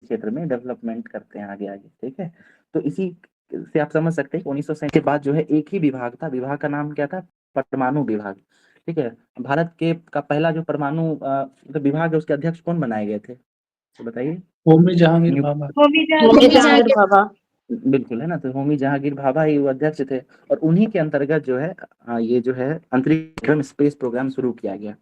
क्षेत्र में डेवलपमेंट करते हैं आगे आगे, ठीक है। तो इसी से आप समझ सकते हैं कि 1900 के बाद जो है एक ही विभाग था, विभाग का नाम क्या था, परमाणु विभाग, ठीक है। भारत के का पहला जो परमाणु मतलब विभाग है, उसके अध्यक्ष कौन बनाए गए थे, तो बताइए। होमी जहांगीर भाभा। होमी जहांगीर भाभा। बिल्कुल, है ना। तो होमी जहांगीर भाभा ही वो अध्यक्ष थे, और उन्हीं के अंतर्गत जो है ये जो है अंतरिक्ष स्पेस प्रोग्राम शुरू किया गया,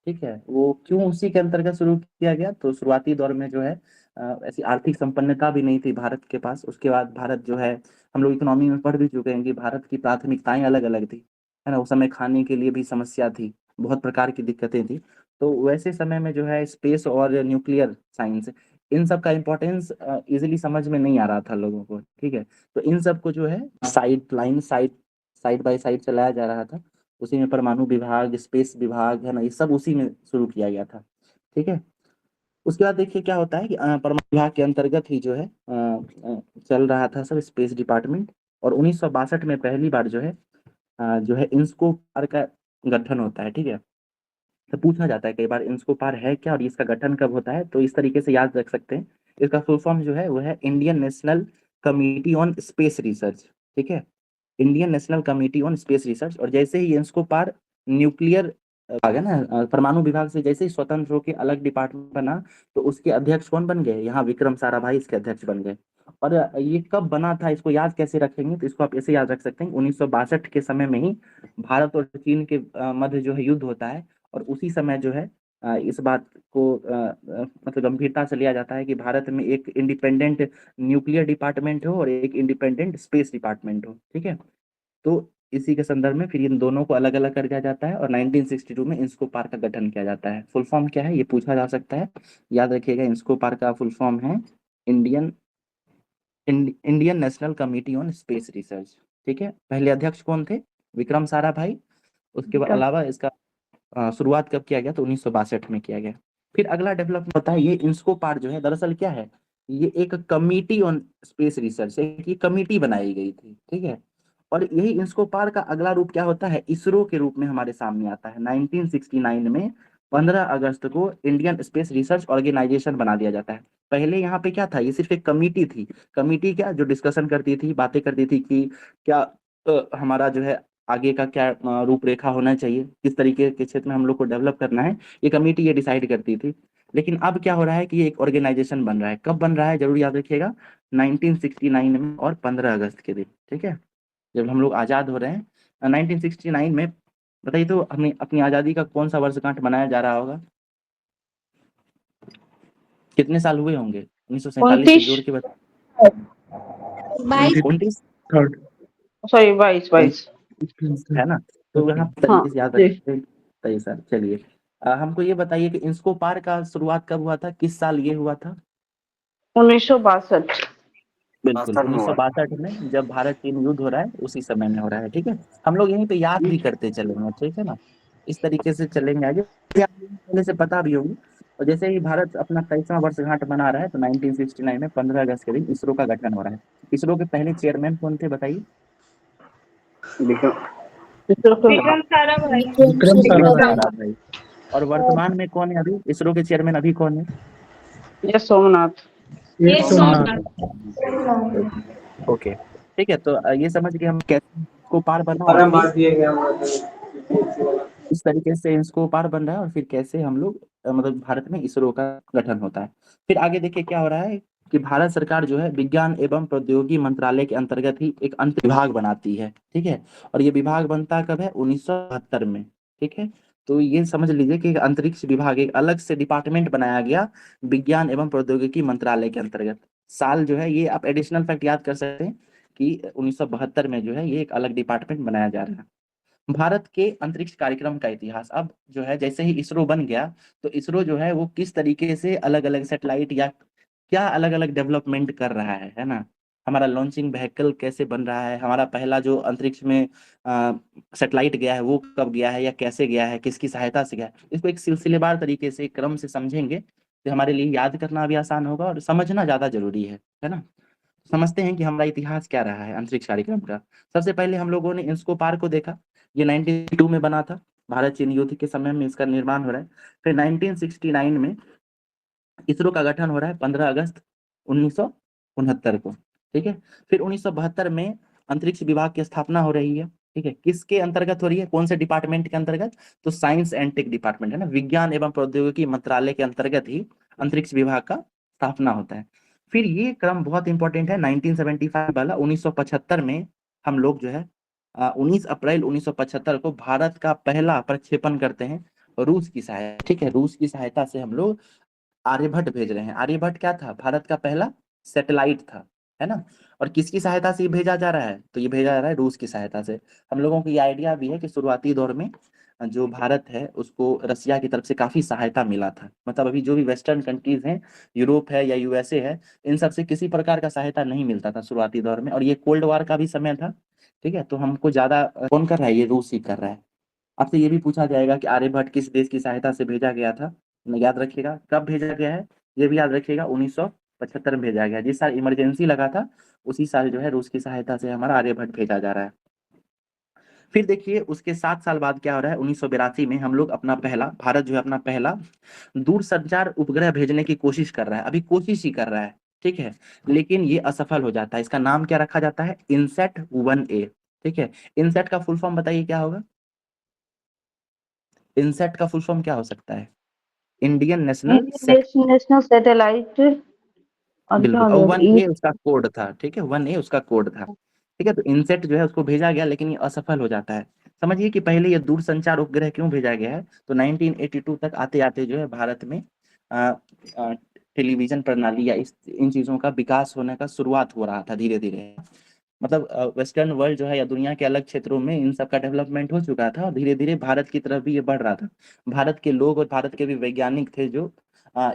ठीक है। वो क्यों उसी के अंतर्गत शुरू किया गया, तो शुरुआती दौर में जो है ऐसी आर्थिक संपन्नता भी नहीं थी भारत के पास। उसके बाद भारत जो है, हम लोग इकोनॉमी में पढ़ भी चुके हैं कि भारत की प्राथमिकताएं अलग अलग थी, है ना। उस समय खाने के लिए भी समस्या थी, बहुत प्रकार की दिक्कतें थी। तो वैसे समय में जो है स्पेस और न्यूक्लियर साइंस, इन सब का इम्पोर्टेंस इजिली समझ में नहीं आ रहा था लोगों को, ठीक है। तो इन सब को जो है साइड बाय साइड चलाया जा रहा था। उसी में परमाणु विभाग, स्पेस विभाग, है ना, ये सब उसी में शुरू किया गया था, ठीक है। उसके बाद देखिए क्या होता है कि परमाणु विभाग के अंतर्गत ही जो है चल रहा था सब स्पेस डिपार्टमेंट। और 1962 में पहली बार जो है इंस्कोपार का गठन होता है, ठीक है। तो पूछा जाता है कई बार इंस्कोपार है क्या और इसका गठन कब होता है, तो इस तरीके से याद रख सकते हैं। इसका फुल फॉर्म जो है वो है Indian national committee on space research, ठीक है। Indian national committee on space research. और जैसे ही इंस्कोपार न्यूक्लियर विभाग है ना, परमाणु विभाग से जैसे ही स्वतंत्र होकर अलग डिपार्टमेंट बना, तो उसके अध्यक्ष कौन बन गए, यहाँ विक्रम साराभाई इसके अध्यक्ष बन गए। और ये कब बना था, इसको याद कैसे रखेंगे, तो इसको आप ऐसे याद रख सकते हैं 1962 के समय में ही भारत और चीन के मध्य जो है युद्ध होता है। और उसी समय जो है इस बात को मतलब गंभीरता से लिया जाता है कि भारत में एक इंडिपेंडेंट न्यूक्लियर डिपार्टमेंट हो और एक इंडिपेंडेंट स्पेस डिपार्टमेंट हो, ठीक है। तो इसी के संदर्भ में फिर इन दोनों को अलग अलग कर दिया जाता है और 1962 में इंस्कोपार का गठन किया जाता है। फुल फॉर्म क्या है ये पूछा जा सकता है, याद रखिएगा। इंस्कोपार का फुल फॉर्म है Indian Indian national committee on space research, ठीक है। पहले अध्यक्ष कौन थे, विक्रम साराभाई। उसके अलावा इसका शुरुआत कब किया गया, तो 1962 में किया गया। फिर अगला डेवलपमेंट होता है, ये इंस्कोपार जो है दरअसल क्या है, ये एक कमिटी ऑन स्पेस रिसर्च, एक ये कमिटी बनाई गई थी, ठीक है। और यही इंस्कोपार का अगला रूप क्या होता है, इसरो के रूप में हमारे सामने आता है। 1969 में 15 अगस्त को इंडियन स्पेस रिसर्च ऑर्गेनाइजेशन बना दिया जाता है। पहले यहाँ पे क्या था, ये सिर्फ एक कमिटी थी। कमिटी क्या, जो डिस्कशन करती थी, बातें करती थी कि क्या हमारा जो है आगे का क्या रूपरेखा होना चाहिए, किस तरीके के क्षेत्र में हम लोग को डेवलप करना है, ये कमेटी ये डिसाइड करती थी। लेकिन अब क्या हो रहा है कि ये एक ऑर्गेनाइजेशन बन रहा है। कब बन रहा है जरूर याद रखिएगा, 1969 में और 15 अगस्त के दिन, ठीक है, जब हम लोग आज़ाद हो रहे हैं 1969 में। बताइए तो हमें अपनी आज़ादी का कौन सा वर्षगांठ मनाया जा रहा होगा, कितने साल हुए होंगे 1947 से 29। जोड़ के बता। 23 थर्ड। सॉरी 22। है ना। तो यहाँ हाँ तरीके से याद जी। रखते हैं। सही सर, चलिए हमको ये बताइए कि इंस्कोपार का शुरुआत कब हुआ था, किस साल ये हुआ था। 1962। बिल्कुल 1962 में, जब भारत चीन युद्ध हो रहा है उसी समय में हो रहा है, ठीक है। हम लोग यहीं पे याद भी करते चलेंगे, ठीक है ना, इस तरीके से चलेंगे आगे। ये आपको पहले से पता भी होगी। और जैसे ही भारत अपना 23वां वर्षगांठ मना रहा है, तो 1969 में 15 अगस्त के दिन इसरो का गठन हो रहा है। इसरो के पहले चेयरमैन कौन थे बताइए। विक्रम साराभाई। विक्रम विक्रम साराभाई। साराभाई। और वर्तमान में कौन है अभी इसरो के चेयरमैन, अभी कौन है। ये सोमनाथ। ये सोमनाथ। ओके, ठीक है। तो ये समझ के हम कैसे इसको पार बना, और फिर इस तरीके से इसको पार बन रहा है, और फिर कैसे हम लोग मतलब भारत में इसरो का गठन होता है। फिर आगे देखिए क्या हो रहा है कि भारत सरकार जो है विज्ञान एवं प्रौद्योगिकी मंत्रालय के अंतर्गत ही एक अंतर विभाग बनाती है, ठीक है। और ये विभाग बनता कब है, 1972 में, ठीक है। तो ये समझ लीजिए कि एक अंतरिक्ष विभाग, एक अलग से डिपार्टमेंट बनाया गया विज्ञान एवं प्रौद्योगिकी मंत्रालय के अंतर्गत। साल जो है ये आप एडिशनल फैक्ट याद कर सकते हैं कि 1972 में जो है ये एक अलग डिपार्टमेंट बनाया जा रहा है। भारत के अंतरिक्ष कार्यक्रम का इतिहास, अब जो है जैसे ही इसरो बन गया, तो इसरो जो है वो किस तरीके से अलग अलग सेटेलाइट या क्या अलग अलग डेवलपमेंट कर रहा है ना। हमारा लॉन्चिंग व्हीकल कैसे बन रहा है, हमारा पहला जो अंतरिक्ष में सेटेलाइट गया है वो कब गया है या कैसे गया है, किसकी सहायता से गया है, इसको एक सिलसिलेवार तरीके से क्रम से समझेंगे तो हमारे लिए याद करना भी आसान होगा और समझना ज्यादा जरूरी है ना। समझते हैं कि हमारा इतिहास क्या रहा है अंतरिक्ष कार्यक्रम का। सबसे पहले हम लोगों ने इंस्कोपार को देखा, ये 1992 में बना था, भारत चीन युद्ध के समय में इसका निर्माण हो रहा है। फिर 1969 में इसरो का गठन हो रहा है 15 अगस्त, 1969 को, ठीक है। फिर 1972 में अंतरिक्ष विभाग की स्थापना हो रही है, ठीक है। किसके अंतर्गत हो रही है, कौन से डिपार्टमेंट के अंतर्गत, तो साइंस एंड टेक डिपार्टमेंट है ना, विज्ञान एवं प्रौद्योगिकी मंत्रालय के अंतर्गत ही अंतरिक्ष विभाग का स्थापना होता है। फिर ये क्रम बहुत इंपॉर्टेंट है, 1975 वाला, 1975 में हम लोग जो है 19 अप्रैल 1975 को भारत का पहला प्रक्षेपण करते हैं रूस की सहायता, ठीक है। रूस की सहायता से हम लोग आर्यभट्ट भेज रहे हैं। आर्यभट्ट क्या था, भारत का पहला सैटेलाइट था, है ना। और किसकी सहायता से ये भेजा जा रहा है, तो ये भेजा जा रहा है रूस की सहायता से। हम लोगों को ये आइडिया भी है कि शुरुआती दौर में जो भारत है उसको रसिया की तरफ से काफी सहायता मिला था। मतलब अभी जो भी वेस्टर्न कंट्रीज हैं, यूरोप है या यूएसए है, इन सब से किसी प्रकार का सहायता नहीं मिलता था शुरुआती दौर में, और ये कोल्ड वार का भी समय था, ठीक है। तो हमको ज्यादा कौन कर रहा है, ये रूस ही कर रहा है। आपसे ये भी पूछा जाएगा कि आर्यभट्ट किस देश की सहायता से भेजा गया था, याद रखिएगा कब भेजा गया है, ये भी याद रखिएगा 1975 में भेजा गया। जिस साल इमरजेंसी लगा था उसी साल जो है रूस की सहायता से हमारा आर्यभट्ट भेजा जा रहा है। फिर देखिए उसके 7 साल बाद क्या हो रहा है, 1982 में हम लोग अपना पहला, भारत जो है अपना पहला दूरसंचार उपग्रह भेजने की कोशिश कर रहा है, अभी कोशिश ही कर रहा है, ठीक है। लेकिन ये असफल हो जाता है। इसका नाम क्या रखा जाता है, इनसेट 1A, ठीक है। इनसेट का फुल फॉर्म बताइए क्या होगा, इनसेट का फुल फॉर्म क्या हो सकता है, इंडियन नेशनल नेशनल सैटेलाइट, और क्या बिल्कुल, हो और गया 1A उसका कोड था, ठीक है, 1A उसका कोड था, ठीक है। तो इनसेट जो है उसको भेजा गया लेकिन ये असफल हो जाता है। समझिए कि पहले ये दूरसंचार उपग्रह क्यों भेजा गया है, तो 1982 तक आते आते जो है भारत में आ, आ, टेलीविजन प्रणाली या इन चीजों का विकास होने का शुरुआत हो रहा था धीरे धीरे। मतलब वेस्टर्न वर्ल्ड जो है या दुनिया के अलग क्षेत्रों में इन सब का डेवलपमेंट हो चुका था और धीरे धीरे भारत की तरफ भी ये बढ़ रहा था। भारत के लोग और भारत के भी वैज्ञानिक थे जो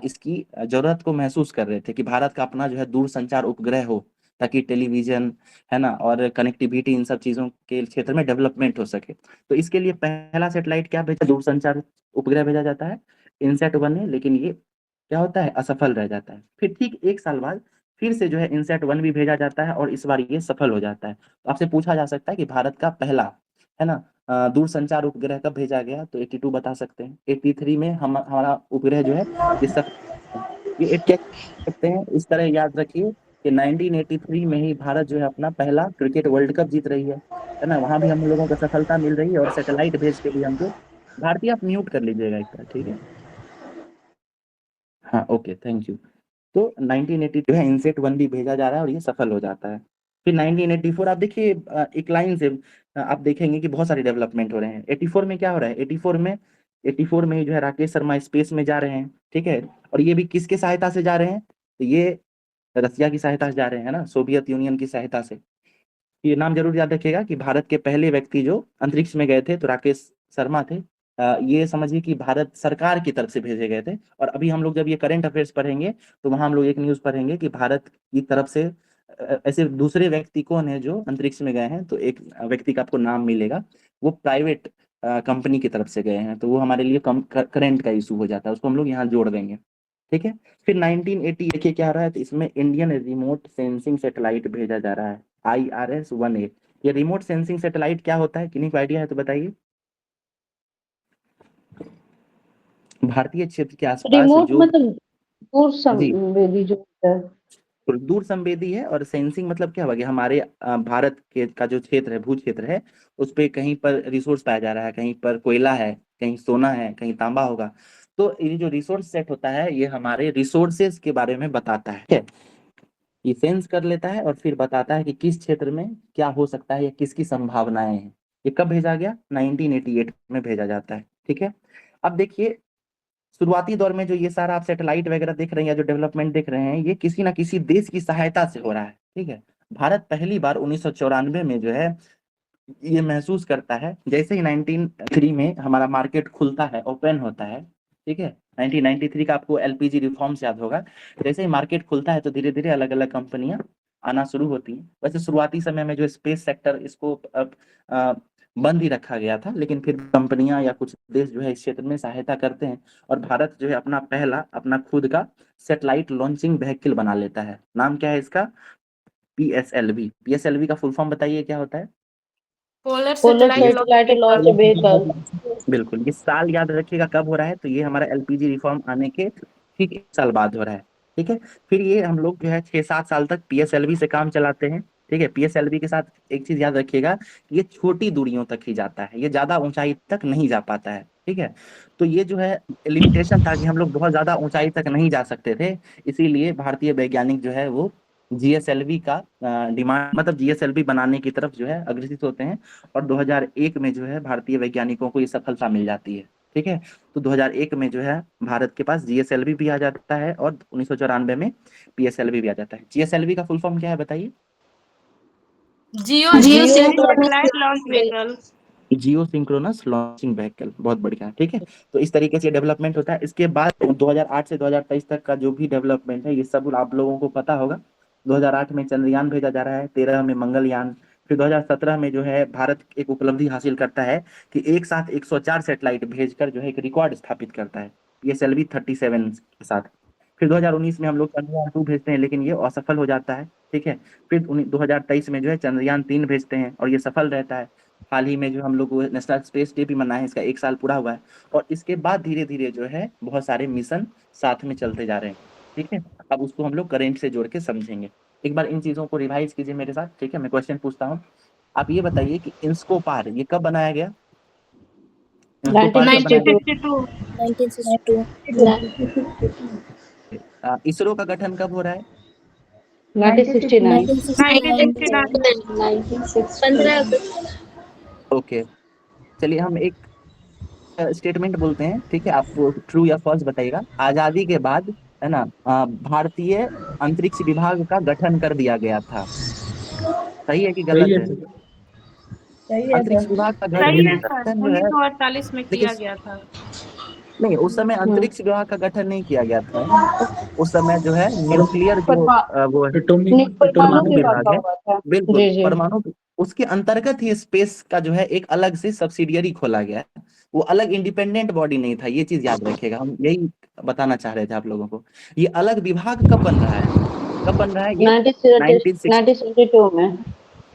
इसकी जरूरत को महसूस कर रहे थे कि भारत का अपना जो है दूर संचार उपग्रह हो, ताकि टेलीविजन, है ना, और कनेक्टिविटी, इन सब चीजों के क्षेत्र में डेवलपमेंट हो सके। तो इसके लिए पहला सेटेलाइट क्या भेजा, दूर संचार उपग्रह भेजा जाता है, इनसेट 1A, लेकिन ये क्या होता है, असफल रह जाता है। फिर ठीक 1 साल बाद फिर से जो है इनसेट 1 भी भेजा जाता है और इस बार ये सफल हो जाता है। तो आपसे पूछा जा सकता है कि भारत का पहला, है ना, दूरसंचार उपग्रह कब भेजा गया, तो 82 बता सकते हैं। 83 में हमारा उपग्रह जो है ये सफल, ये क्या सकते हैं, इस तरह याद रखिए कि 1983 में ही भारत जो है अपना पहला क्रिकेट वर्ल्ड कप जीत रही है ना। वहां भी हम लोगों को सफलता मिल रही है और सैटेलाइट भेज के भी हमको, भारतीय आप म्यूट कर लीजिएगा एक बार, ठीक है। हाँ ओके, थैंक यू। तो 1980 जो है इनसेट 1 भी भेजा जा रहा है और ये सफल हो जाता है। फिर 1984 आप देखिए, एक लाइन से आप देखेंगे कि बहुत सारे डेवलपमेंट हो रहे हैं। 84 में क्या हो रहा है, 84 में ही जो है राकेश शर्मा स्पेस में जा रहे हैं, ठीक है। और ये भी किसके सहायता से जा रहे हैं, तो ये रसिया की सहायता से जा रहे हैं ना, सोवियत यूनियन की सहायता से। ये नाम जरूर याद रखिएगा कि भारत के पहले व्यक्ति जो अंतरिक्ष में गए थे तो राकेश शर्मा थे। ये समझिए कि भारत सरकार की तरफ से भेजे गए थे। और अभी हम लोग जब ये करंट अफेयर्स पढ़ेंगे तो वहां हम लोग एक न्यूज पढ़ेंगे कि भारत की तरफ से ऐसे दूसरे व्यक्ति कौन है जो अंतरिक्ष में गए हैं, तो एक व्यक्ति का आपको नाम मिलेगा, वो प्राइवेट कंपनी की तरफ से गए हैं, तो वो हमारे लिए कम करंट का इशू हो जाता है, उसको हम लोग यहाँ जोड़ देंगे, ठीक है। फिर 1980 देखिए क्या आ रहा है, तो इसमें इंडियन रिमोट सेंसिंग सैटेलाइट भेजा जा रहा है, IRS-1A। ये रिमोट सेंसिंग सैटेलाइट क्या होता है, किन्हीं को आइडिया है तो बताइए। भारतीय क्षेत्र के आसपास रिमोट जो, मतलब दूर जी, संवेदी जो होता है। तो दूर संवेदी है, और सेंसिंग मतलब क्या होगा कि हमारे भारत के का जो क्षेत्र है, भू क्षेत्र है, उस पे कहीं पर रिसोर्स पाया जा रहा है, कहीं पर कोयला है, कहीं सोना है, कहीं तांबा होगा। तो ये जो रिसोर्स सेट होता है ये हमारे रिसोर्सेज के बारे में बताता है, ठीक है। ये सेंस कर लेता है और फिर बताता है कि किस क्षेत्र में क्या हो सकता है या किसकी संभावनाएं हैं। ये कब भेजा गया, 1988 में भेजा जाता है, ठीक है। अब देखिए शुरुआती दौर में जो ये सारा आप सैटेलाइट वगैरह देख रहे हैं या जो डेवलपमेंट देख रहे हैं, ये किसी ना किसी देश की सहायता से हो रहा है, ठीक है। भारत पहली बार 1994 में जो है ये महसूस करता है, जैसे ही 1993 में हमारा मार्केट खुलता है, ओपन होता है, ठीक है। 1993 का आपको LPG रिफॉर्म्स याद होगा। जैसे ही मार्केट खुलता है तो धीरे धीरे अलग अलग कंपनियां आना शुरू होती हैं। वैसे शुरुआती समय में जो स्पेस सेक्टर, इसको अ, बंद ही रखा गया था, लेकिन फिर कंपनियां या कुछ देश जो है इस क्षेत्र में सहायता करते हैं और भारत जो है अपना पहला, अपना खुद का सेटेलाइट लॉन्चिंग व्हीकल बना लेता है। नाम क्या है इसका, PSLV का फुल फॉर्म बताइए क्या होता है। Polar polar satellite launch satellite launch vehicle. Vehicle. बिल्कुल, ये साल याद रखिएगा कब हो रहा है, तो ये हमारा LPG रिफॉर्म आने के ठीक 1 साल बाद हो रहा है। ठीक है। फिर ये हम लोग जो है 6-7 साल तक पीएसएलवी से काम चलाते हैं। ठीक है, पीएसएलवी के साथ एक चीज याद रखिएगा, ये छोटी दूरियों तक ही जाता है, ये ज्यादा ऊंचाई तक नहीं जा पाता है। ठीक है, तो ये जो है लिमिटेशन था कि हम लोग बहुत ज्यादा ऊंचाई तक नहीं जा सकते थे, इसीलिए भारतीय वैज्ञानिक जो है वो जीएसएलवी का डिमांड, मतलब जीएसएलवी बनाने की तरफ जो है अग्रसित होते हैं। और 2001 में जो है भारतीय वैज्ञानिकों को ये सफलता मिल जाती है। ठीक है, तो 2001 में जो है भारत के पास जीएसएलवी भी आ जाता है और 1994 में पीएसएलवी भी आ जाता है। जीएसएलवी का फुल फॉर्म क्या है बताइए? Jio Jio satellite launch vehicle. जियो सिंक्रोनस लॉन्चिंग व्हीकल, बहुत बढ़िया। ठीक है, तो इस तरीके से डेवलपमेंट होता है। इसके बाद 2008 से 2023 तक का जो भी डेवलपमेंट है ये सब आप लोगों को पता होगा। 2008 में चंद्रयान भेजा जा रहा है, 13 में मंगलयान। फिर 2017 में जो है भारत एक उपलब्धि हासिल करता है कि एक साथ 104 सैटेलाइट भेजकर जो है एक रिकॉर्ड स्थापित करता है पीएसएलवी 37 के साथ। फिर 2019 में हम लोग चंद्रयान 2 भेजते हैं, लेकिन ये असफल हो जाता है। ठीक है, फिर 2023 में जो है चंद्रयान 3 भेजते हैं और ये सफल रहता है। हाल ही में जो हम लोग नेशनल स्पेस डे भी मनाए हैं, इसका 1 साल पूरा हुआ है। और इसके बाद धीरे धीरे जो है बहुत सारे मिशन साथ में चलते जा रहे हैं। ठीक है, अब उसको हम लोग करेंट से जोड़ के समझेंगे। एक बार इन चीजों को रिवाइज कीजिए मेरे साथ। ठीक है, मैं क्वेश्चन पूछता हूँ, आप ये बताइए कि इंस्कोपार ये कब बनाया गया? इंस्कोपार कब बनाया 1962 गया? इसरो का गठन कब हो रहा है? 1969 ओके, चलिए हम एक स्टेटमेंट बोलते हैं। ठीक है, आप ट्रू या फॉल्स बताइएगा। आजादी के बाद है ना भारतीय अंतरिक्ष विभाग का गठन कर दिया गया था, सही है कि सही गलत है है? सर। अंतरिक्ष विभाग का सही है सर, गठन जो है, 1948 में देखिए किया गया था। नहीं, उस समय अंतरिक्ष विभाग का गठन नहीं किया गया था। उस समय जो है पर न्यूक्लियर जो परमा वो परमाणु परमाणु एटॉमिक विभाग विभाग का है, हुआ था। बिल्कुल जी जी परमाणु, उसके अंतर्गत ही स्पेस का जो है एक अलग से सब्सिडियरी खोला गया है। वो अलग इंडिपेंडेंट बॉडी नहीं था, ये चीज याद रखिएगा। हम यही बताना चाह रहे थे आप लोगों को। ये अलग विभाग कब बन रहा है? कब बन रहा है ये? 1960, 1972 में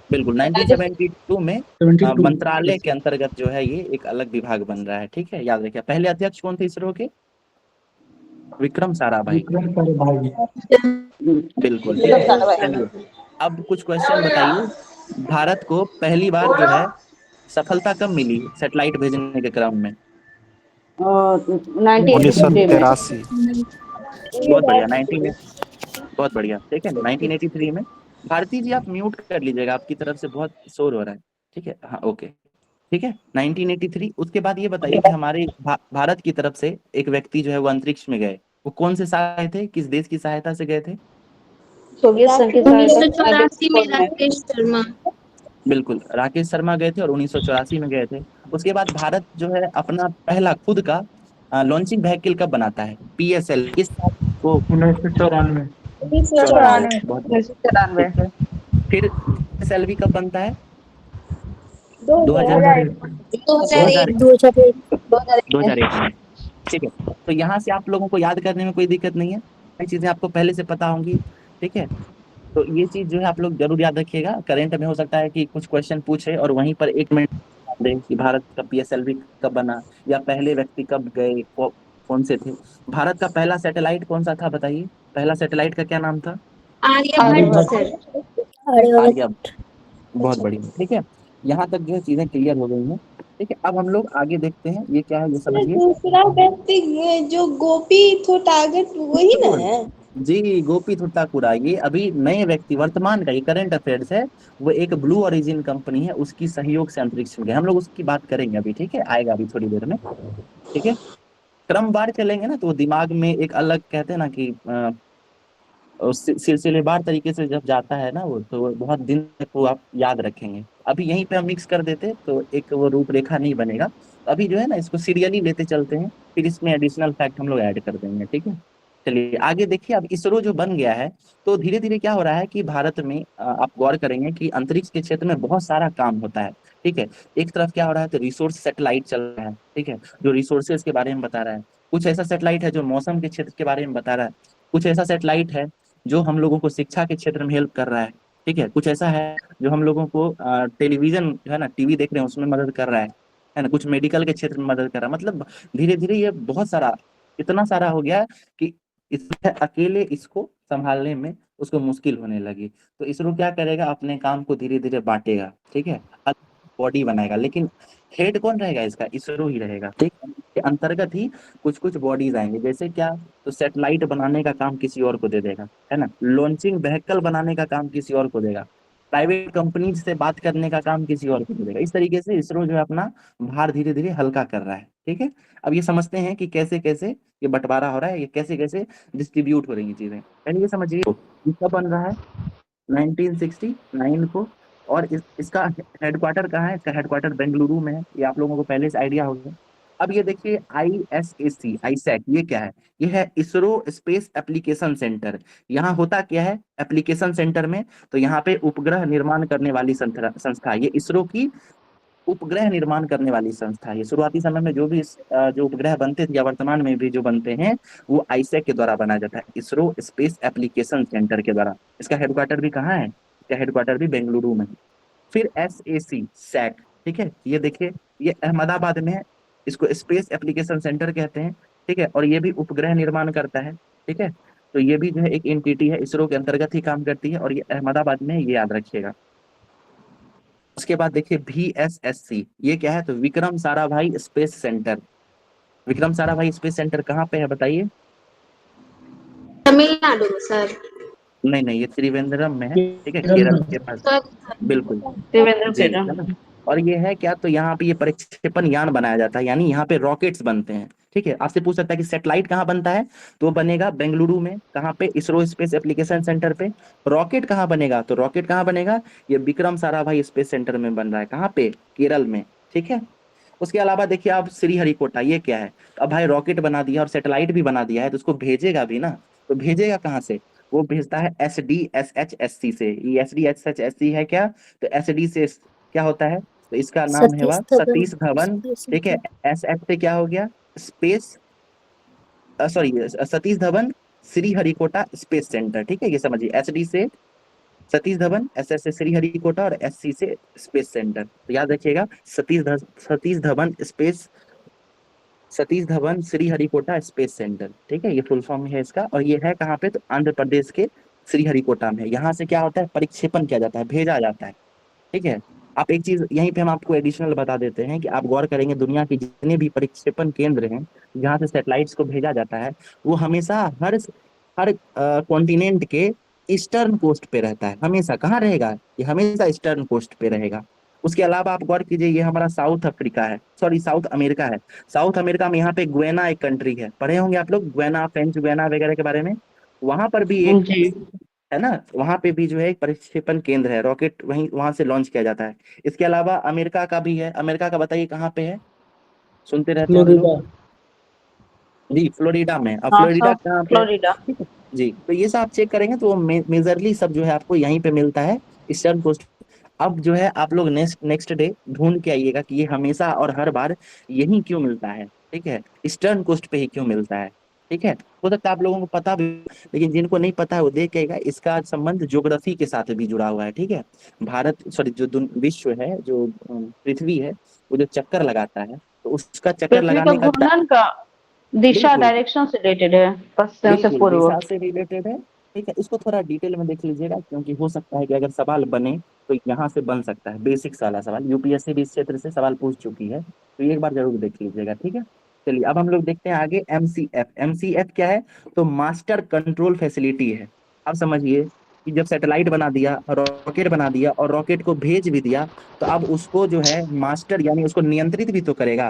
बिल्कुल 1972 में 72। मंत्रालय के अंतर्गत जो है ये एक अलग विभाग बन रहा है। ठीक है, याद रखिए। पहले अध्यक्ष कौन थे इसरो के? विक्रम साराभाई। विक्रम साराभाई। बिल्कुल, ठीक है। चलिए अब कुछ क्वेश्चन बताइए, भारत को पहली बार जो है सफलता कब मिली सैटेलाइट भेजने के क्रम में? और उन्नीस सौ 1983 में तिरासी बहुत बढ़िया, 19, बहुत बढ़िया। ठीक है, 1983 में। भारती जी आप म्यूट कर लीजिएगा, आपकी तरफ से बहुत शोर हो रहा है। ठीक है, हाँ ओके। ठीक है, 1983। उसके बाद ये बताइए कि हमारे भारत की तरफ से एक व्यक्ति जो है वो अंतरिक्ष में गए, वो कौन से साल गए थे, किस देश की सहायता से गए थे? सोवियत संघ की सहायता 1984 में में राकेश शर्मा। बिल्कुल, राकेश शर्मा गए थे और 1984 में गए थे। उसके बाद भारत जो है अपना पहला खुद का लॉन्चिंग व्हीकल कब बनाता है? पीएसएल किस साल को? 1994। 94, बहुत बढ़िया। 1994 ठीक है, फिर पीएसएलवी कब बनता है? 2000, 2001। 2001, 2001 2001 में। ठीक है, तो यहाँ से आप लोगों को याद करने में कोई दिक्कत नहीं है, ये चीजें आपको पहले से पता होंगी। ठीक है, तो ये चीज जो है आप लोग जरूर याद रखिएगा। करंट में हो सकता है कि कुछ क्वेश्चन पूछे और वहीं पर 1 मिनट दे कि भारत का पीएसएलवी कब बना या पहले व्यक्ति कब गए, कौन से थे। भारत का पहला सैटेलाइट कौन सा था बताइए? पहला सैटेलाइट का क्या नाम था? आर्यभट्ट सर। आर्यभट्ट, बहुत बढ़िया। ठीक है, यहाँ तक जो है चीजें क्लियर हो गई हैं। ठीक है, अब हम लोग आगे देखते हैं, ये क्या है ये समझिए। दूसरा व्यक्ति जो गोपी थोटागट वही ना बिल्कुल है। जी, गोपी थुट्टाकुरा, ये अभी नए व्यक्ति, वर्तमान का, ये करंट अफेयर्स है। वो एक ब्लू ओरिजिन कंपनी है, उसकी सहयोग से अंतरिक्ष में गए। हम लोग उसकी बात करेंगे अभी। ठीक है, आएगा अभी थोड़ी देर में। ठीक है, क्रमवार चलेंगे ना तो वो दिमाग में एक अलग, कहते हैं ना कि सिलसिलेवार तरीके से जब जाता है ना वो, तो बहुत दिन तक वो आप याद रखेंगे। अभी यहीं पे हम मिक्स कर देते तो एक वो रूपरेखा नहीं बनेगा। अभी जो है ना इसको सीरियली लेते चलते हैं, फिर इसमें एडिशनल फैक्ट हम लोग ऐड कर देंगे। ठीक है, चलिए आगे देखिए। अब इसरो जो बन गया है, तो धीरे धीरे क्या हो रहा है कि भारत में आप गौर करेंगे कि अंतरिक्ष के क्षेत्र में बहुत सारा काम होता है। ठीक है, एक तरफ क्या हो रहा है तो रिसोर्स सैटेलाइट चल रहा है। ठीक है, जो रिसोर्सेज के बारे में बता रहा है। कुछ ऐसा सैटेलाइट है जो मौसम के क्षेत्र के बारे में बता रहा है। कुछ ऐसा सैटेलाइट है जो हम लोगों को शिक्षा के क्षेत्र में हेल्प कर रहा है। ठीक है, कुछ ऐसा है जो हम लोगों को टेलीविजन जो है ना, टीवी देख रहे हैं उसमें मदद कर रहा है ना। कुछ मेडिकल के क्षेत्र में मदद कर रहा है। मतलब धीरे धीरे ये बहुत सारा, इतना सारा हो गया कि इसलिए अकेले इसको संभालने में उसको मुश्किल होने लगी। तो इसरो क्या करेगा, अपने काम को धीरे धीरे बांटेगा, ठीक है, बॉडी बनाएगा, लेकिन हेड कौन रहेगा इसका, इसरो ही रहेगा, ठीक है। इसके अंतर्गत ही कुछ कुछ बॉडीज आएंगे, जैसे क्या, तो सैटेलाइट बनाने का काम किसी और को दे देगा, है ना, लॉन्चिंग व्हीकल बनाने का काम किसी और को देगा, प्राइवेट कंपनीज से बात करने का काम किसी और को दे देगा। इस तरीके से इसरो जो है अपना भार धीरे धीरे हल्का कर रहा है, ठीक है। अब ये समझते हैं कि कैसे कैसे ये बंटवारा हो रहा है, ये कैसे कैसे डिस्ट्रीब्यूट हो रही है चीजें। पहले ये समझिए ये कब बन रहा है, 1969 को, और इसका हेडक्वार्टर कहाँ है, इसका हेडक्वार्टर बेंगलुरु में है, ये आप लोगों को पहले से आइडिया होगा। अब ये देखिए ISAC आईसैक, ये क्या है, ये है इसरो स्पेस एप्लीकेशन सेंटर। यहाँ होता क्या है एप्लीकेशन सेंटर में, तो यहाँ पे उपग्रह निर्माण करने वाली संस्था, ये इसरो की उपग्रह निर्माण करने वाली संस्था है। शुरुआती समय में जो भी जो उपग्रह बनते थे या वर्तमान में भी जो बनते हैं, वो आईसैक के द्वारा बनाया जाता है, इसरो स्पेस एप्लीकेशन सेंटर के द्वारा। इसका हेडक्वार्टर भी कहाँ है, इसका हेडक्वार्टर भी बेंगलुरु में। फिर SAC सैक, ठीक है, ये देखिए ये अहमदाबाद में है, इसको स्पेस एप्लीकेशन सेंटर कहते हैं, ठीक है, और ये भी उपग्रह निर्माण करता है, ठीक है। तो ये भी जो है एक एंटिटी है, इसरो के अंतर्गत ही काम करती है, और ये अहमदाबाद में है, ये याद रखिएगा। उसके बाद देखिए VSSC, ये क्या है, तो Vikram Sarabhai space centre. Vikram Sarabhai space centre कहाँ पे है बताइए। तमिलनाडु में सर। नहीं, ये त्रिवेंद्रम में है, ठीक है, केरल के पास, बिल्कुल त्रिवेंद्रम जी, पेटा। है ना। और ये है क्या, तो यहाँ पे ये प्रक्षेपण यान बनाया जाता है, यानी यहाँ पे रॉकेट्स बनते हैं, ठीक है। आपसे पूछ सकता है कि सैटेलाइट कहाँ बनता है, तो वो बनेगा बेंगलुरु में, कहाँ पे, इसरो स्पेस एप्लीकेशन सेंटर पे। रॉकेट कहाँ बनेगा, तो रॉकेट कहाँ बनेगा, ये विक्रम साराभाई स्पेस सेंटर में बन रहा है, कहाँ पे, केरल में, ठीक है। उसके अलावा देखिए आप श्रीहरिकोटा, ये क्या है, तो अब भाई रॉकेट बना दिया और सैटेलाइट भी बना दिया है, तो उसको भेजेगा भी ना, तो भेजेगा कहाँ से, वो भेजता है SDSHSC से। ये SDSHSC है क्या, तो SD से क्या होता है, तो इसका नाम है वह सतीश धवन, ठीक है। SF से क्या हो गया, space, sorry, Satish Dhawan Sriharikota space centre, ठीक है, ये समझिए, SD से सतीश धवन, SS से श्रीहरिकोटा, और SC से स्पेस सेंटर। तो याद रखिएगा सतीश धवन श्रीहरिकोटा स्पेस सेंटर, ठीक है, ये फुल फॉर्म है इसका। और ये है कहाँ पे, तो आंध्र प्रदेश के श्रीहरिकोटा में। यहाँ से क्या होता है, प्रक्षेपण किया जाता है, भेजा जाता है, ठीक है। आप एक चीज यहीं पे हम आपको एडिशनल बता देते हैं कि आप गौर करेंगे, दुनिया के जितने भी प्रक्षेपण केंद्र हैं जहाँ से सैटेलाइट्स को भेजा जाता है, वो हमेशा हर हर कॉन्टिनेंट के ईस्टर्न कोस्ट पे रहता है। हमेशा कहाँ रहेगा, ये हमेशा ईस्टर्न कोस्ट पे रहेगा। उसके अलावा आप गौर कीजिए, ये हमारा साउथ अफ्रीका है, सॉरी साउथ अमेरिका है। साउथ अमेरिका में यहाँ पे गुयाना एक कंट्री है, पढ़े होंगे आप लोग गुयाना, फ्रेंच गुयाना वगैरह के बारे में। वहां पर भी एक जी। है ना, वहां पे भी जो है एक प्रक्षेपण केंद्र है, रॉकेट वहां से लॉन्च किया जाता है। इसके अलावा अमेरिका का भी है, अमेरिका का बताइए कहाँ पे है, सुनते रहते हैं हम फ्लोरिडा। लोग, जी फ्लोरिडा में। अब हाँ, फ्लोरिडा सब कहाँ पे है, फ्लोरिडा। ठीक है जी। तो ये सब आप चेक करेंगे तो मेजरली सब जो है आपको यहीं पे मिलता है, ईस्टर्न कोस्ट। अब जो है आप लोग नेक्स्ट डे ढूंढ के आइएगा कि ये हमेशा और हर बार यही क्यों मिलता है, ठीक है, ईस्टर्न कोस्ट पे ही क्यों मिलता है, ठीक है। हो सकता है आप लोगों को पता भी, लेकिन जिनको नहीं पता है वो देख के आइएगा। इसका संबंध ज्योग्राफी के साथ भी जुड़ा हुआ है, ठीक है। भारत, सॉरी, जो विश्व है, जो पृथ्वी है, वो जो चक्कर लगाता है, तो उसका चक्कर पृथ्वी का लगाने का घूर्णन का दिशा, बिल्कुल डायरेक्शन से रिलेटेड है, पश्चिम से बिल्कुल पूर्व। दिशा से रिलेटेड है, ठीक है। इसको थोड़ा डिटेल में देख लीजिएगा, क्योंकि हो सकता है कि अगर सवाल बने तो यहाँ से बन सकता है, बेसिक्स वाला सवाल, यूपीएससी भी इस क्षेत्र से सवाल पूछ चुकी है, तो एक बार जरूर देख लीजिएगा, ठीक है। चलिए अब हम लोग देखते हैं आगे MCF क्या है, तो मास्टर कंट्रोल फैसिलिटी है। अब समझिए कि जब सैटेलाइट बना दिया, रॉकेट बना दिया, और रॉकेट को भेज भी दिया, तो अब उसको जो है मास्टर यानी उसको नियंत्रित भी तो करेगा।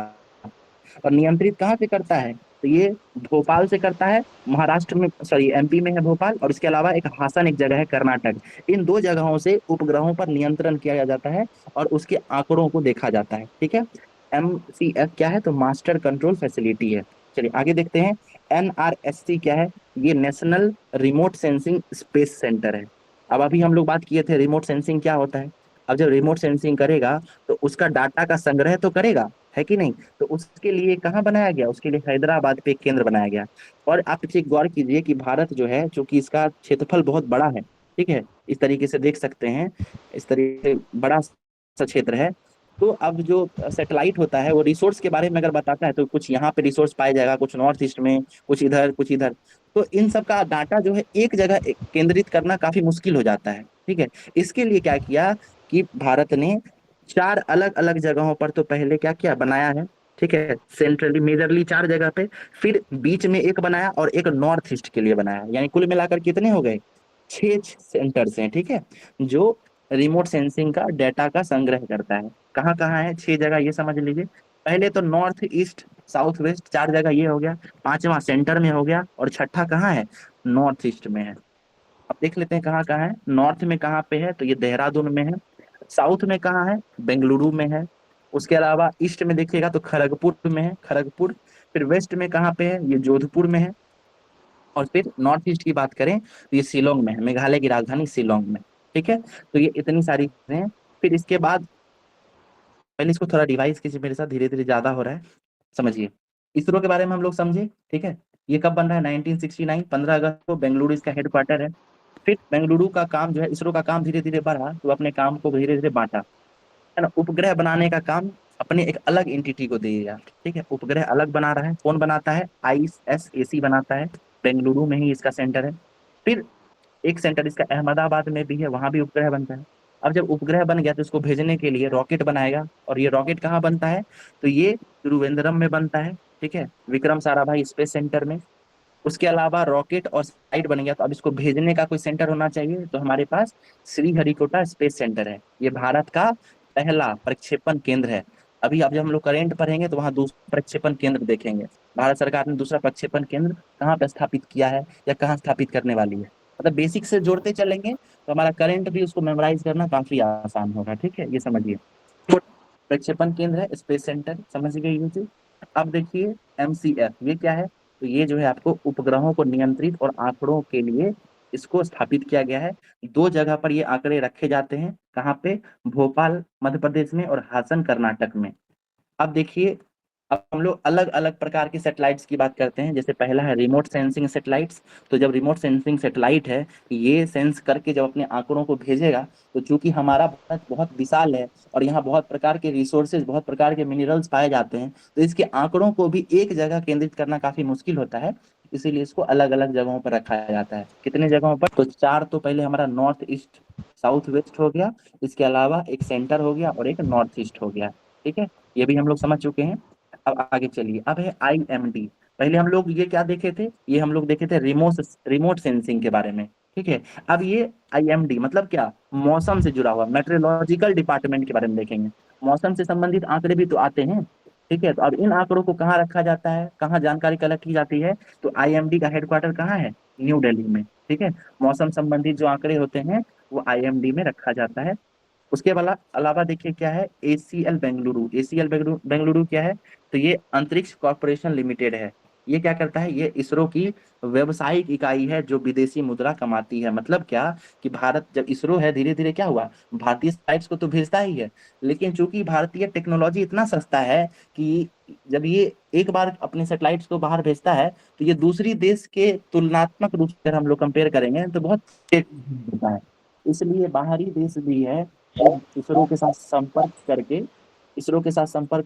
और नियंत्रित कहाँ से करता है, तो ये भोपाल से करता है, महाराष्ट्र में, सॉरी MP में है भोपाल, और इसके अलावा एक हासन एक जगह है कर्नाटक। इन दो जगहों से उपग्रहों पर नियंत्रण किया जाता है और उसके आंकड़ों को देखा जाता है, ठीक है। MCF क्या है, तो मास्टर कंट्रोल फैसिलिटी है। चलिए आगे देखते हैं। NRSC क्या है, ये national remote sensing space centre है। अब अभी हम लोग बात किए थे रिमोट सेंसिंग क्या होता है। अब जब रिमोट सेंसिंग करेगा तो उसका डाटा का संग्रह तो करेगा, है कि नहीं, तो उसके लिए कहाँ बनाया गया, उसके लिए हैदराबाद पे एक केंद्र बनाया गया। और आप इसे गौर कीजिए कि भारत जो है, चूंकि इसका क्षेत्रफल बहुत बड़ा है, ठीक है, इस तरीके से देख सकते हैं, इस तरीके से बड़ा सा क्षेत्र है। तो अब जो सैटेलाइट होता है वो रिसोर्स के बारे में अगर बताता है, तो कुछ यहाँ पे रिसोर्स पाया जाएगा, कुछ नॉर्थ ईस्ट में, कुछ इधर कुछ इधर। तो इन सब का डाटा जो है एक जगह केंद्रित करना काफी मुश्किल हो जाता है। ठीक है, इसके लिए क्या किया कि भारत ने 4 अलग अलग जगहों पर तो पहले क्या किया बनाया है। ठीक है, सेंट्रली मेजरली 4 जगह पे, फिर बीच में एक बनाया और एक नॉर्थ ईस्ट के लिए बनाया, यानी कुल मिलाकर कितने हो गए, 6 सेंटर्स हैं। ठीक है, जो रिमोट सेंसिंग का डाटा का संग्रह करता है। कहाँ कहाँ है, 6 जगह, ये समझ लीजिए। पहले तो नॉर्थ ईस्ट साउथ वेस्ट 4 जगह ये हो गया, 5वां सेंटर में हो गया, और छठा कहाँ है, नॉर्थ ईस्ट में है। अब देख लेते हैं कहाँ कहाँ है। नॉर्थ में कहाँ पे है, तो ये देहरादून में है। साउथ में कहाँ है, बेंगलुरु में है। उसके अलावा ईस्ट में देखिएगा तो खड़गपुर में है, खड़गपुर। फिर वेस्ट में कहाँ पे है, ये जोधपुर में है। और फिर नॉर्थ ईस्ट की बात करें तो ये शिलोंग में है, मेघालय की राजधानी शिलोंग में। ठीक है, तो ये इतनी सारी चीजें हैं। फिर इसके बाद पहले इसको थोड़ा डिवाइस की मेरे साथ धीरे धीरे ज्यादा हो रहा है, समझिए। इसरो के बारे में हम लोग समझे। ठीक है, ये कब बन रहा है, 1969 15 अगस्त को बेंगलुरु इसका हेडक्वार्टर है। फिर बेंगलुरु का काम जो है, इसरो का काम धीरे धीरे बढ़ा, तो अपने काम को धीरे धीरे बांटा, है ना। उपग्रह बनाने का काम अपने एक अलग एंटिटी को दे दिया। ठीक है, उपग्रह अलग बना रहा है। कौन बनाता है, ISAC बनाता है, बेंगलुरु में ही इसका सेंटर है। फिर एक सेंटर इसका अहमदाबाद में भी है, वहां भी उपग्रह बनता है। अब जब उपग्रह बन गया तो इसको भेजने के लिए रॉकेट बनाएगा, और ये रॉकेट कहाँ बनता है, तो ये त्रिवेंद्रम में बनता है। ठीक है, विक्रम साराभाई स्पेस सेंटर में। उसके अलावा रॉकेट और साइट बन गया, तो अब इसको भेजने का कोई सेंटर होना चाहिए, तो हमारे पास श्रीहरिकोटा स्पेस सेंटर है। ये भारत का पहला प्रक्षेपण केंद्र है। अभी अब जब हम लोग करेंट पढ़ेंगे तो वहां दूसरा प्रक्षेपण केंद्र देखेंगे। भारत सरकार ने दूसरा प्रक्षेपण केंद्र कहाँ पे स्थापित किया है या कहाँ स्थापित करने वाली है, मतलब बेसिक से जोड़ते चलेंगे तो हमारा करंट भी उसको मेमोराइज करना काफी आसान होगा। ठीक है, ये समझिए। तो प्रक्षेपण केंद्र है स्पेस सेंटर, समझ गए ये चीज। अब देखिए MCF, ये क्या है, तो ये जो है आपको उपग्रहों को नियंत्रित और आंकड़ों के लिए इसको स्थापित किया गया है। 2 जगह पर ये आंकड़े रखे जाते हैं, कहाँ पे, भोपाल मध्य प्रदेश में और हासन कर्नाटक में। अब देखिए, अब हम लोग अलग अलग प्रकार की सैटेलाइट्स की बात करते हैं। जैसे पहला है रिमोट सेंसिंग सैटेलाइट्स। तो जब रिमोट सेंसिंग सैटेलाइट है, ये सेंस करके जब अपने आंकड़ों को भेजेगा, तो चूंकि हमारा भारत बहुत विशाल है और यहाँ बहुत प्रकार के रिसोर्सेज, बहुत प्रकार के मिनरल्स पाए जाते हैं, तो इसके आंकड़ों को भी एक जगह केंद्रित करना काफी मुश्किल होता है। इसीलिए इसको अलग अलग जगहों पर रखा जाता है। कितने जगहों पर, तो 4 तो पहले हमारा नॉर्थ ईस्ट साउथ वेस्ट हो गया, इसके अलावा एक सेंटर हो गया और एक नॉर्थ ईस्ट हो गया। ठीक है, ये भी हम लोग समझ चुके हैं। अब आगे चलिए, अब है IMD। पहले हम लोग ये क्या देखे थे, ये हम लोग देखे थे रिमोट सेंसिंग के बारे में। ठीक है, अब ये IMD मतलब क्या, मौसम से जुड़ा हुआ, मेट्रोलॉजिकल डिपार्टमेंट के बारे में देखेंगे। मौसम से संबंधित आंकड़े भी तो आते हैं। ठीक है, तो अब इन आंकड़ों को कहाँ रखा जाता है, कहाँ जानकारी कलेक्ट की जाती है, तो IMD का हेडक्वार्टर कहाँ है, न्यू दिल्ली में। ठीक है, मौसम संबंधित जो आंकड़े होते हैं वो IMD में रखा जाता है। उसके अलावा देखिए क्या है, ACL बेंगलुरु। ACL बेंगलुरु बेंगलुरु क्या है, तो ये अंतरिक्ष कॉर्पोरेशन लिमिटेड है। ये क्या करता है, ये इसरो की व्यवसायिक इकाई है जो विदेशी मुद्रा कमाती है। मतलब क्या, कि भारत जब इसरो है, धीरे धीरे क्या हुआ, भारतीय सैटेलाइट्स को तो भेजता ही है, लेकिन चूंकि भारतीय टेक्नोलॉजी इतना सस्ता है कि जब ये एक बार अपने सैटेलाइट्स को बाहर भेजता है, तो ये दूसरी देश के तुलनात्मक रूप से अगर हम लोग कंपेयर करेंगे तो बहुत होता है। इसलिए बाहरी देश भी है इसरो के साथ संपर्क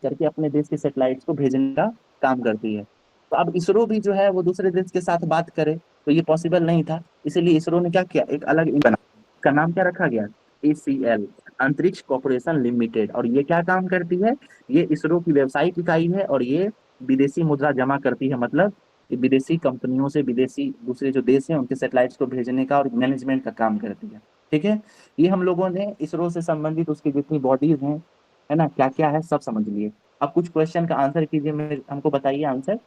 करके, अपने देश के सैटेलाइट्स को भेजने का काम करती है। तो अब इसरो भी जो है वो दूसरे देश के साथ बात करे, तो ये पॉसिबल नहीं था। इसलिए इसरो ने क्या किया, एक अलग बना, का नाम क्या रखा गया, ACL, अंतरिक्ष कॉर्पोरेशन लिमिटेड। और ये क्या काम करती है, ये इसरो की व्यावसायिक इकाई है और ये विदेशी मुद्रा जमा करती है। मतलब ये विदेशी कंपनियों से, विदेशी दूसरे जो देश हैं उनके सैटेलाइट्स को भेजने का और मैनेजमेंट का काम करती है। ठीक है, ये हम लोगों ने इसरो से संबंधित उसकी जितनी बॉडीज हैं, है ना, क्या क्या है, सब समझ लिए। अब कुछ क्वेश्चन का आंसर कीजिए, मेरे हमको बताइए आंसर।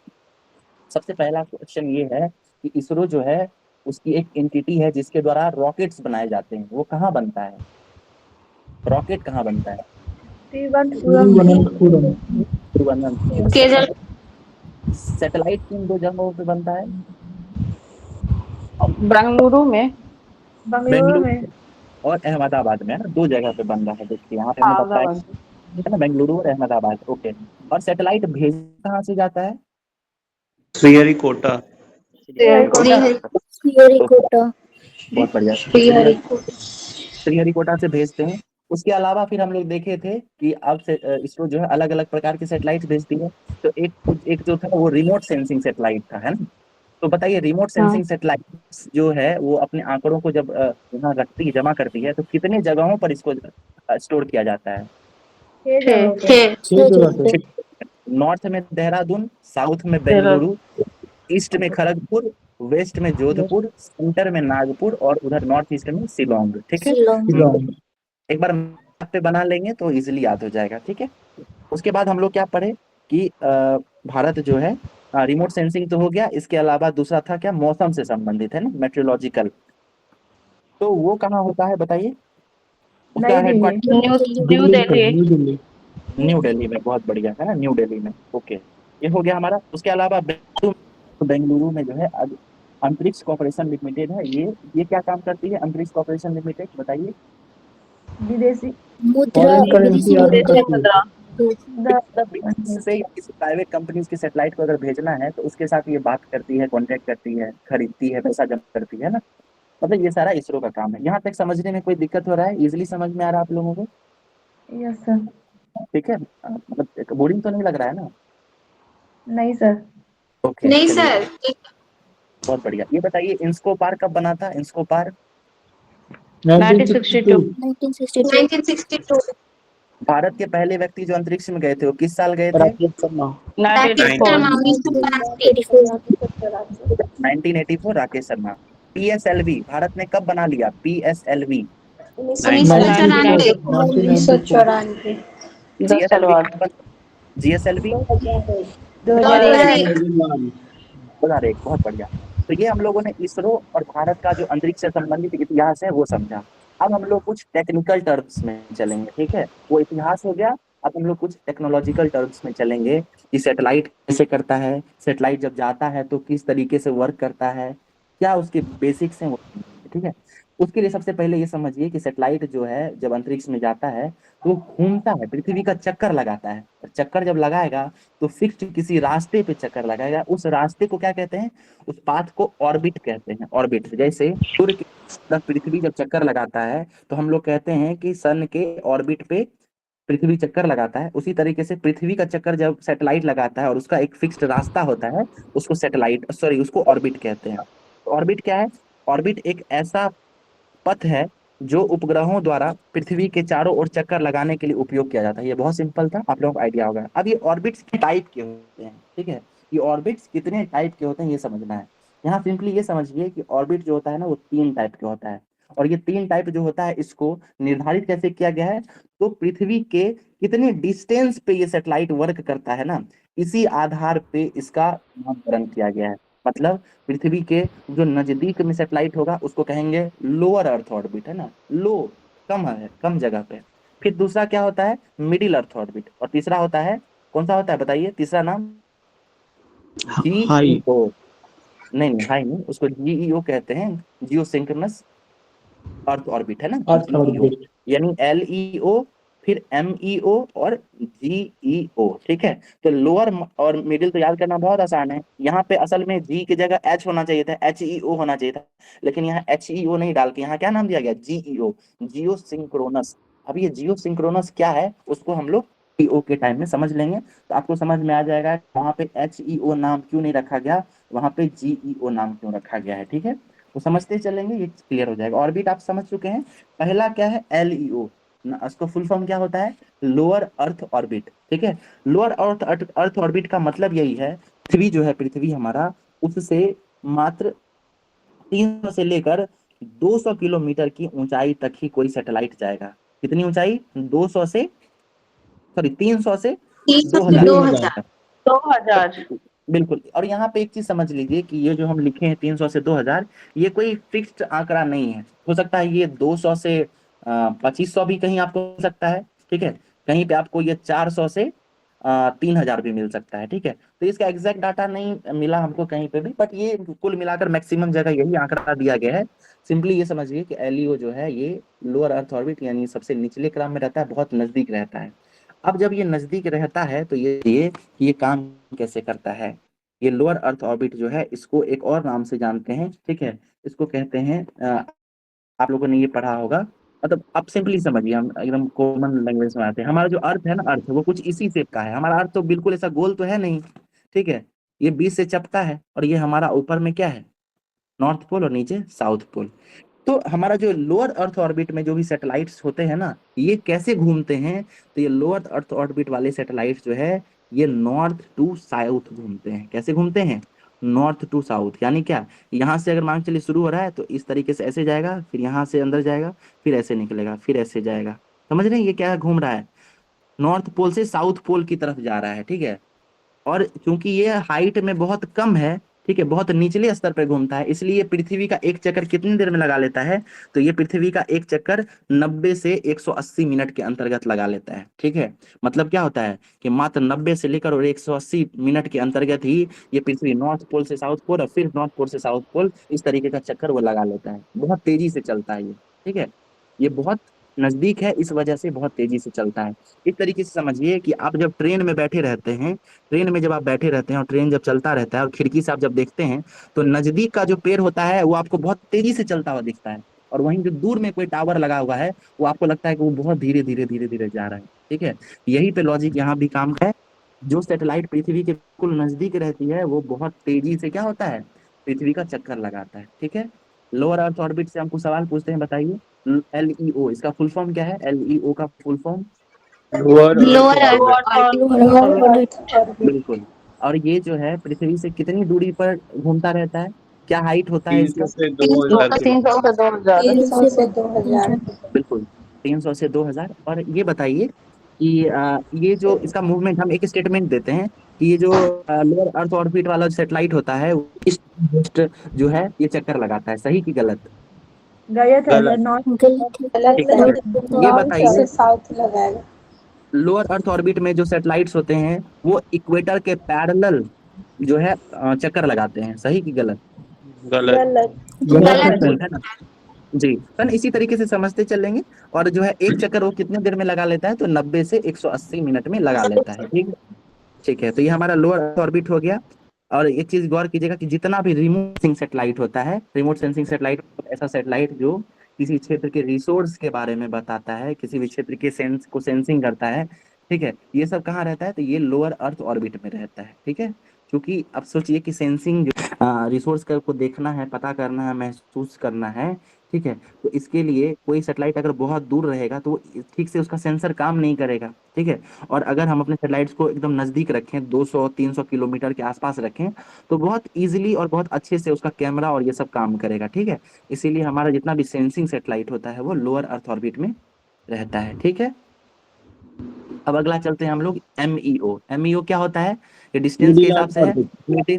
सबसे पहला क्वेश्चन ये है कि इसरो जो है उसकी एक एंटिटी है जिसके द्वारा रॉकेट्स बनाए जाते हैं, वो कहाँ बनता है, रॉकेट कहाँ बनता है, तिरुवनंतपुरम। केजल सैटेलाइट किन 2 जगहों पे बनता है, बेंगलुरु में। बेंगलुरु और अहमदाबाद में, है ना, 2 जगह पे बन रहा है। देखिए यहाँ पे हमें बताया है ना, बेंगलुरु और अहमदाबाद। ओके, और सैटेलाइट भेज कहाँ से जाता है, श्रीहरिकोटा। श्रीहरिकोटा। बहुत बढ़िया, श्रीहरिकोटा। श्रीहरिकोटा से भेजते हैं। उसके अलावा फिर हम लोग देखे थे कि अब से इसरो जो है अलग अलग प्रकार के सैटेलाइट भेजती है। तो एक एक जो था वो रिमोट सेंसिंग सैटेलाइट था, है ना। तो बताइए रिमोट सेंसिंग सैटेलाइट जो है वो अपने आंकड़ों को जब यहाँ रखती है, जमा करती है, तो कितने जगहों पर इसको स्टोर किया जाता है? 6 नॉर्थ में देहरादून, साउथ में तेरह बेंगलुरु, ईस्ट में खड़गपुर, वेस्ट में जोधपुर, सेंटर में नागपुर और उधर नॉर्थ ईस्ट में शिलोंग। ठीक है, एक बार मैप पे बना लेंगे तो इजिली याद हो जाएगा। ठीक है, उसके बाद हम लोग क्या पढ़े कि भारत जो है रिमोट सेंसिंग तो हो गया, इसके अलावा दूसरा था क्या, मौसम से संबंधित है ना, मेट्रोलॉजिकल। तो वो कहाँ होता है बताइए, उसका headquarter new Delhi. New Delhi में। बहुत बढ़िया है ना, न्यू दिल्ली में। ओके, ये हो गया हमारा। उसके अलावा बेंगलुरु में जो है अंतरिक्ष कॉर्पोरेशन लिमिटेड है। ये क्या काम करती है अंतरिक्ष कॉर्पोरेशन लिमिटेड, बताइए? विदेशी करेंसी अर्न करती है। से किसी प्राइवेट कंपनीज की सैटेलाइट को अगर भेजना है तो उसके साथ ये बात करती है, कांटेक्ट करती है, खरीदती है, पैसा जमा करती है ना। मतलब ये सारा इसरो का काम है। यहाँ तक समझने में कोई दिक्कत हो रहा है? इजिली समझ में आ रहा है आप लोगों को? Yes sir. ठीक है, मतलब बोरिंग तो नहीं लग रहा है ना? नहीं सर। ओके, नहीं चलिए, सर। बहुत बढ़िया। ये बताइए इंस्को पार कब बना था? इंस्को पार 1962 1962। भारत के पहले व्यक्ति जो अंतरिक्ष में गए थे वो किस साल गए थे? राकेश शर्मा। 1984, राकेश शर्मा। पीएसएलवी भारत ने कब बना लिया? पीएसएलवी 1994। 1994। 10 साल बाद जीएसएलवी 2001। 2001। बहुत बढ़िया। तो ये हम लोगों ने इसरो और भारत का जो अंतरिक्ष से संबंधित इतिहास है वो समझा। अब हम लोग कुछ टेक्निकल टर्म्स में चलेंगे। ठीक है, वो इतिहास हो गया। अब हम लोग कुछ टेक्नोलॉजिकल टर्म्स में चलेंगे कि सैटेलाइट कैसे करता है, सैटेलाइट जब जाता है तो किस तरीके से वर्क करता है, क्या उसके बेसिक्स हैं वो। ठीक है, उसके लिए सबसे पहले ये समझिए कि सैटेलाइट जो है जब अंतरिक्ष में जाता है तो वो घूमता है, पृथ्वी का चक्कर लगाता है। और चक्कर जब लगाएगा तो फिक्स्ड किसी रास्ते पे चक्कर लगाएगा। उस रास्ते को क्या कहते हैं? उस पाथ को ऑर्बिट कहते हैं। ऑर्बिट जैसे सूर्य की तरफ पृथ्वी जब चक्कर लगाता है तो हम लोग कहते हैं कि सन के ऑर्बिट पे पृथ्वी चक्कर लगाता है। उसी तरीके से पृथ्वी का चक्कर जब सैटेलाइट लगाता है और उसका एक फिक्स्ड रास्ता होता है, उसको सैटेलाइट सॉरी उसको ऑर्बिट कहते हैं। ऑर्बिट क्या है? ऑर्बिट एक ऐसा पथ है जो उपग्रहों द्वारा पृथ्वी के चारों ओर चक्कर लगाने के लिए उपयोग किया जाता है। ये बहुत सिंपल था, आप लोगों को आइडिया होगा। अब ये ऑर्बिट्स कितने टाइप के होते हैं? ठीक है, ये ऑर्बिट्स कितने टाइप के होते हैं ये समझना है। यहाँ सिंपली ये समझिए कि ऑर्बिट जो होता है ना वो 3 टाइप के होता है। और ये 3 टाइप जो होता है इसको निर्धारित कैसे किया गया है? तो पृथ्वी के कितने डिस्टेंस पे ये सैटेलाइट वर्क करता है ना, इसी आधार पे इसका नामकरण किया गया है। मतलब पृथ्वी के जो नजदीक में सैटेलाइट होगा उसको कहेंगे लोअर अर्थ ऑर्बिट, है ना, लो, कम है, कम जगह पे। फिर दूसरा क्या होता है? Middle earth orbit. और तीसरा होता है, कौन सा होता है बताइए तीसरा नाम? हाई। जीईओ। नहीं, हाई नहीं, उसको जीईओ कहते हैं, जियो सिंक्रोनस अर्थ ऑर्बिट, है ना, अर्थ जीईओ। ऑर्बिट। यानी एलईओ, फिर एमईओ और जीईओ। ठीक है, तो लोअर और मिडिल तो याद करना बहुत आसान है। यहाँ पे असल में जी की जगह एच होना चाहिए था, एचईओ होना चाहिए था, लेकिन यहाँ एचईओ नहीं डाल के यहाँ क्या नाम दिया गया? जीईओ, जियो सिंक्रोनस। अब ये जियो सिंक्रोनस क्या है उसको हम लोग ईओ के टाइम में समझ लेंगे, तो आपको समझ में आ जाएगा वहां पे एचईओ नाम क्यों नहीं रखा गया, वहां पे जीईओ नाम क्यों रखा गया है। ठीक है, तो समझते चलेंगे, ये क्लियर हो जाएगा। ऑर्बिट आप समझ चुके हैं। पहला क्या है? एलईओ, उसको फुल फॉर्म क्या होता है? Lower earth orbit. ठीक है, लोअर अर्थ ऑर्बिट का मतलब यही है, पृथ्वी जो है, पृथ्वी हमारा, उससे मात्र 300 से लेकर 200 किलोमीटर की ऊंचाई तक ही कोई सैटेलाइट जाएगा। कितनी ऊंचाई? 200 से, सॉरी 300 से 2000। 2000। 2000 बिल्कुल। और यहाँ पे एक चीज समझ लीजिए कि ये जो हम लिखे हैं 300 से 2000, ये कोई फिक्स्ड आंकड़ा नहीं है। हो सकता है ये 200 से 2500 भी कहीं आपको मिल सकता है। ठीक है, कहीं पे आपको ये 400 से 3000 भी मिल सकता है। ठीक है, तो इसका एग्जैक्ट डाटा नहीं मिला हमको कहीं पे भी, बट ये कुल मिलाकर मैक्सिमम जगह यही आंकड़ा दिया गया है। सिंपली ये समझिए कि एलईओ जो है ये लोअर अर्थ ऑर्बिट यानी सबसे निचले क्रम में रहता है, बहुत नजदीक रहता है। अब जब ये नजदीक रहता है तो ये काम कैसे करता है? ये लोअर अर्थ ऑर्बिट जो है इसको एक और नाम से जानते हैं। ठीक है, इसको कहते हैं आप लोगों ने ये पढ़ा होगा, मतलब आप सिंपली समझिए, हम एकदम कॉमन लैंग्वेज में आते हैं। हमारा जो अर्थ है ना, अर्थ वो कुछ इसी शेप का है। हमारा अर्थ तो बिल्कुल ऐसा गोल तो है नहीं। ठीक है, ये बीच से चपटा है और ये हमारा ऊपर में क्या है, नॉर्थ पोल और नीचे साउथ पोल। तो हमारा जो लोअर अर्थ ऑर्बिट में जो भी सैटेलाइट्स होते हैं ना, ये कैसे घूमते हैं, तो ये लोअर अर्थ ऑर्बिट वाले सैटेलाइट्स जो है ये नॉर्थ टू साउथ घूमते हैं। कैसे घूमते हैं, नॉर्थ टू साउथ, यानी क्या, यहाँ से अगर मान के चलिए शुरू हो रहा है तो इस तरीके से ऐसे जाएगा, फिर यहाँ से अंदर जाएगा, फिर ऐसे निकलेगा, फिर ऐसे जाएगा। समझ रहे हैं ये क्या घूम रहा है, नॉर्थ पोल से साउथ पोल की तरफ जा रहा है, ठीक है। और क्योंकि ये हाइट में बहुत कम है, ठीक है, बहुत निचले स्तर पर घूमता है, इसलिए पृथ्वी का एक चक्कर कितनी देर में लगा लेता है, तो ये पृथ्वी का एक चक्कर 90 से 180 मिनट के अंतर्गत लगा लेता है, ठीक है। मतलब क्या होता है कि मात्र 90 से लेकर और 180 मिनट के अंतर्गत ही ये पृथ्वी नॉर्थ पोल से साउथ पोल और फिर नॉर्थ पोल से साउथ पोल इस तरीके का चक्कर वो लगा लेता है। बहुत तेजी से चलता है ये, ठीक है, ये बहुत नजदीक है, इस वजह से बहुत तेजी से चलता है। इस तरीके से समझिए कि आप जब ट्रेन में बैठे रहते हैं, ट्रेन में जब आप बैठे रहते हैं और ट्रेन जब चलता रहता है और खिड़की से आप जब देखते हैं तो नजदीक का जो पेड़ होता है वो आपको बहुत तेजी से चलता हुआ दिखता है, और वहीं जो दूर में कोई टावर लगा हुआ है वो आपको लगता है कि वो बहुत धीरे धीरे धीरे धीरे जा रहा है, ठीक है। यही पे लॉजिक यहाँ भी काम है। जो सैटेलाइट पृथ्वी के बिल्कुल नजदीक रहती है वो बहुत तेजी से क्या होता है, पृथ्वी का चक्कर लगाता है, ठीक है। लोअर अर्थ ऑर्बिट से हमको सवाल पूछते हैं, बताइए LEO इसका फुल फॉर्म क्या है, LEO का फुल फॉर्म, लोअर अर्थ बिल्कुल। और ये जो है पृथ्वी से कितनी दूरी पर घूमता रहता है, क्या हाइट होता है इसका, 300 से 2000। 300 से 2000। बिल्कुल 300 से 2000। और ये बताइए कि ये जो इसका मूवमेंट, हम एक स्टेटमेंट देते हैं कि ये जो लोअर अर्थ ऑर्बिट वाला सैटेलाइट होता है वो ईस्ट वेस्ट जो है ये चक्कर लगाता है, सही कि गलत, गलत है सर, नॉर्थ गलत ठीक है। है, ये नॉर्थ बताइए से साउथ लगाएगा। लोअर अर्थ ऑर्बिट में जो सैटेलाइट्स होते हैं वो इक्वेटर के पैरेलल जो है चक्कर लगाते हैं, सही कि गलत, गलत। गलत है ना जी। तो इसी तरीके से समझते चलेंगे। और जो है एक चक्कर वो कितने देर में लगा लेता है, तो 90 से 180 मिनट में लगा लेता है, ठीक है। ठीक है, तो ये हमारा लोअर अर्थ ऑर्बिट हो गया। और एक चीज गौर कीजिएगा कि जितना भी रिमोट सेंसिंग सैटेलाइट होता है, रिमोट सेंसिंग सैटेलाइट ऐसा सैटेलाइट जो किसी क्षेत्र के रिसोर्स के बारे में बताता है, किसी भी क्षेत्र के सेंस को सेंसिंग करता है, ठीक है, ये सब कहाँ रहता है, तो ये लोअर अर्थ ऑर्बिट में रहता है, ठीक है। क्योंकि अब सोचिए कि सेंसिंग जो रिसोर्स को देखना है, पता करना है, महसूस करना है, ठीक है, तो इसके लिए कोई सैटेलाइट अगर बहुत दूर रहेगा तो वो ठीक से उसका सेंसर काम नहीं करेगा, ठीक है। और अगर हम अपने सैटेलाइट्स को एकदम नजदीक रखें, 200-300 किलोमीटर के आसपास रखें, तो बहुत इजीली और बहुत अच्छे से उसका कैमरा और ये सब काम करेगा, ठीक है। इसीलिए हमारा जितना भी सेंसिंग सैटेलाइट होता है वो लोअर अर्थ ऑर्बिट में रहता है, ठीक है। अब अगला चलते हैं हम लोग MEO क्या होता है, ये डिस्टेंस के हिसाब से है,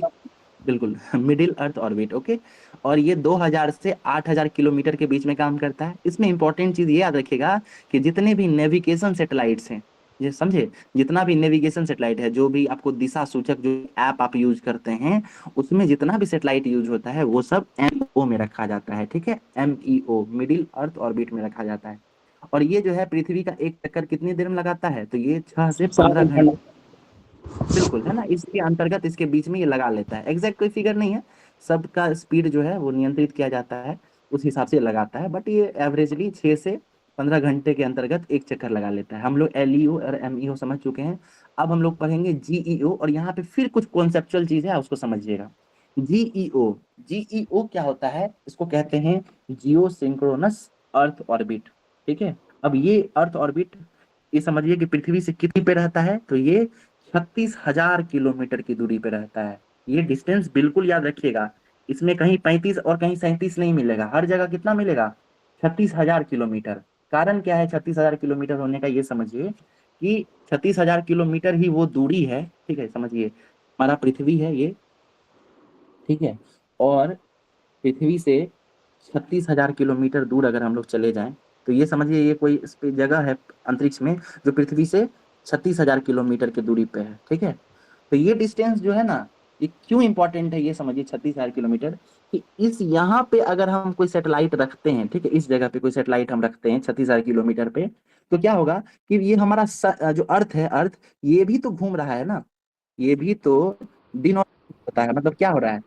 बिल्कुल मिडिल अर्थ ऑर्बिट, ओके। और ये 2000 से 8000 किलोमीटर के बीच में काम करता है। इसमें इंपॉर्टेंट चीज ये याद रखिएगा कि जितने भी नेविगेशन सैटेलाइट्स हैं, ये समझे, जितना भी नेविगेशन सैटेलाइट है, जो भी आपको दिशा सूचक जो ऐप आप यूज करते हैं, उसमें जितना भी सैटेलाइट यूज होता है वो सब MEO में रखा जाता है, ठीक है। MEO मिडिल अर्थ ऑर्बिट में रखा जाता है। और ये जो है पृथ्वी का एक चक्कर कितनी देर में लगाता है, तो ये 6 से 15 घंटे, बिल्कुल है ना, इसके अंतर्गत इसके बीच में ये लगा लेता है। एग्जैक्ट कोई फिगर नहीं है, सबका स्पीड जो है वो नियंत्रित किया जाता है, उस हिसाब से लगाता है, बट ये एवरेजली 6 से 15 घंटे के अंतर्गत एक चक्कर लगा लेता है। हम लोग LEO और MEO समझ चुके हैं। अब हम लोग पढ़ेंगे GEO, और यहाँ पे फिर कुछ कॉन्सेप्चुअल चीज है, उसको समझिएगा। GEO क्या होता है, इसको कहते हैं जियो सिंक्रोनस अर्थ ऑर्बिट, ठीक है। अब ये अर्थ ऑर्बिट, ये समझिए कि पृथ्वी से कितनी पे रहता है, तो ये 36,000 किलोमीटर की दूरी पे रहता है। ये डिस्टेंस बिल्कुल याद रखिएगा, इसमें कहीं 35 और कहीं 37 नहीं मिलेगा, हर जगह कितना मिलेगा, 36,000 किलोमीटर। कारण क्या है 36,000 किलोमीटर होने का, ये समझिए कि 36,000 किलोमीटर ही वो दूरी है, ठीक है। समझिए हमारा पृथ्वी है ये, ठीक है, और पृथ्वी से 36,000 किलोमीटर दूर अगर हम लोग चले जाएं, तो ये समझिए ये कोई जगह है अंतरिक्ष में जो पृथ्वी से 36,000 किलोमीटर की दूरी पे है, ठीक है। तो ये डिस्टेंस जो है ना, ये क्यों इंपॉर्टेंट है, ये समझिए 36,000 किलोमीटर, कि इस यहाँ पे अगर हम कोई सैटेलाइट रखते हैं, ठीक है, इस जगह पे कोई सैटेलाइट हम रखते हैं 36,000 किलोमीटर पे, तो क्या होगा कि ये हमारा जो अर्थ है, अर्थ ये भी तो घूम रहा है ना, ये भी तो दिन और होता है, मतलब क्या हो रहा है,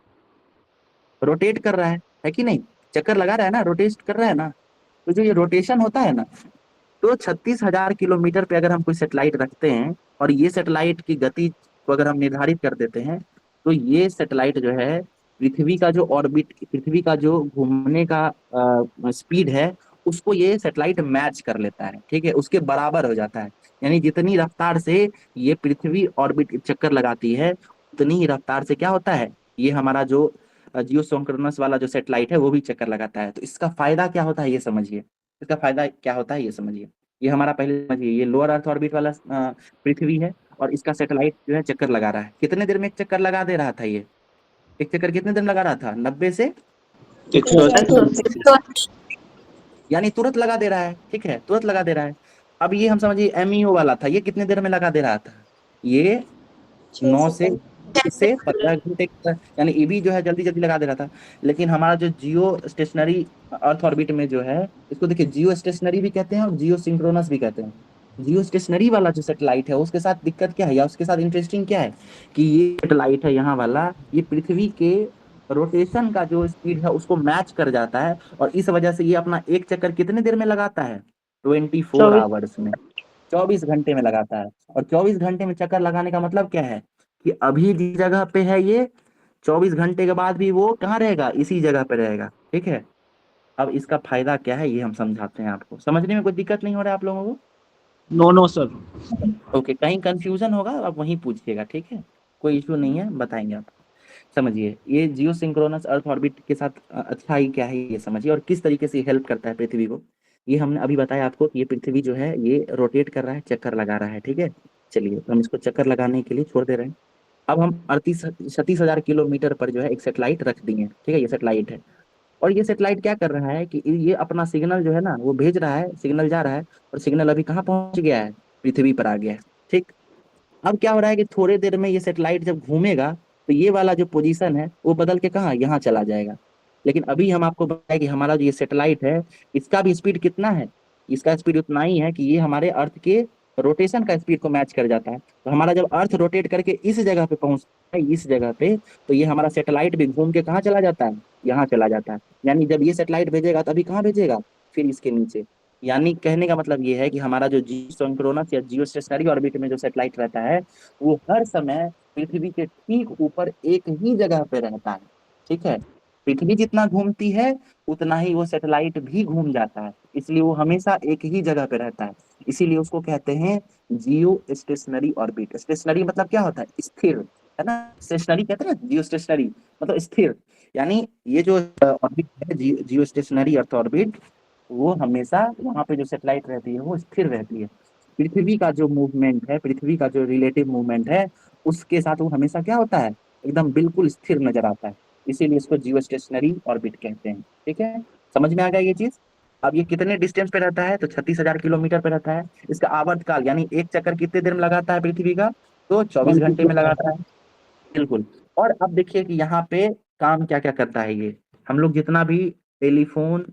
रोटेट कर रहा है कि नहीं, चक्कर लगा रहा है ना, रोटेट कर रहा है ना। तो जो ये रोटेशन होता है ना, तो 36,000 किलोमीटर पे अगर हम कोई सैटेलाइट रखते हैं और ये सैटेलाइट की गति को अगर हम निर्धारित कर देते हैं, तो ये सैटेलाइट जो है पृथ्वी का जो ऑर्बिट, पृथ्वी का जो घूमने का स्पीड है, उसको ये सैटेलाइट मैच कर लेता है, ठीक है, उसके बराबर हो जाता है। यानी जितनी रफ्तार से ये पृथ्वी ऑर्बिट चक्कर लगाती है, उतनी ही रफ्तार से क्या होता है, ये हमारा जो जियो सोंक्रोनस वाला जो सैटेलाइट है वो भी चक्कर लगाता है। तो इसका फायदा क्या होता है ये समझिए, इसका फायदा क्या होता है ये समझिए। ये हमारा पहले समझिए, ये लोअर अर्थ ऑर्बिट वाला पृथ्वी है, और इसका सैटेलाइट जो है चक्कर लगा रहा है। कितने देर में एक चक्कर लगा दे रहा था ये, एक चक्कर कितने देर में लगा रहा था, 90 से 180। यानी तुरंत लगा दे रहा है, ठीक है, तुरंत लगा दे रहा है। अब ये हम समझिए एमईओ वाला था, ये कितने देर में लगा दे रहा था, ये 9 से 15 घंटे, यानी ये भी जो है जल्दी जल्दी लगा दे रहा था। लेकिन हमारा जो जियो स्टेशनरी अर्थ ऑर्बिट में जो है, इसको देखिए जियो स्टेशनरी भी कहते हैं और जियो सिंक्रोनस भी कहते हैं। जियो स्टेशनरी वाला जो सैटेलाइट है उसके साथ दिक्कत क्या है, या उसके साथ इंटरेस्टिंग क्या है, कि ये सैटेलाइट है यहाँ वाला, ये पृथ्वी के रोटेशन का जो स्पीड है उसको मैच कर जाता है, और इस वजह से ये अपना एक चक्कर कितने देर में लगाता है, 24 आवर्स में, 24 घंटे में लगाता है। और 24 घंटे में चक्कर लगाने का मतलब क्या है, कि अभी जिस जगह पे है ये, 24 घंटे के बाद भी वो कहाँ रहेगा, इसी जगह पे रहेगा, ठीक है। अब इसका फायदा क्या है ये हम समझाते हैं आपको, समझने में कोई दिक्कत नहीं हो रहा है आप लोगों को? No sir. ओके, कहीं कंफ्यूजन होगा आप वहीं पूछिएगा, ठीक है, कोई इशू नहीं है, बताएंगे आपको। समझिए ये जियो सिंक्रोनस अर्थ ऑर्बिट के साथ अच्छाई क्या है ये समझिए, और किस तरीके से हेल्प करता है पृथ्वी को। ये हमने अभी बताया आपको कि ये पृथ्वी जो है ये रोटेट कर रहा है, चक्कर लगा रहा है, ठीक है। चलिए तो हम इसको चक्कर लगाने के लिए छोड़ दे रहे हैं। अब हम 36,000 किलोमीटर पर जो है एक सेटेलाइट रख दिए, ठीक है, ये सेटेलाइट है। और ये सेटेलाइट क्या कर रहा है कि ये अपना सिग्नल जो है ना वो भेज रहा है, सिग्नल जा रहा है, और सिग्नल अभी कहाँ पहुंच गया है, पृथ्वी पर आ गया है, ठीक। अब क्या हो रहा है कि थोड़े देर में ये सेटेलाइट जब घूमेगा तो ये वाला जो पोजीशन है वो बदल के कहाँ, यहाँ चला जाएगा। लेकिन अभी हम आपको बताएं कि हमारा जो ये सेटेलाइट है इसका भी स्पीड कितना है, इसका स्पीड उतना ही है कि ये हमारे अर्थ के रोटेशन का स्पीड को मैच कर जाता है। तो हमारा जब अर्थ रोटेट करके इस जगह पे पहुंचता है, इस जगह पे, तो ये हमारा सेटेलाइट भी घूम के कहाँ चला जाता है, यहाँ चला जाता है। यानी जब ये सेटेलाइट भेजेगा तो अभी कहाँ भेजेगा, फिर इसके नीचे। यानी कहने का मतलब ये है कि हमारा जो जियो सिंक्रोनस या जियो स्टेशनरी ऑर्बिट में जो सैटेलाइट रहता है वो हर समय पृथ्वी के ठीक ऊपर एक ही जगह पे रहता है, ठीक है। पृथ्वी जितना घूमती है उतना ही वो सैटेलाइट भी घूम जाता है, इसलिए वो हमेशा एक ही जगह पे रहता है। इसीलिए उसको कहते हैं जियो स्टेशनरी ऑर्बिट। स्टेशनरी मतलब क्या होता है, स्थिर, है ना। स्टेशनरी कहते हैं ना, जियो स्टेशनरी मतलब स्थिर। यानी ये जो ऑर्बिट है जियो स्टेशनरी अर्थ ऑर्बिट, वो हमेशा वहां पे जो सेटेलाइट रहती है वो स्थिर रहती है। पृथ्वी का जो मूवमेंट है, पृथ्वी का जो रिलेटिव मूवमेंट है उसके साथ वो हमेशा क्या होता है, एकदम बिल्कुल स्थिर नजर आता है। इसीलिए इसको जियो स्टेशनरी ऑर्बिट कहते हैं, ठीक है। समझ में आ गया ये चीज। अब ये कितने डिस्टेंस पे रहता है, तो 36,000 किलोमीटर पे रहता है। इसका आवर्त काल यानी एक चक्कर कितने देर में लगाता है पृथ्वी का, तो 24 घंटे में लगाता है, बिल्कुल। और अब देखिए कि यहाँ पे काम क्या क्या करता है ये। हम लोग जितना भी टेलीफोन,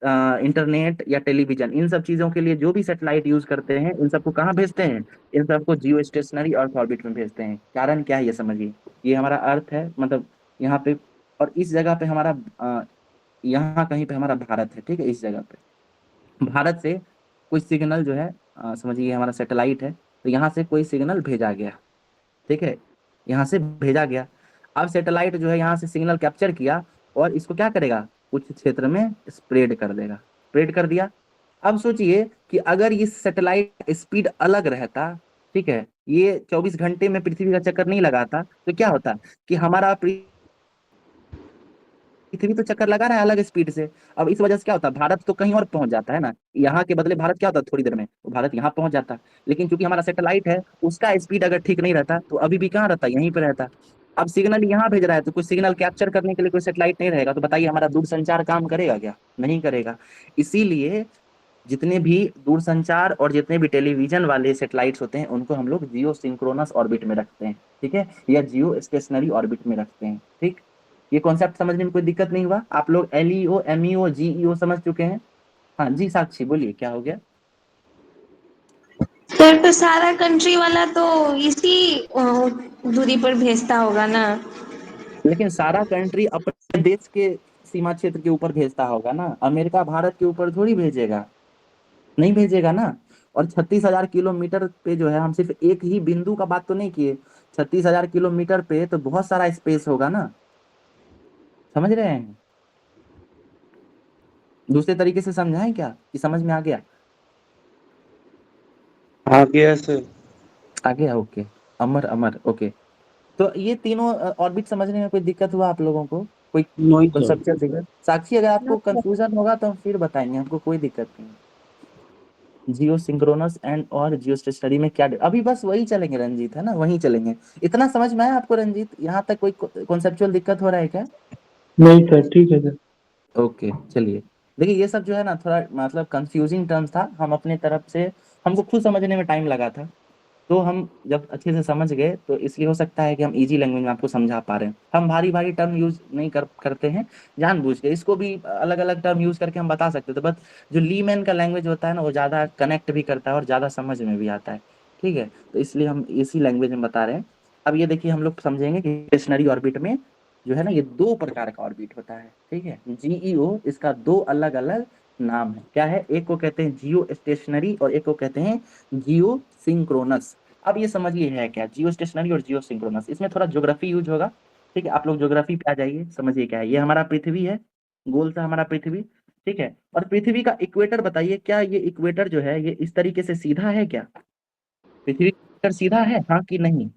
इंटरनेट या टेलीविजन, इन सब चीजों के लिए जो भी सैटेलाइट यूज करते हैं इन सबको कहाँ भेजते हैं, इन सबको जियो स्टेशनरी अर्थ ऑर्बिट में भेजते हैं। कारण क्या है ये समझिए, ये हमारा अर्थ है, मतलब यहाँ पे, और इस जगह पे हमारा यहाँ कहीं पे हमारा भारत है, ठीक है। इस जगह पे भारत से कोई सिग्नल जो है, समझिए ये हमारा सैटेलाइट है, तो यहाँ से कोई सिग्नल भेजा गया, ठीक है, यहाँ से भेजा गया। अब सैटेलाइट जो है यहाँ से सिग्नल कैप्चर किया और इसको क्या करेगा, कुछ क्षेत्र में स्प्रेड कर देगा, स्प्रेड कर दिया। अब सोचिए कि अगर ये सैटेलाइट स्पीड अलग रहता, ठीक है, ये 24 घंटे में पृथ्वी का चक्कर नहीं लगाता, तो क्या होता कि हमारा पृथ्वी तो चक्कर लगा रहा है अलग स्पीड से। अब इस वजह से क्या होता है, भारत तो कहीं और पहुंच जाता है ना, यहाँ के बदले भारत क्या होता है, थोड़ी देर में तो भारत यहाँ पहुंच जाता। लेकिन चूंकि हमारा सैटेलाइट है उसका स्पीड अगर ठीक नहीं रहता तो अभी भी कहाँ रहता, यहीं पे रहता। अब सिग्नल यहाँ भेज रहा है तो कुछ सिग्नल कैप्चर करने के लिए कोई सैटेलाइट नहीं रहेगा, तो बताइए हमारा दूरसंचार काम करेगा क्या, नहीं करेगा। इसीलिए जितने भी दूरसंचार और जितने भी टेलीविजन वाले सैटेलाइट्स होते हैं उनको हम लोग जियो सिंक्रोनस ऑर्बिट में रखते हैं, ठीक है, या जियो स्टेशनरी ऑर्बिट में रखते हैं, ठीक। ये कॉन्सेप्ट समझने में कोई दिक्कत नहीं हुआ, आप लोग एलईओ एमईओ जीईओ समझ चुके हैं। हाँ जी साक्षी बोलिए क्या हो गया। सर तो सारा कंट्री वाला तो इसी दूरी पर भेजता होगा ना। लेकिन सारा कंट्री अपने देश के सीमा क्षेत्र के ऊपर भेजता होगा ना, अमेरिका भारत के ऊपर थोड़ी भेजेगा। नहीं भेजेगा ना। और 36,000 किलोमीटर पे जो है, हम सिर्फ एक ही बिंदु का बात तो नहीं किए, 36,000 किलोमीटर पे तो बहुत सारा स्पेस होगा ना, समझ रहे हैं? दूसरे तरीके से समझाएं क्या, कि समझ में आ गया? आ गया सर। आ गया, ओके। अमर अमर, ओके। तो ये तीनों ऑर्बिट समझने में कोई दिक्कत हुआ आप लोगों को? कोई नहीं सर। कॉन्सेप्चुअल दिक्कत? साक्षी, अगर आपको No, sir. कंफ्यूजन होगा तो हम फिर बताएंगे, हमको कोई दिक्कत नहीं। जियो सिंक्रोनस एंड और जियो स्टेशनरी में क्या अभी बस वही चलेंगे रंजीत, है ना, वही चलेंगे। इतना समझ में आया आपको रंजीत? यहाँ तक कोई कॉन्सेप्चुअल दिक्कत हो रहा है क्या? नहीं सर, ठीक है सर। ओके, चलिए। देखिए ये सब जो है ना, थोड़ा मतलब कंफ्यूजिंग टर्म्स था, हम अपने तरफ से, हमको खुद समझने में टाइम लगा था, तो हम जब अच्छे से समझ गए तो इसलिए हो सकता है कि हम इजी लैंग्वेज में आपको समझा पा रहे हैं। हम भारी भारी टर्म यूज नहीं करते हैं जानबूझ के, इसको भी अलग अलग टर्म यूज करके हम बता सकते थे, बट जो लीमैन का लैंग्वेज होता है ना, वो ज़्यादा कनेक्ट भी करता है और ज़्यादा समझ में भी आता है। ठीक है, तो इसलिए हम इसी लैंग्वेज में बता रहे हैं। अब ये देखिए, हम लोग समझेंगे कि स्टेशनरी ऑर्बिट में जो है ना, ये दो प्रकार का ऑर्बिट होता है। ठीक है, जीईओ, इसका दो अलग अलग नाम है। क्या है? एक को कहते हैं जियो स्टेशनरी और एक को कहते हैं जियो सिंक्रोनस। अब ये समझिए है क्या जियो स्टेशनरी और जियो सिंक्रोनस, इसमें थोड़ा ज्योग्राफी यूज होगा। ठीक है, आप लोग ज्योग्राफी पे आ जाइए, समझिए क्या है। ये हमारा पृथ्वी है, गोल सा हमारा पृथ्वी। ठीक है, और पृथ्वी का इक्वेटर बताइए, क्या ये इक्वेटर जो है ये इस तरीके से सीधा है क्या? पृथ्वी का इक्वेटर सीधा है, हाँ कि नहीं?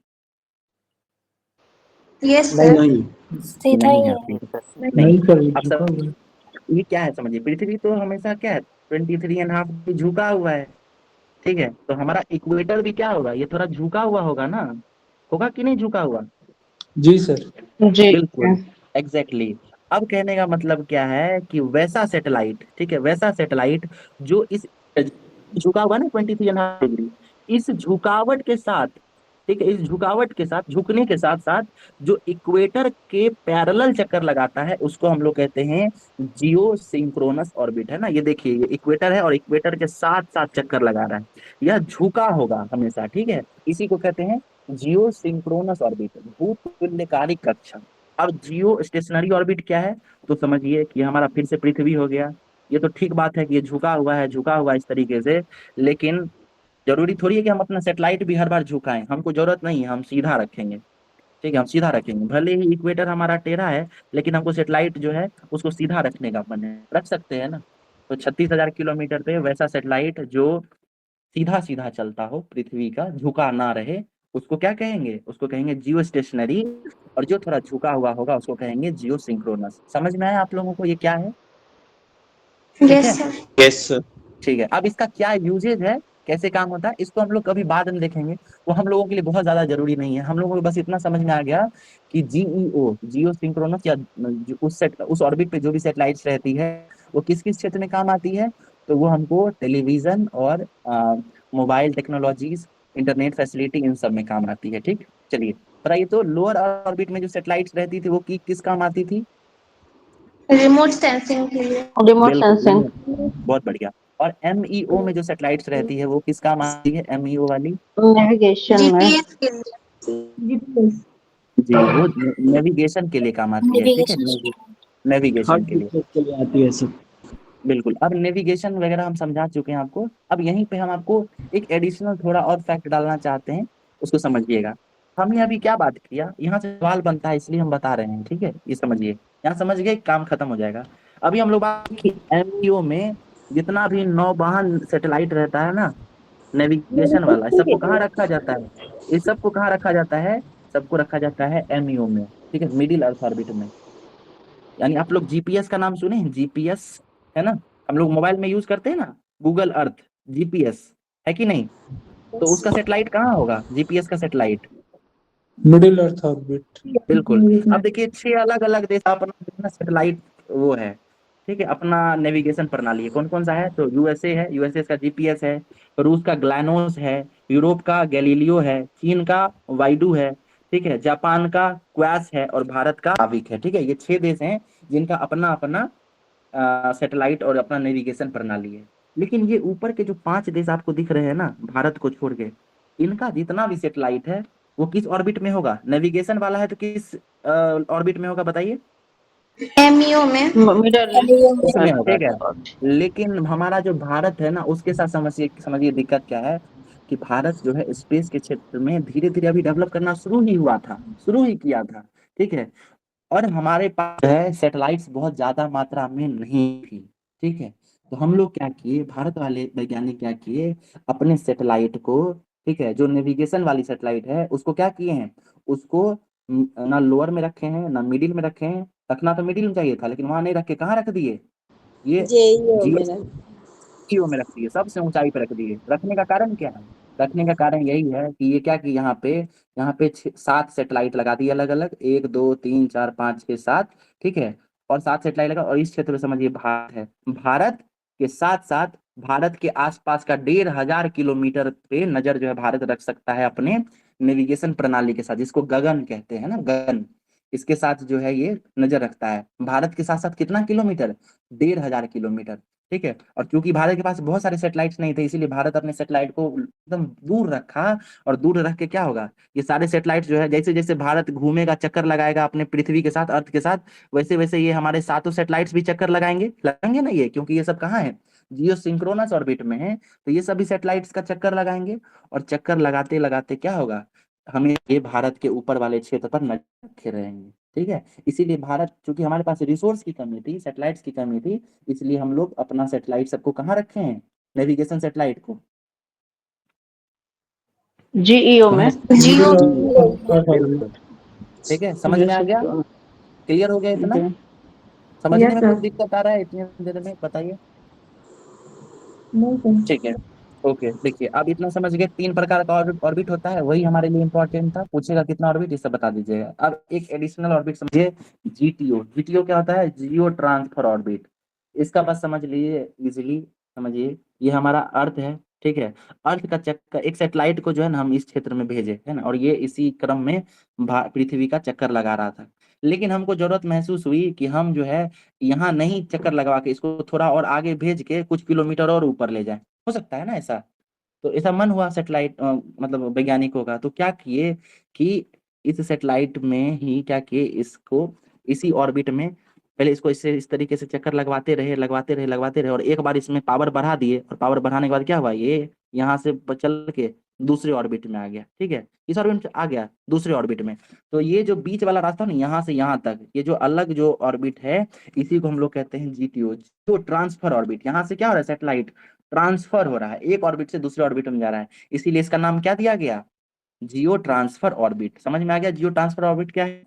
यस नहीं सर। नहीं सीधा नहीं ही है है। नहीं। नहीं सर, ये अब झुका सब हुआ है। ये क्या है समझिए, पृथ्वी तो हमेशा क्या है, 23.5 झुका हुआ है। ठीक है, तो हमारा इक्वेटर भी क्या होगा, ये थोड़ा झुका हुआ होगा ना, होगा कि नहीं झुका हुआ? जी सर। जी। बिल्कुल, एग्जैक्टली exactly। अब कहने का मतलब क्या है कि वैसा सेटेलाइट, ठीक है, वैसा सेटेलाइट जो इस झुका हुआ ना 23.5 डिग्री, इस झुकावट के साथ, ठीक है, इस झुकावट के साथ, झुकने के साथ साथ जो इक्वेटर के पैरेलल चक्कर लगाता है, उसको हम लोग कहते हैं जियो सिंक्रोनस ऑर्बिट, है ना। ये देखिए, ये इक्वेटर है और इक्वेटर के साथ साथ चक्कर लगा रहा है, यह झुका होगा हमेशा। ठीक है, इसी को कहते हैं जियो सिंक्रोनस ऑर्बिट, भूतुल्यकारी कक्षा। अब जियो स्टेशनरी ऑर्बिट क्या है, तो समझिए कि हमारा फिर से पृथ्वी हो गया। ये तो ठीक बात है कि ये झुका हुआ है, झुका हुआ इस तरीके से, लेकिन जरूरी थोड़ी है कि हम अपना सेटेलाइट भी हर बार झुकाएं, हमको जरूरत नहीं है, हम सीधा रखेंगे। ठीक है, हम सीधा रखेंगे, भले ही इक्वेटर हमारा टेढ़ा है, लेकिन हमको सेटेलाइट जो है उसको सीधा रखने का मन है, रख सकते हैं ना। तो 36,000 किलोमीटर पे वैसा सेटेलाइट जो सीधा सीधा चलता हो, पृथ्वी का झुका ना रहे, उसको क्या कहेंगे? उसको कहेंगे जियो स्टेशनरी। और जो थोड़ा झुका हुआ होगा उसको कहेंगे जियो सिंक्रोनस। समझ में आया आप लोगों को ये क्या है? ठीक यस है, सर। Yes sir. ठीक है। अब इसका क्या यूजेज है, कैसे काम होता है, इसको हम लोग कभी बाद में देखेंगे, वो हम लोगों के लिए बहुत ज्यादा जरूरी नहीं है। हम लोगों को बस इतना समझ में आ गया कि जीईओ, जियो सिंक्रोनस, या उस ऑर्बिट पे जो भी सैटेलाइट्स रहती है, वो किस किस क्षेत्र में काम आती है, तो वो हमको टेलीविजन और मोबाइल टेक्नोलॉजीज, इंटरनेट फैसिलिटी, इन सब में काम आती है। ठीक, चलिए बताइए, तो लोअर ऑर्बिट में जो सैटेलाइट्स रहती थी वो किस काम आती थी? रिमोट सेंसिंग के लिए। रिमोट बिल्कुल, सेंसिंग। बहुत बढ़िया। और एमईओ में जो सैटेलाइट्स रहती है वो किस काम आती है, एमईओ वाली? नेविगेशन में। जीपीएस के लिए। GPS. जी, वो नेविगेशन के लिए काम आती है। ठीक है, नेविगेशन। हर नेविगेशन के लिए। दिक्कत के लिए आती है सर। बिल्कुल, अब नेविगेशन वगैरह हम समझा चुके हैं आपको। अब यहीं पे हम आपको एक एडिशनल थोड़ा और फैक्ट डालना चाहते हैं, उसको समझिएगा। हमने अभी क्या बात किया, यहाँ से सवाल बनता है इसलिए हम बता रहे हैं। ठीक है, ये समझिए, यहाँ समझ गए, काम खत्म हो जाएगा। अभी हम लोग बात की एमईओ में जितना भी नौवहन सैटेलाइट रहता है ना, नेविगेशन वाला, इस सबको कहाँ रखा जाता है? इस सबको कहाँ रखा जाता है? सबको रखा जाता है एमईओ में। ठीक है, मिडिल अर्थ ऑर्बिट में। यानी आप लोग जीपीएस का नाम सुने हैं, जीपीएस, है ना, हम लोग मोबाइल में यूज करते हैं ना, गूगल अर्थ, जीपीएस, है कि नहीं? तो उसका सेटेलाइट कहाँ होगा, जीपीएस का सेटेलाइट? Middle earth orbit. बिल्कुल। अब देखिए, 6 अलग अलग देश का अपना सेटेलाइट वो है। ठीक है, अपना नेविगेशन प्रणाली है। कौन कौन सा है? तो यूएसए है, यूएसए का जीपीएस है। रूस का ग्लाइनोस है। यूरोप का गैलीलियो है। चीन का वाइडू है। ठीक है, जापान का क्वास है और भारत का नाविक है। ठीक है, ये 6 देश हैं जिनका अपना अपना सैटेलाइट और अपना नेविगेशन प्रणाली है। लेकिन ये ऊपर के जो 5 देश आपको दिख रहे हैं ना, भारत को छोड़ के, इनका जितना भी सैटेलाइट है वो किस ऑर्बिट में होगा? नेविगेशन वाला है तो किस ऑर्बिट में होगा बताइए? एमईओ में उसमें होगा, ठीक है। लेकिन हमारा जो भारत है ना, उसके साथ समझिए समझिए दिक्कत क्या है कि भारत जो है स्पेस के क्षेत्र में धीरे धीरे अभी डेवलप करना शुरू ही हुआ था, शुरू ही किया था, ठीक है। और हमारे पास जो है सैटेलाइट्स बहुत ज्यादा मात्रा में नहीं थी, ठीक है। तो हम लोग क्या किए, भारत वाले वैज्ञानिक क्या किए, अपने सैटेलाइट को, ठीक है, जो नेविगेशन वाली सैटेलाइट है उसको क्या किए हैं, उसको ना लोअर में रखे हैं ना मिडिल में रखे हैं। रखना तो मिडिल में चाहिए था, लेकिन वहां नहीं रख के कहाँ रख दिए, ये जेईओ जियो मेरा में रख दिए, सबसे ऊंचाई पे रख दिए। रखने का कारण क्या है, रखने का कारण यही है कि ये क्या कि यहाँ पे 7 सैटेलाइट लगा दिए, अलग अलग, 1 2 3 4 5 6 7, ठीक है। और 7 सैटेलाइट लगा, और इस क्षेत्र में समझिए भारत है, भारत के साथ साथ भारत के आसपास का 1500 किलोमीटर पे नजर जो है भारत रख सकता है अपने नेविगेशन प्रणाली के साथ, जिसको गगन कहते हैं ना, गगन। इसके साथ जो है ये नजर रखता है भारत के साथ साथ कितना किलोमीटर, 1500 किलोमीटर, ठीक है। और क्योंकि भारत के पास बहुत सारे सैटेलाइट्स नहीं थे, इसीलिए भारत अपने सैटेलाइट को एकदम दूर रखा। और दूर रख के क्या होगा, ये सारे सैटेलाइट जो है, जैसे जैसे भारत घूमेगा, चक्कर लगाएगा अपने पृथ्वी के साथ, अर्थ के साथ, वैसे वैसे ये हमारे सातों सैटेलाइट्स भी चक्कर लगाएंगे ना ये, क्योंकि ये सब कहाँ है, जियो सिंक्रोनस ऑर्बिट में है। तो ये सभी सैटेलाइट्स का चक्कर लगाएंगे, और चक्कर लगाते लगाते क्या होगा, हमें ये भारत के ऊपर वाले क्षेत्र पर नजर रखे रहेंगे, ठीक है। इसीलिए भारत, चूंकि हमारे पास रिसोर्स की कमी थी, सैटेलाइट्स की कमी थी, इसलिए हम लोग अपना सैटेलाइट सबको कहाँ रखे हैं, नेविगेशन सैटेलाइट को जीईओ में जियो बिल्कुल, ठीक है। समझ में आ गया, क्लियर हो गया इतना, समझने यस में सर। कुछ दिक्कत आ रहा है इतनी देर में, बताइए। नहीं सर। ठीक है, ओके। देखिए अब इतना समझ गए, 3 प्रकार का ऑर्बिट होता है, वही हमारे लिए इंपॉर्टेंट था। पूछेगा कितना ऑर्बिट, इससे बता दीजिएगा। अब एक एडिशनल ऑर्बिट समझिए, जीटीओ। जीटीओ क्या होता है, जियो ट्रांसफर ऑर्बिट। इसका बस समझ लीजिए, इजिली समझिए, ये हमारा अर्थ है, ठीक है। अर्थ का चक्कर, एक सैटेलाइट को जो है ना हम इस क्षेत्र में भेजे, है ना, और ये इसी क्रम में पृथ्वी का चक्कर लगा रहा था। लेकिन हमको जरूरत महसूस हुई कि हम जो है यहाँ नहीं चक्कर लगवा के इसको थोड़ा और आगे भेज के कुछ किलोमीटर और ऊपर ले जाए, हो सकता है ना ऐसा। तो ऐसा मन हुआ सैटेलाइट मतलब वैज्ञानिकों का, तो क्या किए कि इस सैटेलाइट में ही क्या किए, इसको इसी ऑर्बिट में पहले इसको इस तरीके से चक्कर लगवाते रहे, और एक बार इसमें पावर बढ़ा दिए, और पावर बढ़ाने के बाद क्या हुआ, ये यहाँ से चल के दूसरे ऑर्बिट में आ गया, ठीक है। इस ऑर्बिट में आ गया दूसरे ऑर्बिट में। तो ये जो बीच वाला रास्ता ना, यहाँ से यहाँ तक, ये जो अलग जो ऑर्बिट है, इसी को हम लोग कहते हैं जीटीओ, जो ट्रांसफर ऑर्बिट। यहाँ से क्या हो रहा है, सैटेलाइट ट्रांसफर हो रहा है, एक ऑर्बिट से दूसरे ऑर्बिट में जा रहा है, इसीलिए इसका नाम क्या दिया गया, जियो ट्रांसफर ऑर्बिट। समझ में आ गया जियो ट्रांसफर ऑर्बिट क्या है,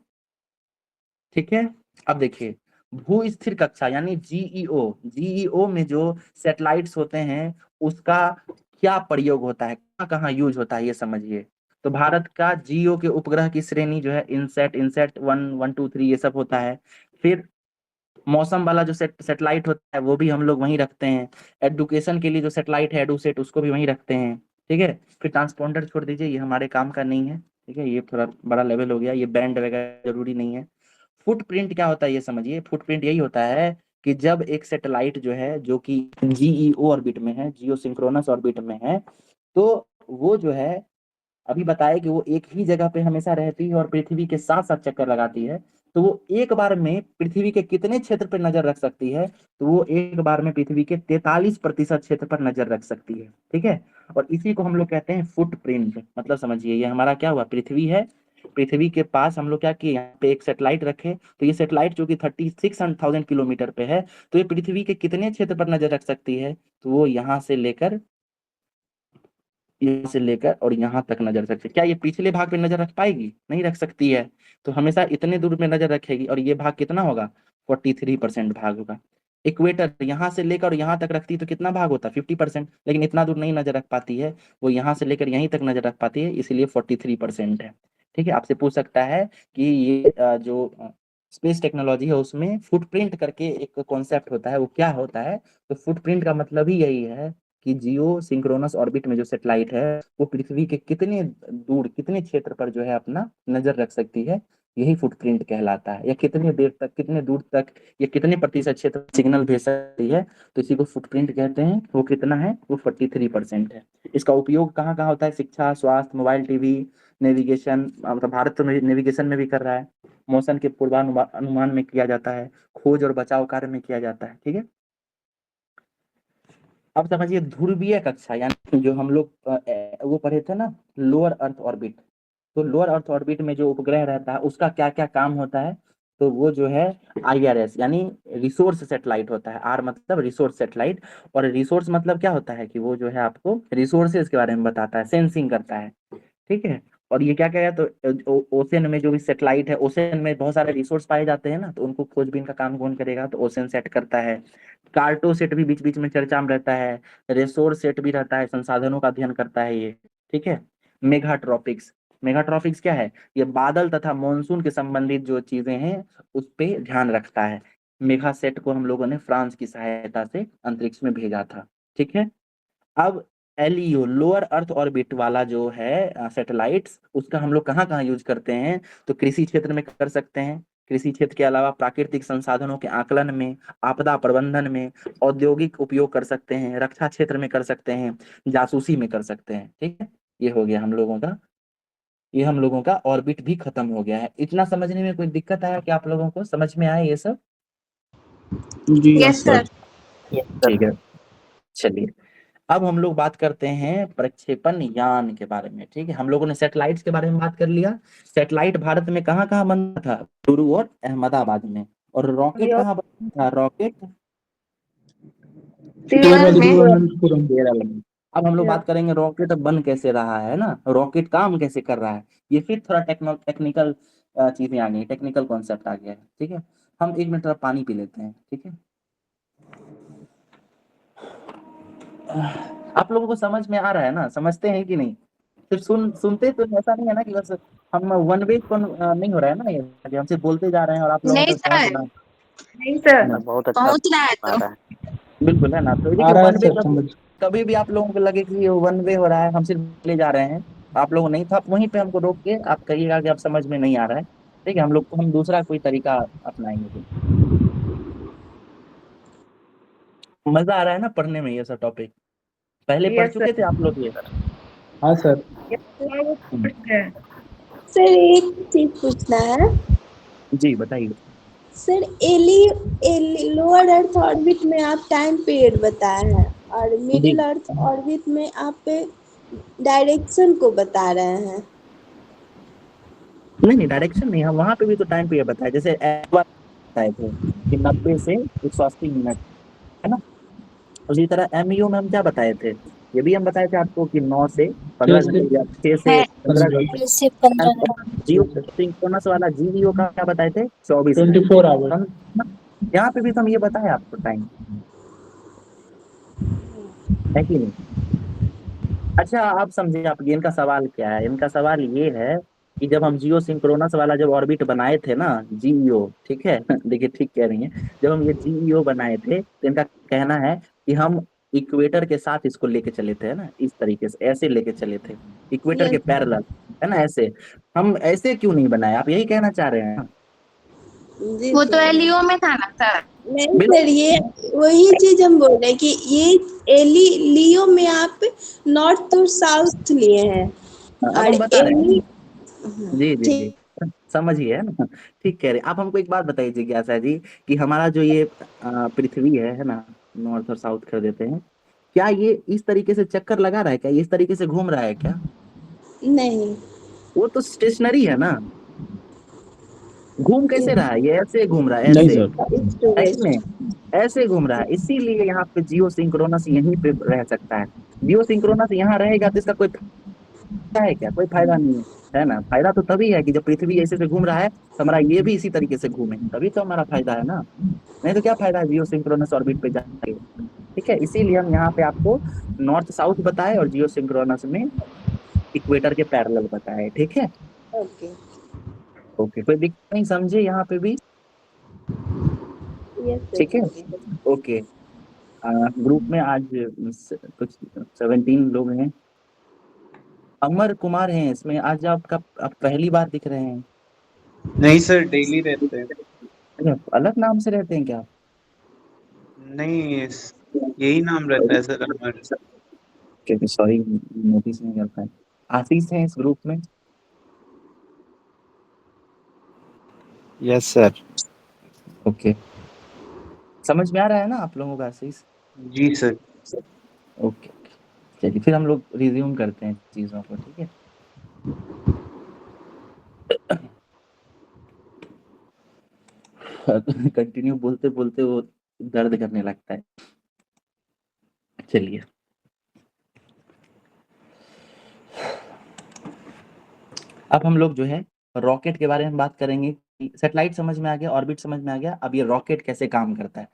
ठीक है। अब देखिए, भू स्थिर कक्षा यानी जीईओ, जीईओ में जो सैटेलाइट्स होते हैं उसका क्या प्रयोग होता है, कहाँ कहाँ यूज होता है, ये समझिए। तो भारत का जीओ के उपग्रह की श्रेणी जो है, इनसेट, इनसेट 1 1 2 3 ये सब होता है। फिर मौसम वाला जो सैटेलाइट होता है वो भी हम लोग वहीं रखते हैं। एडुकेशन के लिए जो सैटेलाइट है एडुसेट, उसको भी वहीं रखते हैं, ठीक है। फिर ट्रांसपोंडर छोड़ दीजिए, ये हमारे काम का नहीं है, ठीक है, ये थोड़ा बड़ा लेवल हो गया, ये बैंड वगैरह जरूरी नहीं है। फुटप्रिंट क्या होता है ये समझिए, फुटप्रिंट यही होता है कि जब एक सैटेलाइट जो है, जो कि जीईओ ऑर्बिट में है, जियो सिंक्रोनस ऑर्बिट में है, तो वो जो है, अभी बताया कि वो एक ही जगह पे हमेशा रहती है और पृथ्वी के साथ साथ चक्कर लगाती है। तो वो एक बार में पृथ्वी के कितने क्षेत्र पर नजर रख सकती है, तो वो एक बार में पृथ्वी के 43% क्षेत्र पर नजर रख सकती है, ठीक है। और इसी को हम लोग कहते हैं फुटप्रिंट। मतलब समझिए, ये हमारा क्या हुआ, पृथ्वी है, पृथ्वी के पास हम लोग क्या किए, यहाँ पे एक सैटेलाइट रखे, तो ये सैटेलाइट जो कि 36,000 किलोमीटर पे है, तो ये पृथ्वी के कितने क्षेत्र पर नजर रख सकती है, तो वो यहाँ से लेकर और यहाँ तक नजर रख सकती है। क्या ये पिछले भाग पे नजर रख पाएगी, नहीं रख सकती है। तो हमेशा इतने दूर में नजर रखेगी, और ये भाग कितना होगा, 43% भाग होगा। इक्वेटर यहाँ से लेकर यहाँ तक रखती है तो कितना भाग होता है, 50%, लेकिन इतना दूर नहीं नजर रख पाती है, वो यहाँ से लेकर यहीं तक नजर रख पाती है, इसलिए 43% है, ठीक है। आपसे पूछ सकता है कि ये जो स्पेस टेक्नोलॉजी है उसमें फुटप्रिंट करके एक कॉन्सेप्ट होता है, वो क्या होता है। तो फुटप्रिंट का मतलब ही यही है कि जियो सिंक्रोनस ऑर्बिट में जो सैटेलाइट है वो पृथ्वी के कितने दूर, कितने क्षेत्र पर जो है अपना नजर रख सकती है, यही फुटप्रिंट कहलाता है। या कितने देर तक, कितने दूर तक, या कितने प्रतिशत क्षेत्र सिग्नल भेज सकती है, तो इसी को फुटप्रिंट कहते हैं। वो कितना है, वो 43% है। इसका उपयोग कहाँ कहाँ होता है, शिक्षा, स्वास्थ्य, मोबाइल, टीवी, नेविगेशन, मतलब भारत तो नेविगेशन में भी कर रहा है, मोशन के पूर्वानुमान में किया जाता है, खोज और बचाव कार्य में किया जाता है। ठीक है, अब समझिए ध्रुवीय कक्षा, यानी जो हम लोग वो पढ़े थे ना, लोअर अर्थ ऑर्बिट। तो लोअर अर्थ ऑर्बिट में जो उपग्रह रहता है उसका क्या क्या काम होता है, तो वो जो है IRS यानी रिसोर्स सेटेलाइट होता है। आर मतलब रिसोर्स सेटेलाइट, और रिसोर्स मतलब क्या होता है कि वो जो है आपको रिसोर्सेज के बारे में बताता है, सेंसिंग करता है। ठीक है, और ये क्या क्या है, तो ओशन में जो भी सेटेलाइट है, ओशन में बहुत सारे रिसोर्स पाए जाते हैं ना, तो उनको खोजबीन का काम कौन करेगा, तो ओशन सेट करता है। कार्टो सेट भी बीच बीच में चर्चा में रहता है, रिसोर्स सेट भी रहता है, संसाधनों का अध्ययन करता है ये। ठीक है, मेगाट्रॉपिक्स, मेगाट्रॉपिक्स क्या है, ये बादल तथा मॉनसून के संबंधित जो चीजें हैं उस पे ध्यान रखता है। मेगा सेट को हम लोगों ने फ्रांस की सहायता से अंतरिक्ष में भेजा था। ठीक है, अब LEO लोअर अर्थ ऑर्बिट वाला जो है सैटेलाइट्स, उसका हम लोग कहाँ कहाँ यूज करते हैं, तो कृषि क्षेत्र में कर सकते हैं, कृषि क्षेत्र के अलावा प्राकृतिक संसाधनों के आकलन में, आपदा प्रबंधन में, औद्योगिक उपयोग कर सकते हैं, रक्षा क्षेत्र में कर सकते हैं, जासूसी में कर सकते हैं। ठीक है, ये हो गया हम लोगों का, ये हम लोगों का ऑर्बिट भी खत्म हो गया है। इतना समझने में कोई दिक्कत आया कि आप लोगों को समझ में आया ये सब? जी यस सर। ठीक है, चलिए अब हम लोग बात करते हैं प्रक्षेपण यान के बारे में। ठीक है, हम लोगों ने सैटेलाइट्स के बारे में बात कर लिया। सैटेलाइट भारत में कहाँ कहाँ बनता था, चूरू और अहमदाबाद में। और रॉकेट कहाँ बनता था, रॉकेट केरल में। तिरुवनंतपुरम। केरल में। अब हम लोग बात करेंगे रॉकेट बन कैसे रहा है ना, रॉकेट काम कैसे कर रहा है। ये फिर थोड़ा टेक्निकल चीजें आ गई, टेक्निकल कॉन्सेप्ट आ गया है। ठीक है, हम 1 मिनट थोड़ा पानी पी लेते हैं। ठीक है, आप लोगों को समझ में आ रहा है ना, समझते हैं कि नहीं? सिर्फ सुनते तो ऐसा नहीं है ना कि बस हम वन वे नहीं हो रहा है ना, ये कि हम सिर्फ बोलते जा रहे हैं और आप लोगों नहीं तक पहुंच सर, रहा है। नहीं सर, है ना, बहुत अच्छा पहुंच रहा है आ तो। रहा है। बिल्कुल है ना। तो आ देखिए रहा है वन वे सर समझ। कभी भी आप लोगों को लगे कि ये वन वे हो रहा है, हम सिर्फ ले जा रहे हैं, आप लोग नहीं था, आप वहीं पे हमको रोक के आप कहिएगा कि आप समझ में नहीं आ रहा है। ठीक है, हम दूसरा कोई तरीका अपनाएंगे फिर। मजा आ रहा है ना पढ़ने में, ये सब टॉपिक पहले पढ़ चुके थे आप लोग ये? हाँ सर। सर एक चीज पूछना है जी बताइए। सर। एली लोअर अर्थ ऑर्बिट में आप टाइम पीरियड बताए हैं और जी मिडिल अर्थ ऑर्बिट में आप डायरेक्शन को बता रहे हैं। नहीं, डायरेक्शन नहीं, हम वहां पे भी तो टाइम पीरियड बताया, जैसे बताए थे कि 90 से 180 मिनट, है ना। उसी तरह MEO में हम क्या बताए थे, ये भी हम बताए थे आपको कि 9 से 15 कैसे घंटे या 6 से है 15 घंटे। से 15 जियो सिंक्रोनस वाला GVO का क्या बताए थे, 24 मिनट। 24 आवर। हम यहाँ पे भी तो हम ये बताए आपको टाइम, है कि नहीं? अच्छा आप समझे, आप इनका सवाल क्या है, इनका सवाल ये है कि जब हम जियो सिंक्रोनस वाला जब ऑर्बिट बनाए थे ना, GEO, ठीक है देखिए ठीक कह रही हैं, जब हम ये GEO बनाए थे तो इनका कहना है कि हम इक्वेटर के साथ इसको लेके चले थे, है ना, इस तरीके से ऐसे लेके चले थे, इक्वेटर के यस पैरेलल, है ना, ऐसे। हम ऐसे क्यों नहीं बनाए, आप यही कहना चाह रहे हैं ना? जी वो तो सर। LEO में था ना सर। नहीं बिल्कुल, सर, ये वही चीज हम बोल रहे हैं कि ये लियो में आप नॉर्थ और साउथ लिए हैं अब और हम बता रहे हैं। एली। जी जी जी, ठीक। समझिए, है ना, ठीक कह रहे हैं आप। हमको एक बात बताइए जिज्ञासा जी, कि हमारा जो ये पृथ्वी है ना, नॉर्थ और साउथ कर देते हैं, क्या ये इस तरीके से चक्कर लगा रहा है, क्या ये इस तरीके से घूम रहा है क्या? नहीं। वो तो स्टेशनरी है ना, घूम कैसे रहा है, ये ऐसे घूम रहा है, नहीं ऐसे, सर। ईस्ट टू है कि वेस्ट। नहीं, ऐसे घूम रहा है। इसीलिए यहाँ पे जियो सिंक्रोनस यहीं पे रह सकता है। जियो सिंक्रोनस यहाँ रहेगा तो इसका कोई है क्या, कोई फायदा नहीं है ना। फायदा तो तभी है कि जब पृथ्वी ऐसे से घूम रहा है तो हमारा ये भी इसी तरीके से घूमे, तभी तो हमारा फायदा है ना। नहीं तो क्या फायदा है जियो सिंक्रोनस ऑर्बिट पे जाके। ठीक है, इसीलिए हम यहाँ पे आपको नॉर्थ साउथ बताए और जियो सिंक्रोनस में इक्वेटर के पैरेलल बताए। ठीक है, ओके। ओके, कोई दिक्कत नहीं, समझे यहाँ पे भी? यस ठीक है, सर ओके। ओके। ग्रुप में आज कुछ 17 लोग हैं। अमर कुमार हैं इसमें, आज आप पहली बार दिख रहे हैं। नहीं सर, डेली रहते हैं। अरे, अलग नाम से रहते हैं क्या? नहीं, यही नाम रहता है सर अमर। क्योंकि सॉरी, नोटिस नहीं कर पाए। आशीष हैं इस ग्रुप में। Yes sir. ओके, समझ में आ रहा है ना आप लोगों का सही? जी सर। ओके, चलिए फिर हम लोग रिज्यूम करते हैं चीज़ों को, ठीक है। कंटिन्यू बोलते बोलते वो दर्द करने लगता है। चलिए, अब हम लोग जो है रॉकेट के बारे में बात करेंगे। सैटेलाइट समझ में आ गया, ऑर्बिट समझ में आ गया, अब ये रॉकेट कैसे काम करता है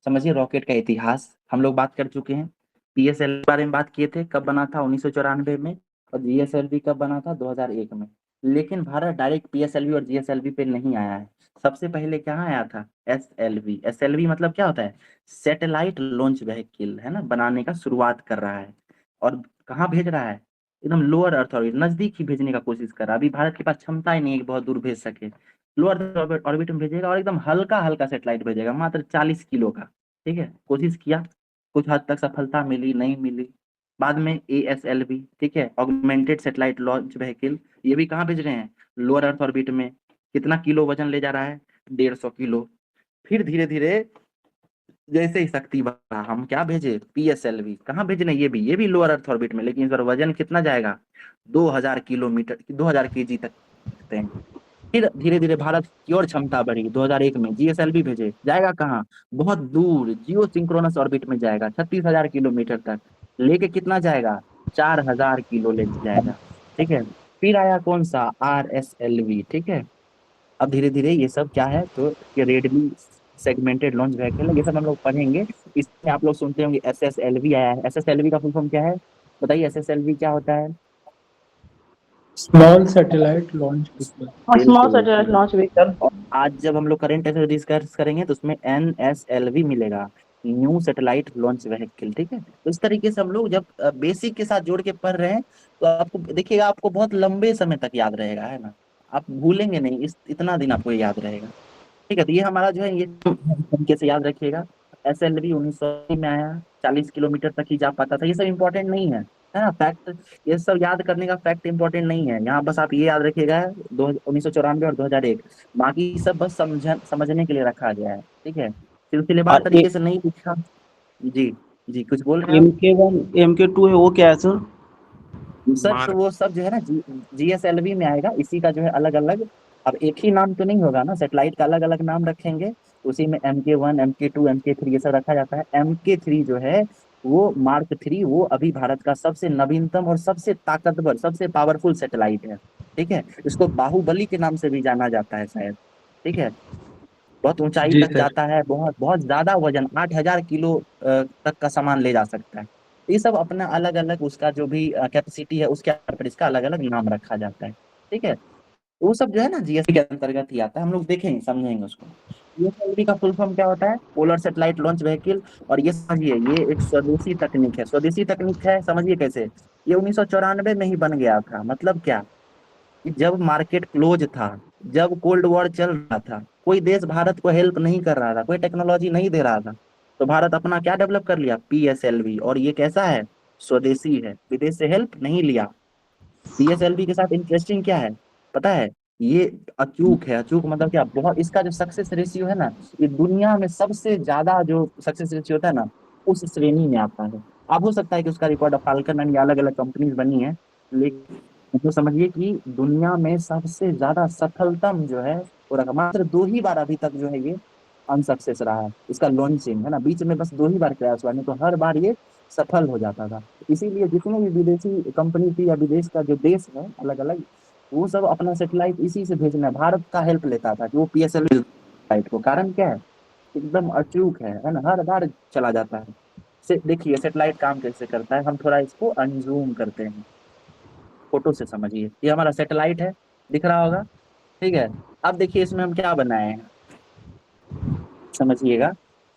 समझिए। रॉकेट का इतिहास हम लोग बात कर चुके हैं। पीएसएल के बारे में बात किए थे, कब बना था 1994 में, और जीएसएलवी कब बना था 2001 में। लेकिन भारत डायरेक्ट पीएसएलवी और जीएसएलवी पे नहीं आया है। सबसे पहले कहाँ आया था? एसएलवी। एसएलवी मतलब क्या होता है? सैटेलाइट लॉन्च व्हीकल, है ना, बनाने का शुरुआत कर रहा है। और कहाँ भेज रहा है? एकदम लोअर अर्थ ऑर्बिट, नजदीक ही भेजने का कोशिश कर रहा है। अभी भारत के पास क्षमता ही नहीं है कि बहुत दूर भेज सके। लोअर ऑर्बिट में भेजेगा और एकदम हल्का हल्का सैटेलाइट भेजेगा, मात्र 40 किलो का। ठीक है, कोशिश किया, कुछ हद तक सफलता मिली, नहीं मिली। बाद में ASLV, ठीक है, ऑगमेंटेड सैटेलाइट लॉन्च व्हीकल, ये भी कहाँ भेज रहे हैं? लोअर अर्थ ऑर्बिट में। कितना किलो वजन ले जा रहा है? 150 किलो। फिर धीरे धीरे जैसे ही शक्ति बढ़ा, हम क्या भेजे? PSLV। कहाँ भेजने? ये भी लोअर अर्थ ऑर्बिट में, लेकिन इस बार वजन कितना जाएगा? 2000 किलोमीटर, 2000 kg तक सकते हैं। फिर धीरे धीरे भारत की और क्षमता बढ़ी। 2001 में GSLV भेजे, जाएगा कहाँ? बहुत दूर, जियो सिंक्रोनस ऑर्बिट में जाएगा, 36,000 किलोमीटर तक। लेके कितना जाएगा? 4000 किलो ले जाएगा। ठीक है, फिर आया कौन सा? RSLV। ठीक है, अब धीरे धीरे ये सब क्या है, तो ये रेडमी सेगमेंटेड लॉन्च व्हीकल है, ये सब हम लोग पढ़ेंगे। इसमें आप लोग सुनते होंगे SSLV आया है। SSLV का फुल फॉर्म क्या है बताइए? SSLV क्या होता है? Small satellite launch vehicle. Small बिल्कुल। Satellite launch vehicle. और आज जब हम लोग करंट अफेयर डिस्कस करेंगे तो उसमें NSLV मिलेगा, न्यू सैटेलाइट लॉन्च व्हीकल। ठीक है, तो इस तरीके से हम लोग जब बेसिक के साथ जोड़ के पढ़ रहे हैं तो आपको देखिएगा, आपको बहुत लंबे समय तक याद रहेगा, है ना। आप भूलेंगे नहीं, इतना दिन आपको याद रहेगा। ठीक है, तो ये हमारा जो है, ये तरीके से याद रखिएगा। SLV 1900 में आया, 40 किलोमीटर तक ही जा पाता था। ये सब इंपॉर्टेंट नहीं है ना फैक्ट। ये सब याद करने का फैक्ट इंपॉर्टेंट नहीं है यहाँ, बस आप ये याद रखिएगा 1994 और 2001। बाकी सब बस समझने के लिए रखा गया है। ठीक है, सिलसिलेवार और तरीके से नहीं लिखा। जी जी, कुछ बोल रहे हैं आप? MK1 MK2 है वो क्या है सर? सर तो वो सब जो है ना GSLV में आएगा, इसी का जो है अलग अलग। अब एक ही नाम तो नहीं होगा ना, सेटेलाइट का अलग अलग नाम रखेंगे। उसी में MK1, MK2, MK3 ये सब रखा जाता है। MK3 जो है वो Mark 3, वो अभी भारत का सबसे नवीनतम और सबसे ताकतवर, सबसे पावरफुल सेटेलाइट है। ठीक है, इसको बाहुबली के नाम से भी जाना जाता है शायद। ठीक है, बहुत ऊंचाई जी तक सर। जाता है, बहुत बहुत ज्यादा वजन, 8000 किलो तक का सामान ले जा सकता है। ये सब अपना अलग अलग उसका जो भी कैपेसिटी है, उसके आधार पर इसका अलग अलग नाम रखा जाता है। ठीक है, वो सब जो है ना GSLV के अंतर्गत ही आता है, हम लोग देखेंगे, समझेंगे उसको। GSLV का फुल फॉर्म क्या होता है? Polar satellite launch vehicle. और ये समझिए, ये एक स्वदेशी तकनीक है। स्वदेशी तकनीक है, समझिए कैसे। ये 1994 में ही बन गया था। मतलब क्या? कि जब मार्केट क्लोज था, जब कोल्ड वॉर चल रहा था, कोई देश भारत को हेल्प नहीं कर रहा था, कोई टेक्नोलॉजी नहीं दे रहा था, तो भारत अपना क्या डेवलप कर लिया? PSLV। और ये कैसा है? स्वदेशी है, विदेश से हेल्प नहीं लिया। PSLV के साथ इंटरेस्टिंग क्या है पता है? ये अचूक है। अचूक मतलब क्या? बहुत, इसका जो सक्सेस रेशियो है ना, ये दुनिया में सबसे ज्यादा जो सक्सेस रेशियो होता है ना, उस श्रेणी में आता है। अब हो सकता है कि उसका रिकॉर्ड फाल्कन एंड अलग अलग कंपनीज बनी है, लेकिन तो समझिए कि दुनिया में सबसे ज्यादा सफलतम जो है वो रखा। मात्र 2 ही बार अभी तक जो है ये अनसक्सेस रहा है, इसका लॉन्चिंग, है ना। बीच में बस 2 ही बार क्रैश हुआ, नहीं तो हर बार ये सफल हो जाता था। इसीलिए जितने भी विदेशी कंपनी थी या विदेश का जो देश है अलग अलग, वो सब अपना सेटेलाइट इसी से भेजना, भारत का हेल्प लेता था कि वो PSLV सेटेलाइट को। कारण क्या है? एकदम अचूक है ना, हर बार चला जाता है। से देखिए सेटेलाइट काम कैसे करता है, हम थोड़ा इसको अनजूम करते हैं, फोटो से समझिए। ये हमारा सेटेलाइट है, दिख रहा होगा। ठीक है, अब देखिए इसमें हम क्या बनाए हैं, समझिएगा।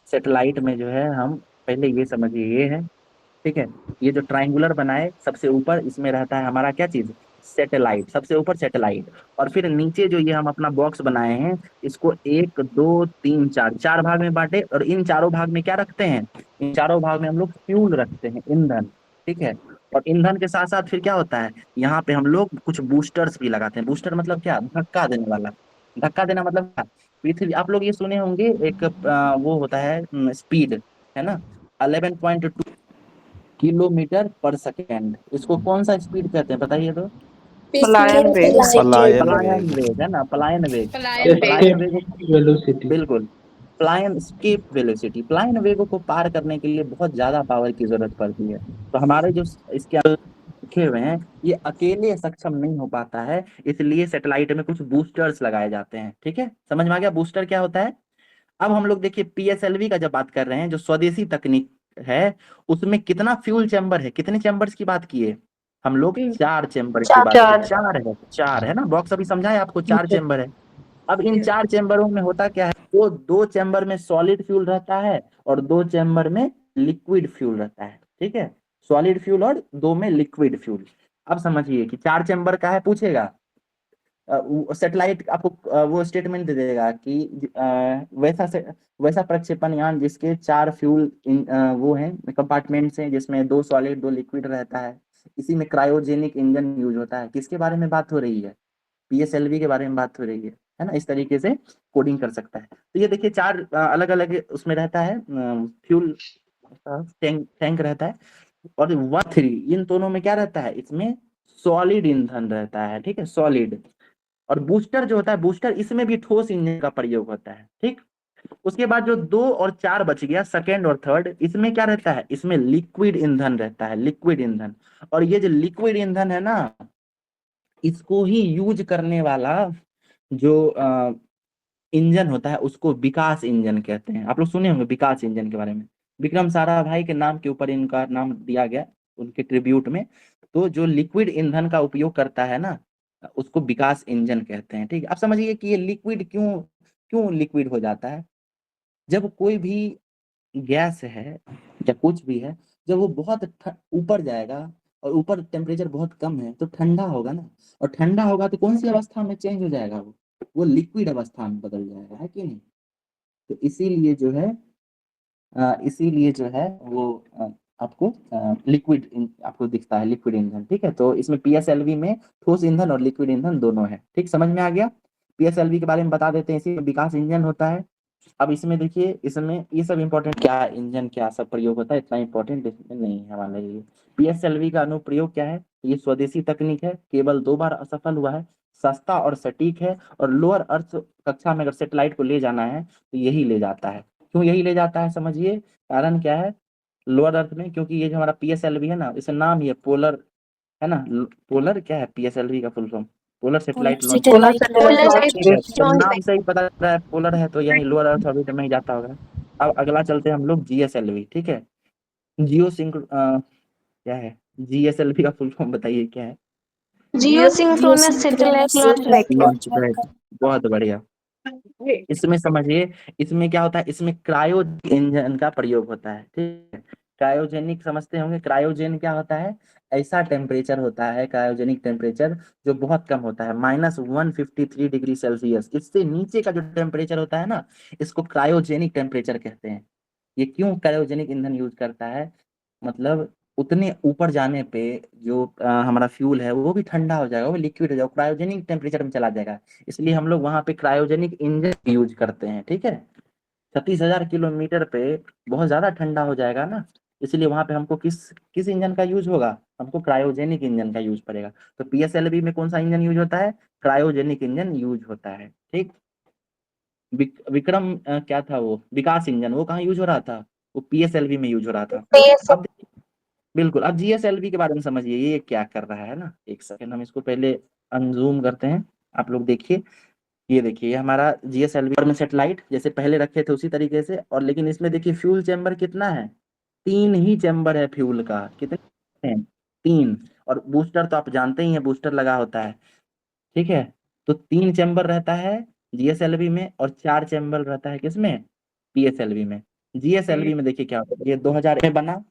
सेटेलाइट में जो है हम पहले ये समझिए, ये है, ठीक है, ये जो ट्राइंगुलर बनाए सबसे ऊपर, इसमें रहता है हमारा क्या चीज? सैटेलाइट, सबसे ऊपर सैटेलाइट। और फिर नीचे जो ये हम अपना बॉक्स बनाए हैं, इसको 1 2 3 4 भाग में बांटे, और इन चारों भाग में क्या रखते हैं? इन चारों भाग में हम लोग फ्यूल रखते हैं, ईंधन। ठीक है, और ईंधन के साथ साथ फिर क्या होता है, यहाँ पे हम लोग कुछ बूस्टर्स भी लगाते हैं। बूस्टर मतलब क्या? धक्का देने वाला। धक्का देना मतलब क्या? पृथ्वी, आप लोग ये सुने होंगे एक वो होता है स्पीड, है ना, 11.2 किलोमीटर पर सेकेंड। इसको कौन सा स्पीड कहते हैं बताइए तो? पलायन वेग। पलायन पलायन वेग। वेग, है ना, पलायन वेग। और पलायन वेग। पलायन एस्केप वेग, वेलोसिटी। बिल्कुल, प्लायन स्केप वेलोसिटी, प्लायन वेग को पार करने के लिए बहुत ज्यादा पावर की जरूरत पड़ती है। तो हमारे जो इसके रखे हुए हैं, ये अकेले सक्षम नहीं हो पाता है, इसलिए सैटेलाइट में कुछ बूस्टर्स लगाए जाते हैं। ठीक है, समझ में आ गया बूस्टर क्या होता है? अब हम लोग देखिए पीएसएलवी का जब बात कर रहे हैं, जो स्वदेशी तकनीक है, उसमें कितना फ्यूल चैम्बर है, कितने चैम्बर्स की बात किए हम लोग? 4 चैम्बर की बात की। 4 है ना, बॉक्स अभी समझाए आपको, 4 चैम्बर है। अब इन 4 चैम्बरों में होता क्या है, वो 2 चैम्बर में सॉलिड फ्यूल रहता है और 2 चैम्बर में लिक्विड फ्यूल रहता है। ठीक है, सॉलिड फ्यूल और 2 में लिक्विड फ्यूल। अब समझिए कि 4 चैम्बर का है, पूछेगा सैटेलाइट आपको वो स्टेटमेंट दे देगा कि वैसा प्रक्षेपण यान जिसके 4 फ्यूल वो हैं कंपार्टमेंट्स हैं, जिसमें 2 सॉलिड 2 लिक्विड रहता है, इसी में क्रायोजेनिक इंजन यूज होता है। किसके बारे में बात हो रही है? पीएसएलवी के बारे में बात हो रही है ना। इस तरीके से कोडिंग कर सकता है। तो ये देखिए 4 अलग अलग उसमें रहता है फ्यूल टैंक रहता है। और 1 3 इन दोनों में क्या रहता है, इसमें सॉलिड ईंधन रहता है। ठीक है, सॉलिड। और बूस्टर जो होता है, बूस्टर इसमें भी ठोस इंजन का प्रयोग होता है। ठीक, उसके बाद जो 2 और 4 बच गया, सेकेंड और थर्ड, इसमें क्या रहता है, इसमें लिक्विड ईंधन रहता है, लिक्विड ईंधन। और ये जो लिक्विड ईंधन है ना, इसको ही यूज करने वाला जो इंजन होता है, उसको विकास इंजन कहते हैं। आप लोग सुने होंगे विकास इंजन के बारे में, विक्रम साराभाई के नाम के ऊपर इनका नाम दिया गया, उनके ट्रिब्यूट में। तो जो लिक्विड ईंधन का उपयोग करता है ना, उसको विकास इंजन कहते हैं। ठीक है, आप समझिए कि ये लिक्विड क्यों क्यों लिक्विड हो जाता है। जब कोई भी गैस है या कुछ भी है, जब वो बहुत ऊपर जाएगा और ऊपर टेम्परेचर बहुत कम है, तो ठंडा होगा ना, और ठंडा होगा तो कौन सी अवस्था में चेंज हो जाएगा, वो लिक्विड अवस्था में बदल जाएगा, है कि नहीं? तो इसीलिए जो है वो आपको लिक्विड आपको दिखता है, लिक्विड ईंधन। ठीक है, तो इसमें पीएसएलवी में ठोस ईंधन और लिक्विड ईंधन दोनों है। ठीक, समझ में आ गया? पीएसएलवी के बारे में बता देते हैं, इसी में विकास इंजन होता है। अब इसमें देखिए, इसमें ये सब इंपॉर्टेंट, क्या इंजन क्या सब प्रयोग होता है, इतना इंपॉर्टेंट इसमें नहीं है हमारे लिए। पीएसएलवी का अनुप्रयोग क्या है? ये स्वदेशी तकनीक है, केवल 2 बार असफल हुआ है, सस्ता और सटीक है, और लोअर अर्थ कक्षा में अगर सेटेलाइट को ले जाना है तो यही ले जाता है। क्यों यही ले जाता है, समझिए कारण क्या है। लोअर अर्थ में, क्योंकि ये जो हमारा पीएसएलवी है ना, इसका नाम ही है पोलर, है ना। पोलर क्या है पीएसएलवी का full form? Polar satellite launch. ठीक है, तो नाम से ही पता चल रहा है पोलर है, तो यानी लोअर अर्थ ऑर्बिट में ही जाता होगा। अब अगला चलते हैं हम लोग जीएसएलवी। ठीक है, जियो सिंक क्या है, जीएसएलवी का फुल फॉर्म बताइए क्या है? Geosynchronous satellite launch launch vehicle. Pad, बहुत बढ़िया। इसमें समझिए, इसमें क्या होता है, इसमें क्रायो इंजन का प्रयोग होता है। ठीक है, क्रायोजेनिक समझते होंगे, क्रायोजेन क्या होता है, ऐसा टेम्परेचर होता है, क्रायोजेनिक टेम्परेचर जो बहुत कम होता है, -153 डिग्री सेल्सियस। इससे नीचे का जो टेम्परेचर होता है ना, इसको क्रायोजेनिक टेम्परेचर कहते हैं। ये क्यों क्रायोजेनिक ईंधन यूज करता है, मतलब उतने ऊपर जाने पे जो हमारा फ्यूल है वो भी ठंडा हो जाएगा, वो लिक्विड हो जाएगा, क्रायोजेनिक टेम्परेचर में चला जाएगा। इसलिए हम लोग वहां पे क्रायोजेनिक इंजन यूज करते हैं। ठीक है, 36,000 किलोमीटर पे बहुत ज्यादा ठंडा हो जाएगा ना, इसलिए वहां पे हमको किस किस इंजन का यूज होगा, हमको क्रायोजेनिक इंजन का यूज पड़ेगा। तो पीएसएलवी में कौन सा इंजन यूज होता है? क्रायोजेनिक इंजन यूज होता है। ठीक, विक्रम क्या था वो, विकास इंजन, वो कहाँ यूज हो रहा था? वो पीएसएलवी में यूज हो रहा था। अब बिल्कुल, अब जीएसएलवी के बारे में समझिए, ये क्या कर रहा है ना। एक सेकंड, हम इसको पहले अनजूम करते हैं। आप लोग देखिए, ये देखिए, ये हमारा जीएसएलवी में सेटेलाइट जैसे पहले रखे थे उसी तरीके से, और लेकिन इसमें देखिए फ्यूल चैम्बर कितना है, 3 ही चैम्बर है फ्यूल का। कितने हैं? 3। और बूस्टर तो आप जानते ही हैं, बूस्टर लगा होता है। ठीक है, तो 3 चैम्बर रहता है जीएसएलवी में, और 4 चैम्बर रहता है किसमें? पीएसएलवी में। जीएसएलवी में देखिए क्या होता है, ये 2000 में बना,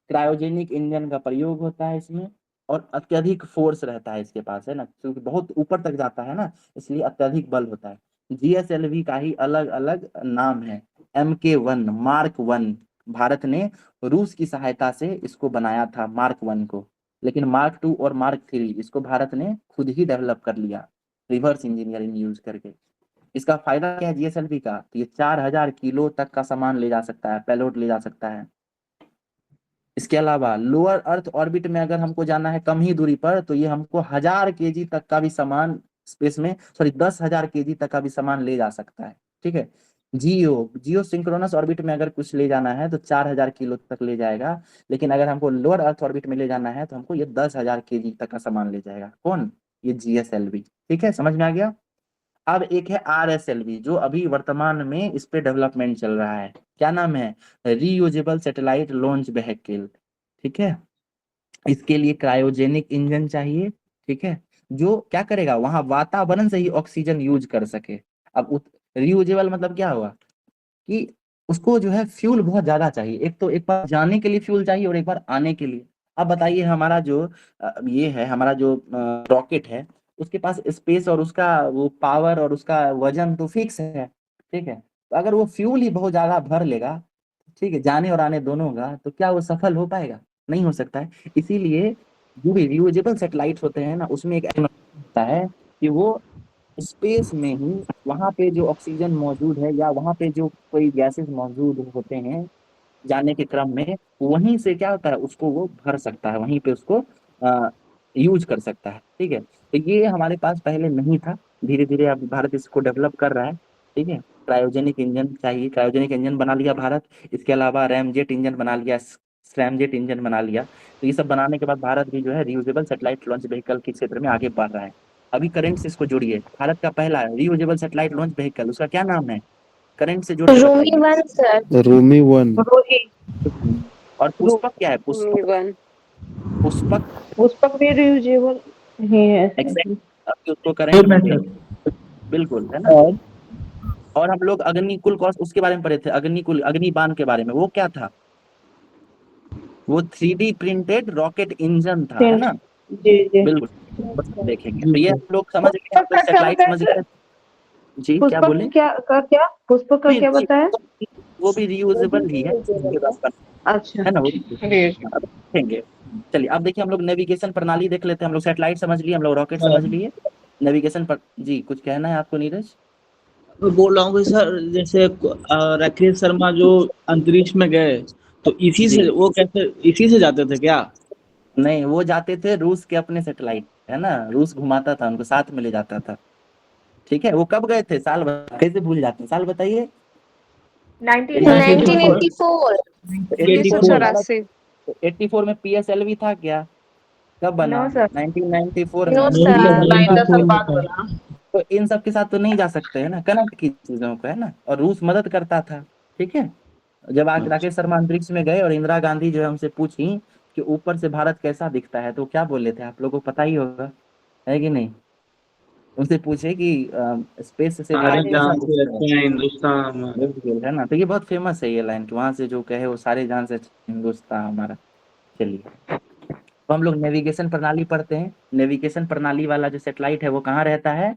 क्रायोजेनिक इंजन का प्रयोग होता है इसमें, और अत्यधिक फोर्स रहता है इसके पास, है ना, क्योंकि बहुत ऊपर तक जाता है ना, इसलिए अत्यधिक बल होता है। जीएसएलवी का ही अलग अलग नाम है, MK1, मार्क 1। भारत ने रूस की सहायता से इसको बनाया था, मार्क 1 को, लेकिन मार्क 2 और मार्क 3 इसको भारत ने खुद ही डेवलप कर लिया, रिवर्स इंजीनियरिंग यूज करके। इसका फायदा क्या है जीएसएलवी का? तो ये 4000 किलो तक का सामान ले जा सकता है, पेलोड ले जा सकता है। इसके अलावा लोअर अर्थ ऑर्बिट में अगर हमको जाना है कम ही दूरी पर, तो ये हमको 1000 केजी तक का भी सामान स्पेस में, सॉरी 10,000 केजी तक का भी सामान ले जा सकता है। ठीक है। जियो सिंक्रोनस ऑर्बिट में अगर कुछ ले जाना है तो 4000 किलो तक ले जाएगा, लेकिन अगर हमको लोअर अर्थ ऑर्बिट में ले जाना है तो हमको ये 10,000 केजी तक का सामान ले जाएगा। कौन? ये जीएसएलवी। ठीक है, समझ में आ गया। अब एक है आरएसएलवी, जो अभी वर्तमान में इस पे डेवलपमेंट चल रहा है। क्या नाम है? Reusable satellite launch vehicle. ठीक है। इसके लिए क्रायोजेनिक इंजन चाहिए। ठीक है, जो क्या करेगा, वहां वातावरण से ही ऑक्सीजन यूज कर सके। अब रीयूजेबल मतलब क्या हुआ कि उसको जो है फ्यूल बहुत ज्यादा चाहिए। एक तो एक बार जाने के लिए फ्यूल चाहिए और एक बार आने के लिए। अब बताइए हमारा जो ये है, हमारा जो रॉकेट है, उसके पास स्पेस और उसका वो पावर और उसका वजन तो फिक्स है। ठीक है, तो अगर वो फ्यूल ही बहुत ज्यादा भर लेगा, ठीक है, जाने और आने दोनों का, तो क्या वो सफल हो पाएगा? नहीं हो सकता है। इसीलिए जो भी रियूजेबल सैटेलाइट होते हैं ना, उसमें एक होता है कि वो स्पेस में ही वहां पे जो ऑक्सीजन मौजूद है या वहां पे जो कोई गैसेस मौजूद होते हैं जाने के क्रम में, वहीं से क्या होता है, उसको वो भर सकता है, वहीं पे उसको यूज कर सकता है। ठीक है, तो ये हमारे पास पहले नहीं था, धीरे धीरे अब भारत इसको डेवलप कर रहा है। ठीक है, क्रायोजेनिक इंजन चाहिए, क्रायोजेनिक इंजन बना लिया भारत। इसके अलावा रैमजेट इंजन बना लिया, स्क्रैमजेट इंजन बना लिया। तो ये सब बनाने के बाद भारत भी जो है रियूजेबल सैटेलाइट लॉन्च व्हीकल के क्षेत्र में आगे बढ़ रहा है। अभी करंट से इसको जोड़िए, भारत का पहला रियूजेबल सैटेलाइट लॉन्च व्हीकल, उसका क्या नाम है? करंट से जोड़ के रोमी बताइए। 1 सर। रोमी 1। और पुष्पक क्या है? पुष्पक, वन पुष्पक पुष्पक भी रियूजेबल ही है। एग्जैक्ट, अभी उसको करंट में देंगे। बिल्कुल, है ना। और हम लोग अग्निकुल कौशल उसके बारे में पढ़े थे, अग्निकुल अग्निबाण के बारे में। वो क्या था? वो 3D प्रिंटेड रॉकेट इंजन था, है ना। जी जी। बिल्कुल, देखेंगे। तो ये हम लोग समझ गए, हम लोग सैटेलाइट समझ गए। जी क्या बोले? पुष्पक का क्या बताया? वो भी रियूजेबल ही है, अच्छा, है ना। वो देखेंगे। चलिए अब देखिए, हम लोग नेविगेशन प्रणाली देख लेते हैं। हम लोग सैटेलाइट समझ लिए, हम लोग रॉकेट समझ लिए, नेविगेशन पर जी कुछ कहना है आपको नीरज? बोल रहा हूँ कि सर जैसे राकेश शर्मा जो अंतरिक्ष में गए, तो इसी से वो कैसे इसी से जाते थे क्या? नहीं, वो जाते थे रूस के अपने सैटेलाइट, है ना, रूस घुमाता था उनको, साथ में ले जाता था। ठीक है, वो कब गए थे? साल कैसे भूल जाते हैं, साल बताइए। 1984। 84 में पीएसएलवी था क्या? कब बना? 1994 नो में। सर। तो इन सब के साथ तो नहीं जा सकते, है ना, कनेक्ट की चीजों को, है ना। और रूस मदद करता था। ठीक है, जब राकेश शर्मा अंतरिक्ष में गए और इंदिरा गांधी जो है हमसे पूछी कि ऊपर से भारत कैसा दिखता है, तो क्या बोले थे? आप लोगों को पता ही होगा, है कि नहीं। उनसे पूछे कि स्पेस से भारत कैसा दिखता है। हिंदुस्तान। बिल्कुल, है ना। तो ये बहुत फेमस है ये लाइन, कि वहां से जो कहे वो सारे जान से हिंदुस्तान हमारा। चलिए, तो हम लोग नेविगेशन प्रणाली पढ़ते हैं। नेविगेशन प्रणाली वाला जो सैटेलाइट है वो कहाँ रहता है?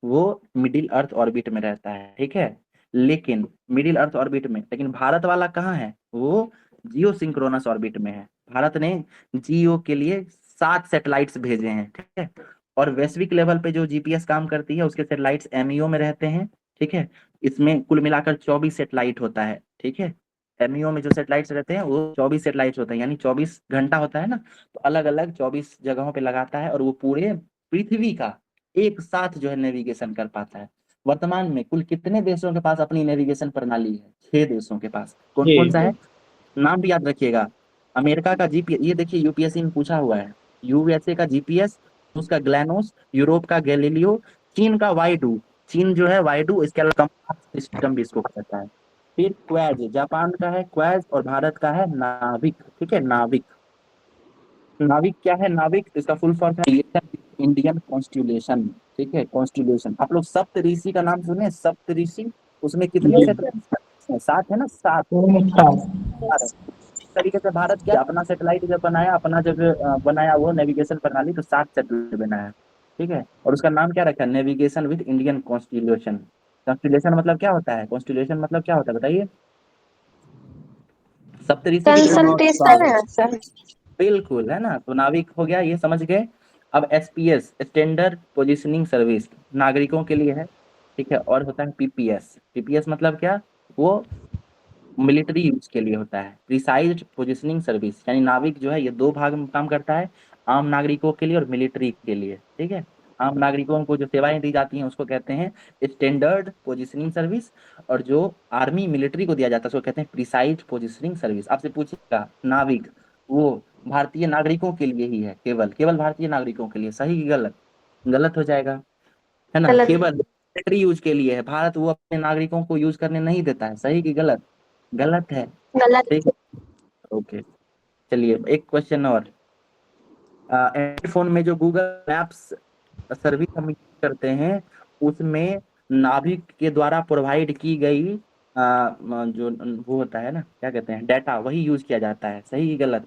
वो मिडिल अर्थ ऑर्बिट में रहता है। ठीक है, लेकिन मिडिल अर्थ ऑर्बिट में, लेकिन भारत वाला कहाँ है? वो जियो सिंक्रोनस ऑर्बिट में है। भारत ने जियो के लिए 7 सैटेलाइट्स भेजे हैं। ठीक है, और वैश्विक लेवल पे जो जीपीएस काम करती है उसके सैटेलाइट्स एमईओ में रहते हैं। ठीक है, इसमें कुल मिलाकर 24 सैटेलाइट होता है। ठीक है, एमईओ में जो सैटेलाइट्स रहते हैं वो 24 सैटेलाइट्स होते हैं, यानी 24 घंटा होता है ना, तो अलग अलग 24 जगहों पे लगाता है, और वो पूरे पृथ्वी का एक साथ जो है नेविगेशन कर पाता है। वर्तमान में कुल कितने देशों के पास अपनी नेविगेशन प्रणाली है? 6 देशों के पास। कौन कौन सा है? नाम भी याद रखिएगा। अमेरिका का जीपीएस, ये देखिए यूपीएससी में पूछा हुआ है। यूएसए का जीपीएस, उसका ग्लैनोस, यूरोप का गैलीलियो, चीन का वाईडू। चीन जो है वाईडू, इसके अलावा कंपास सिस्टम भी इसको कहता है। फिर क्वेज, जापान का है क्वेज, और भारत का है नाविक। ठीक है, नाविक। नाविक क्या है? नाविक इसका फुल फॉर्म है इंडियन कॉन्स्टिट्यूशन। ठीक है, कॉन्स्टिट्यूशन। आप लोग सप्त ऋषि का नाम सुने? सप्त ऋषि, उसमें कितने सैटेलाइट है? 7 है ना, 7। इस तरीके से भारत क्या अपना सैटेलाइट जब बनाया, अपना जब बनाया वो नेविगेशन प्रणाली, तो 7 सैटेलाइट बनाया। ठीक है, और उसका नाम क्या रखा? Navigation with Indian constitution. Constitution मतलब क्या होता है? कॉन्स्टिट्यूशन मतलब क्या होता है बताइए? सप्तऋषि कंसल्टेशन है सर। बिल्कुल, है ना। तो नाविक हो गया, ये समझ गए। अब एसपीएस, स्टैंडर्ड पोजीशनिंग सर्विस, नागरिकों के लिए है। ठीक है, और होता है पीपीएस। पीपीएस मतलब क्या, वो मिलिट्री यूज के लिए होता है, प्रिसाइज पोजिशनिंग सर्विस, यानी नाविक जो है ये दो भाग में काम करता है, आम नागरिकों के लिए और मिलिट्री के लिए। ठीक है, आम नागरिकों को जो सेवाएं दी जाती हैं उसको कहते हैं स्टैंडर्ड पोजिशनिंग सर्विस, और जो आर्मी मिलिट्री को दिया जाता है उसको कहते हैं प्रिसाइज पोजिशनिंग सर्विस। आपसे पूछेगा नाविक, वो भारतीय नागरिकों के लिए ही है, केवल केवल भारतीय नागरिकों के लिए, सही कि गलत? गलत हो जाएगा, है ना, गलत। केवल मिलिट्री यूज के लिए है, भारत वो अपने नागरिकों को यूज करने नहीं देता है, सही कि गलत? गलत है। गलत। ठीक है, ओके। चलिए एक क्वेश्चन और, एंड्रॉइड फोन में जो गूगल मैप्स सर्विस हम यूज करते हैं उसमें नाभिक के द्वारा प्रोवाइड की गई जो वो होता है ना, क्या कहते हैं, डाटा, वही यूज किया जाता है, सही कि गलत?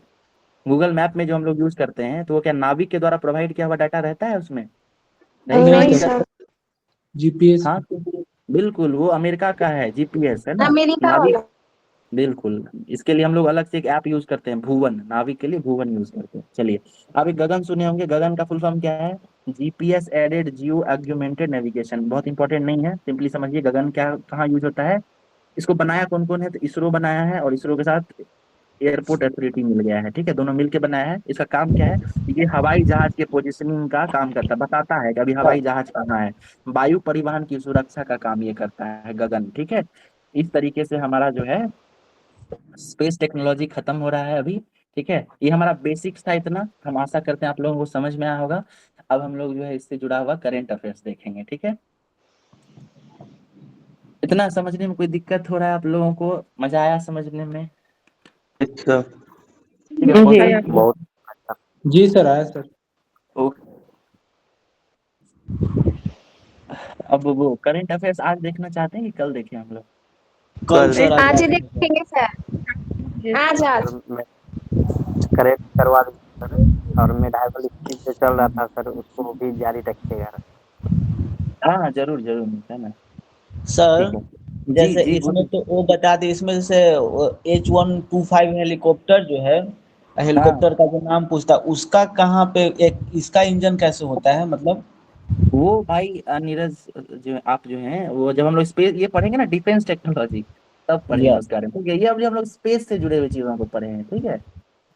गूगल मैप में जो हम लोग यूज करते हैं तो वो क्या नाभिक के द्वारा प्रोवाइड किया हुआ डाटा रहता है उसमें? नहीं कि सर। गलत? जीपीएस। हाँ बिल्कुल, वो अमेरिका का है जीपीएस, है ना, अमेरिका नाभिक। वाला। बिल्कुल, इसके लिए हम लोग अलग से एक ऐप यूज करते हैं, भुवन, नाविक के लिए भुवन यूज करते हैं। चलिए, आप एक गगन सुने होंगे, गगन का फुल फॉर्म क्या है? जीपीएस एडेड जियो ऑग्मेंटेड नेविगेशन। बहुत इंपॉर्टेंट नहीं है, सिंपली समझिए गगन क्या कहाँ यूज होता है। इसको बनाया कौन कौन है, तो इसरो बनाया है, और इसरो के साथ एयरपोर्ट अथॉरिटी मिल गया है। ठीक है, दोनों मिलके बनाया है। इसका काम क्या है, ये हवाई जहाज के पोजिशनिंग का काम करता है, बताता है कि अभी हवाई जहाज कहाँ है, वायु परिवहन की सुरक्षा का काम ये करता है गगन। ठीक है, इस तरीके से हमारा जो है स्पेस टेक्नोलॉजी खत्म हो रहा है अभी। ठीक है, ये हमारा बेसिक्स था इतना, हम आशा करते हैं आप लोगों को समझ में आया होगा। अब हम लोग जो है इससे जुड़ा हुआ करंट अफेयर्स देखेंगे। ठीक है, इतना समझने में कोई दिक्कत हो रहा है आप लोगों को? मजा आया समझने में? अच्छा, ठीक है, जी क्वेश्चन बहुत जी सर, आया सर। अब वो करंट अफेयर्स आज देखना चाहते हैं कि कल देखें हम लोग? कल सर आज ही देखेंगे सर। आज आज। मैं करेक्ट करवा दूंगा सर, और मेडाइवल स्पीच जो चल रहा था सर उसको भी जारी रखिएगा। हाँ जरूर जरूर, मिलता है ना। सर, ठीक है, जी जैसे जी इसमें बोलिए। तो वो बता दें, इसमें जैसे H125 हेलीकॉप्टर जो है, हाँ, हेलीकॉप्टर का जो नाम पूछता है उसका कहाँ पे, एक इसका इंजन कैसे होता है मतलब? वो भाई नीरज, जो आप जो हैं वो जब हम लोग स्पेस ये पढ़ेंगे ना, डिफेंस टेक्नोलॉजी, तब पढ़ेंगे यस। उसके बारे में। ठीक है, ये अब जो हम लोग स्पेस से जुड़े हुए चीजों को पढ़े हैं। ठीक है,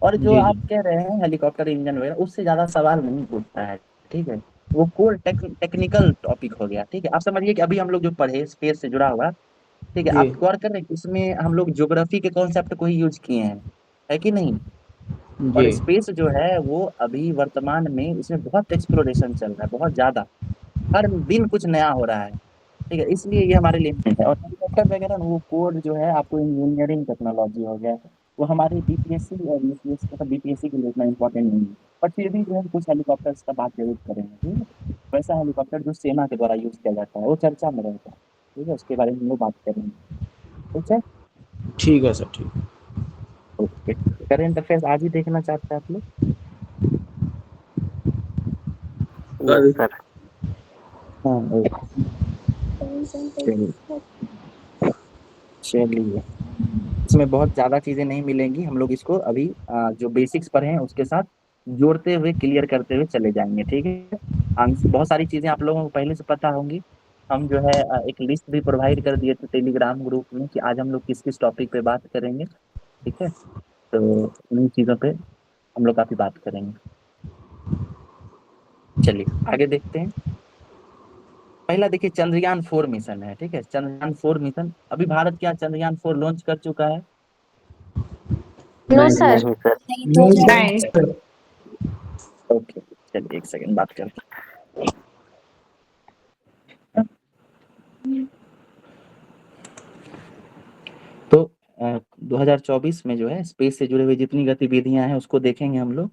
और जो जी आप जी। कह रहे हैं हेलीकॉप्टर इंजन वगैरह, उससे ज्यादा सवाल नहीं पूछता है। ठीक है, वो कोर टेक्निकल टॉपिक हो गया। ठीक है, आप समझिए कि अभी हम लोग जो पढ़े स्पेस से जुड़ा हुआ, ठीक है, जी आप गौर कर रहे हैं कि इसमें हम लोग ज्योग्राफी के कॉन्सेप्ट को ही यूज किए हैं, है कि नहीं? और जी। स्पेस जो है वो अभी वर्तमान में इसमें बहुत एक्सप्लोरेशन चल रहा है, बहुत ज्यादा, हर दिन कुछ नया हो रहा है। ठीक है, इसलिए ये हमारे लिए नहीं है। और हेलीकॉप्टर वगैरह ना, वो कोड जो है आपको इंजीनियरिंग टेक्नोलॉजी हो गया, वो हमारी बीपीएससी और यूपीएससी, मतलब बीपीएससी के लिए इतना इंपॉर्टेंट नहीं है। पर फिर भी जो है कुछ हेलीकॉप्टर्स का बात जरूर करेंगे। ठीक है, वैसा हेलीकॉप्टर जो सेना के द्वारा यूज किया जाता है वो चर्चा में रहता है। ठीक है, उसके बारे में हम लोग बात करेंगे। ठीक है, ठीक है सर, ठीक। ओके। करेंट अफेयर्स आज ही देखना चाहते हैं आप लोग? Yes sir. हाँ ओके, चलिए चलिए, इसमें बहुत ज्यादा चीजें नहीं मिलेंगी, हम लोग इसको अभी जो बेसिक्स पर हैं उसके साथ जोड़ते हुए क्लियर करते हुए चले जाएंगे। ठीक है, बहुत सारी चीजें आप लोगों को पहले से पता होंगी। हम जो है एक लिस्ट भी प्रोवाइड कर दिए थे टेलीग्राम ग्रुप में कि आज हम लोग किस किस टॉपिक पे बात करेंगे। ठीक है, तो उन्हीं चीजों पे हम लोग काफी बात करेंगे। चलिए आगे देखते हैं। पहला देखिए, चंद्रयान 4 मिशन है। ठीक है, चंद्रयान 4 मिशन, अभी भारत क्या चंद्रयान 4 लॉन्च कर चुका है? नो नहीं सर। नहीं सर। नहीं नहीं। सर। ओके, चलिए एक सेकंड बात करते हैं। तो 2024 में जो है स्पेस से जुड़े हुए जितनी गतिविधियां हैं उसको देखेंगे हम लोग।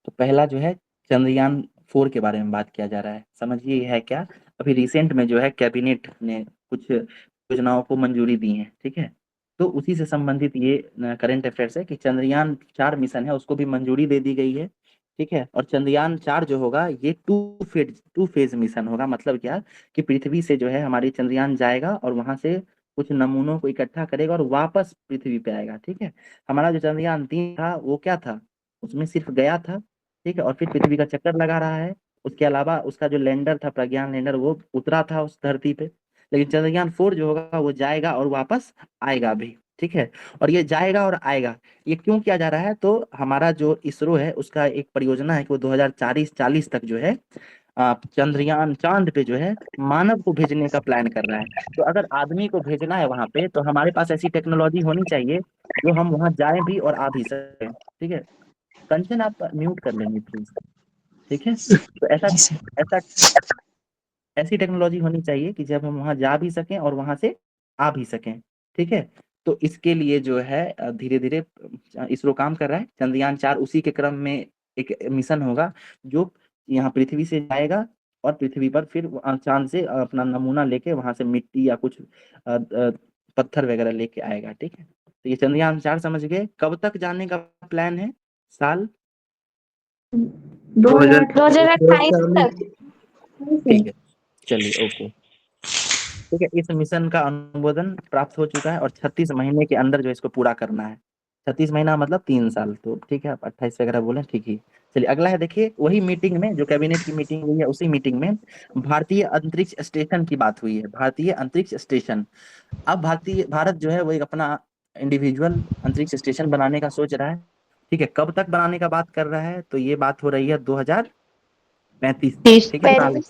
तो पहला जो है चंद्रयान 4 के बारे में बात किया जा रहा है। समझिए ये है क्या, अभी रिसेंट में जो है कैबिनेट ने कुछ योजनाओं को मंजूरी दी है। ठीक है, तो उसी से संबंधित ये करंट अफेयर्स है कि चंद्रयान 4 मिशन है उसको भी मंजूरी दे दी गई है। ठीक है, और चंद्रयान 4 जो होगा ये टू फेज मिशन होगा। मतलब क्या, कि पृथ्वी से जो है हमारी चंद्रयान जाएगा और वहां से कुछ नमूनों को इकट्ठा करेगा और वापस पृथ्वी पे आएगा। ठीक है, हमारा जो चंद्रयान 3 था वो क्या था, उसमें सिर्फ गया था। ठीक है, और फिर पृथ्वी का चक्कर लगा रहा है। उसके अलावा उसका जो लैंडर था, प्रज्ञान लैंडर, वो उतरा था उस धरती पे। लेकिन चंद्रयान 4 जो होगा वो जाएगा और वापस आएगा भी, ठीक है। और ये जाएगा और आएगा, ये क्यों किया जा रहा है? तो हमारा जो इसरो है उसका एक परियोजना है कि वो 2040 तक जो है चंद्रयान चांद पे जो है मानव को भेजने का प्लान कर रहा है। तो अगर आदमी को भेजना है वहां पे, तो हमारे पास ऐसी टेक्नोलॉजी होनी चाहिए जो हम वहां जाएं भी और आ भी सकें, ठीक है। कंचन आप म्यूट कर लेंगे प्लीज, ठीक है। तो ऐसा ऐसी टेक्नोलॉजी होनी चाहिए कि जब हम वहां जा भी सकें और वहां से आ भी सकें, ठीक है। तो इसके लिए जो है धीरे धीरे इसरो काम कर रहा है। चंद्रयान 4 उसी के क्रम में एक मिशन होगा जो यहाँ पृथ्वी से जाएगा और पृथ्वी पर फिर चांद से अपना नमूना लेके वहां से मिट्टी या कुछ पत्थर वगैरह लेके आएगा, ठीक है। तो ये चंद्रयान 4 समझ गए। कब तक जाने का प्लान है? साल 2028 तक। ठीक है, चलिए ओके, ठीक है। इस मिशन का अनुमोदन प्राप्त हो चुका है और 36 महीने के अंदर जो इसको पूरा करना है। 36 महीना मतलब 3 साल, तो ठीक है, आप 28 वगैरह बोले, ठीक ही। चलिए अगला है, देखिए वही मीटिंग में जो कैबिनेट की मीटिंग हुई है, उसी मीटिंग में भारतीय अंतरिक्ष स्टेशन की बात हुई है। भारतीय अंतरिक्ष स्टेशन, अब भारत जो है वो एक अपना इंडिविजुअल अंतरिक्ष स्टेशन बनाने का सोच रहा है, ठीक है। कब तक बनाने का बात कर रहा है? तो ये बात हो रही है 2035 तक, ठीक है, साल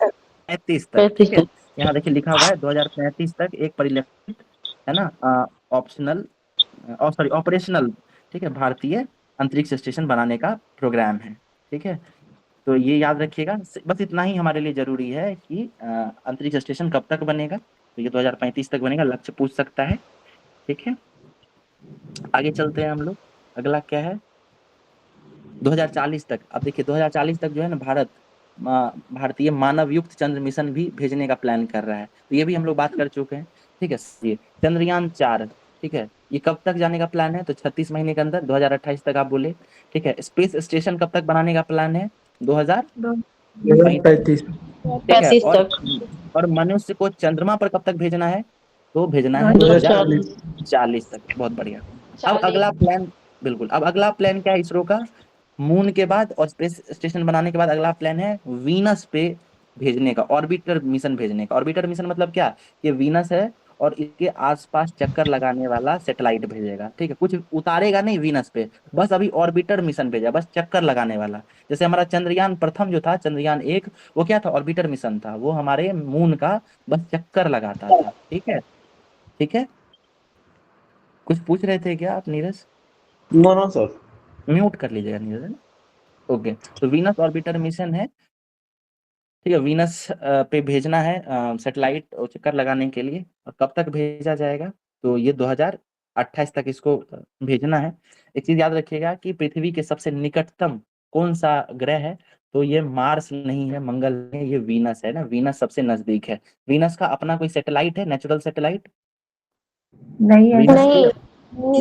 35 तक, ठीक है। यहाँ देखिए लिखा हुआ है 2035 तक एक परिलक्षित, है ना, ऑप्शनल सॉरी ऑपरेशनल, ठीक है, भारतीय अंतरिक्ष स्टेशन बनाने का प्रोग्राम है, ठीक है। तो ये याद रखिएगा, बस इतना ही हमारे लिए जरूरी है कि अंतरिक्ष स्टेशन कब तक बनेगा। तो ये 2035 तक बनेगा, लक्ष्य पूछ सकता है, ठीक है। आगे चलते हैं हम लोग, अगला क्या है? 2040 तक। अब देखिए 2040 तक जो है ना भारतीय मानव युक्त चंद्र मिशन भी भेजने का प्लान कर रहा है। तो ये भी हम लोग बात कर चुके हैं, ठीक है। ये चंद्रयान 4, ठीक है, ये कब तक जाने का प्लान है? तो 36 महीने के अंदर, 2028 तक आप बोले, ठीक है। स्पेस स्टेशन कब तक बनाने का प्लान है? 2035, ठीक है। और मनुष्य को चंद्रमा पर कब तक भेजना है? तो भेजना है 2040 तक। बहुत बढ़िया। अब अगला प्लान, बिल्कुल, अब अगला प्लान क्या है इसरो का? मून के बाद और स्पेस स्टेशन बनाने के बाद अगला प्लान है वीनस पे भेजने का, ऑर्बिटर मिशन भेजने का। ऑर्बिटर मिशन मतलब क्या? ये वीनस है और इसके आसपास चक्कर लगाने वाला सैटेलाइट भेजेगा, ठीक है। कुछ उतारेगा नहीं वीनस पे, बस अभी ऑर्बिटर मिशन भेजा, बस चक्कर लगाने वाला। जैसे हमारा चंद्रयान प्रथम जो था, चंद्रयान 1, वो क्या था? ऑर्बिटर मिशन था, वो हमारे मून का बस चक्कर लगाता था, ठीक है, ठीक है। कुछ पूछ रहे थे क्या आप नीरज? No sir. म्यूट कर लीजिएगा नीरज, है ना? ओके, तो वीनस ऑर्बिटर मिशन है, ठीक है। वीनस पे भेजना है सैटेलाइट चक्कर लगाने के लिए। और कब तक भेजा जाएगा? तो ये 2028 तक इसको भेजना है। एक चीज याद रखिएगा कि पृथ्वी के सबसे निकटतम कौन सा ग्रह है? तो ये मार्स नहीं है, मंगल नहीं है, ये वीनस है ना। वीनस सबसे नजदीक है। वीनस का अपना कोई सैटेलाइट है, नेचुरल सैटेलाइट? नहीं है। वीनस नहीं,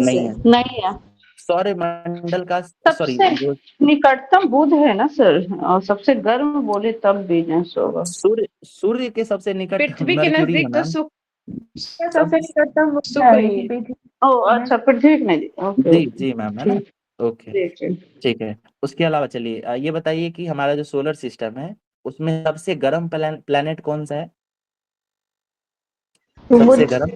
नहीं है। नहीं है। सौर मंडल का, सॉरी, सबसे निकटतम बुध है ना सर, और सबसे गर्म बोले तब वीनस होगा। सूर्य के सबसे निकट पृथ्वी के मरक्यूरी है नजदीक तो मैम। सबसे निकटतम वो शुक्र है, ही है। पृथ्वी। ओ अच्छा, पृथ्वी के नहीं। ओके जी जी मैम, है ना। ओके, ठीक है। उसके अलावा चलिए ये बताइए कि हमारा जो सोलर सिस्टम है उसमें सबसे गर्म प्लेनेट कौन सा है? सबसे गर्म?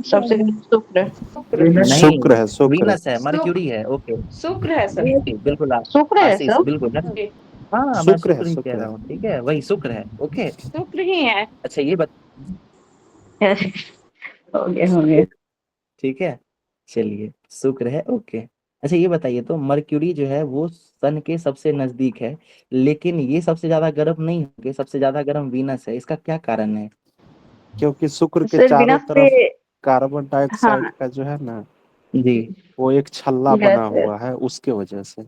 सबसे शुक्र है। नहीं, शुक्र है, शुक्र। वीनस है, मरक्यूरी है। ओके, शुक्र है सर। जी, बिल्कुल शुक्र है आशीष, सर। बिल्कुल है ना। जी, हाँ, मैं शुक्र है, शुक्र ही कह शुक्र रहा है। हूँ, ठीक है, वही शुक्र है। ओके, शुक्र ही है। अच्छा ये हो गया। ठीक है, चलिए शुक्र है, ओके। अच्छा ये बताइए तो मरक्यूरी जो है वो सन के सबसे नजदीक है, लेकिन ये सबसे ज्यादा गर्म नहीं है, सबसे ज्यादा गर्म वीनस है। इसका क्या कारण है? क्योंकि शुक्र के सर चारों बिना तरफ से कार्बन डाइऑक्साइड हाँ का जो है ना, जी, वो एक छल्ला गैस बना है। हुआ है, उसके वजह से।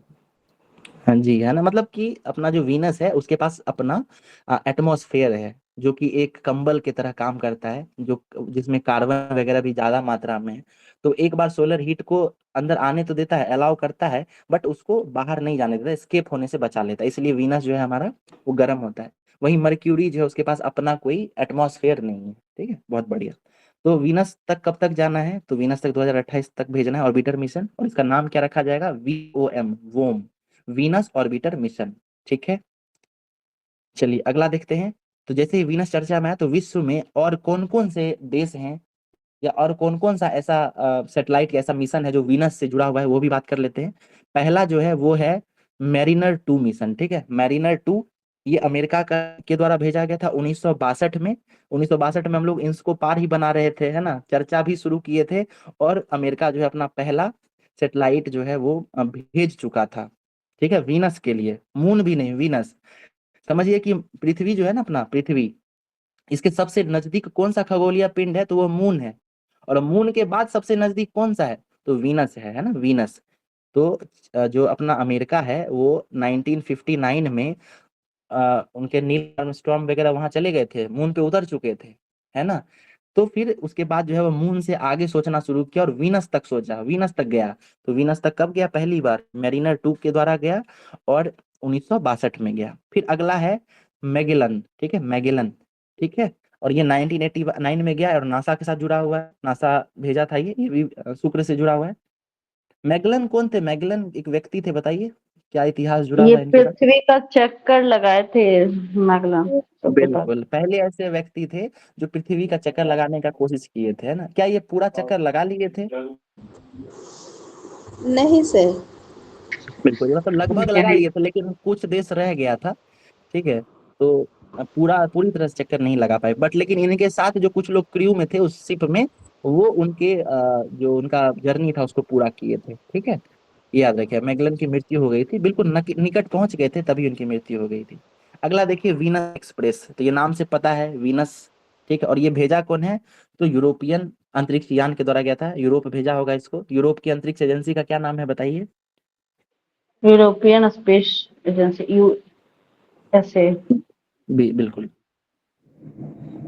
हाँ जी, है ना। मतलब कि अपना जो वीनस है उसके पास अपना एटमॉस्फेयर है, जो कि एक कंबल की तरह काम करता है, जो जिसमें कार्बन वगैरह भी ज्यादा मात्रा में है। तो एक बार सोलर हीट को अंदर आने तो देता है, अलाउ करता है, बट उसको बाहर नहीं जाने देता, एस्केप होने से बचा लेता है। इसलिए वीनस जो है हमारा वो गर्म होता है। वहीं मर्क्यूरी जो है उसके पास अपना कोई एटमॉस्फेयर नहीं है, ठीक है, बहुत बढ़िया। तो वीनस तक कब तक जाना है? तो वीनस तक 2028 तक भेजना है ऑर्बिटर मिशन, और इसका नाम क्या रखा जाएगा? VOM, वोम, वीनस ऑर्बिटर मिशन, ठीक है। चलिए अगला देखते हैं। तो जैसे ही वीनस चर्चा में आया तो विश्व में और कौन कौन से देश हैं या और कौन कौन सा ऐसा सैटेलाइट या ऐसा मिशन है जो वीनस से जुड़ा हुआ है, वो भी बात कर लेते हैं। पहला जो है वो है मैरिनर 2 मिशन। ठीक है, मैरिनर 2 ये अमेरिका के द्वारा भेजा गया था 1962 में। 1962 में हम लोग इसको पार ही बना रहे थे, है ना, चर्चा भी शुरू किए थे, और अमेरिका जो है अपना पहला सैटेलाइट जो है वो भेज चुका था। ठीक है, वीनस के लिए, मून भी नहीं, वीनस। समझिए कि पृथ्वी जो है ना, अपना पृथ्वी, इसके सबसे नजदीक कौन सा खगोलीय पिंड है, तो वो मून है। और मून के बाद सबसे नजदीक कौन सा है, तो वीनस है ना, वीनस। तो जो अपना अमेरिका है वो 1959 में उनके नील आर्मस्ट्रॉन्ग वगैरह वहां चले गए थे, मून पे उतर चुके थे, है ना। तो फिर उसके बाद जो है वो मून से आगे सोचना शुरू किया और वीनस तक सोचा, वीनस तक गया। तो वीनस तक कब गया, पहली बार मैरिनर 2 के द्वारा गया और 1962 में गया। फिर अगला है मैगेलन। ठीक है, मैगेलन। ठीक है, और ये 1989 में गया और नासा के साथ जुड़ा हुआ है, नासा भेजा था ये भी शुक्र से जुड़ा हुआ है। मैगलन कौन थे, मैगलन एक व्यक्ति थे, बताइए क्या इतिहास जुड़ा ये हुआ है इनके साथ। पृथ्वी का चक्कर लगाए थे मैगलन सबके पास। बिल्कुल, पहले ऐसे व्यक्ति थे जो पृथ्वी का चक्कर लगाने का कोशिश किए थे, है ना। क्या ये पूरा चक्कर लगा लिए थे? नहीं सर। बिल्कुल, ये मतलब लगभग लगा लिए थे, लेकिन कुछ देश रह गया था। ठीक है, तो पूरी तरह से चक्कर नहीं लगा पाए, बट लेकिन इनके साथ जो कुछ लोग क्रू में थे उस शिप में, वो उनके जो उनका जर्नी था उसको पूरा किए थे। ठीक है, ये याद रखिए। मैगलन की मृत्यु हो गई थी, बिल्कुल निकट पहुंच गए थे तभी उनकी मृत्यु हो गई थी। अगला देखिए, वीनस एक्सप्रेस। तो ये नाम से पता है, वीनस। ठीक है, और ये भेजा कौन है, तो यूरोपियन अंतरिक्ष यान के द्वारा गया था, यूरोप भेजा होगा इसको। यूरोप की अंतरिक्ष एजेंसी का क्या नाम है, बताइए। European space agency, USA. बिल्कुल।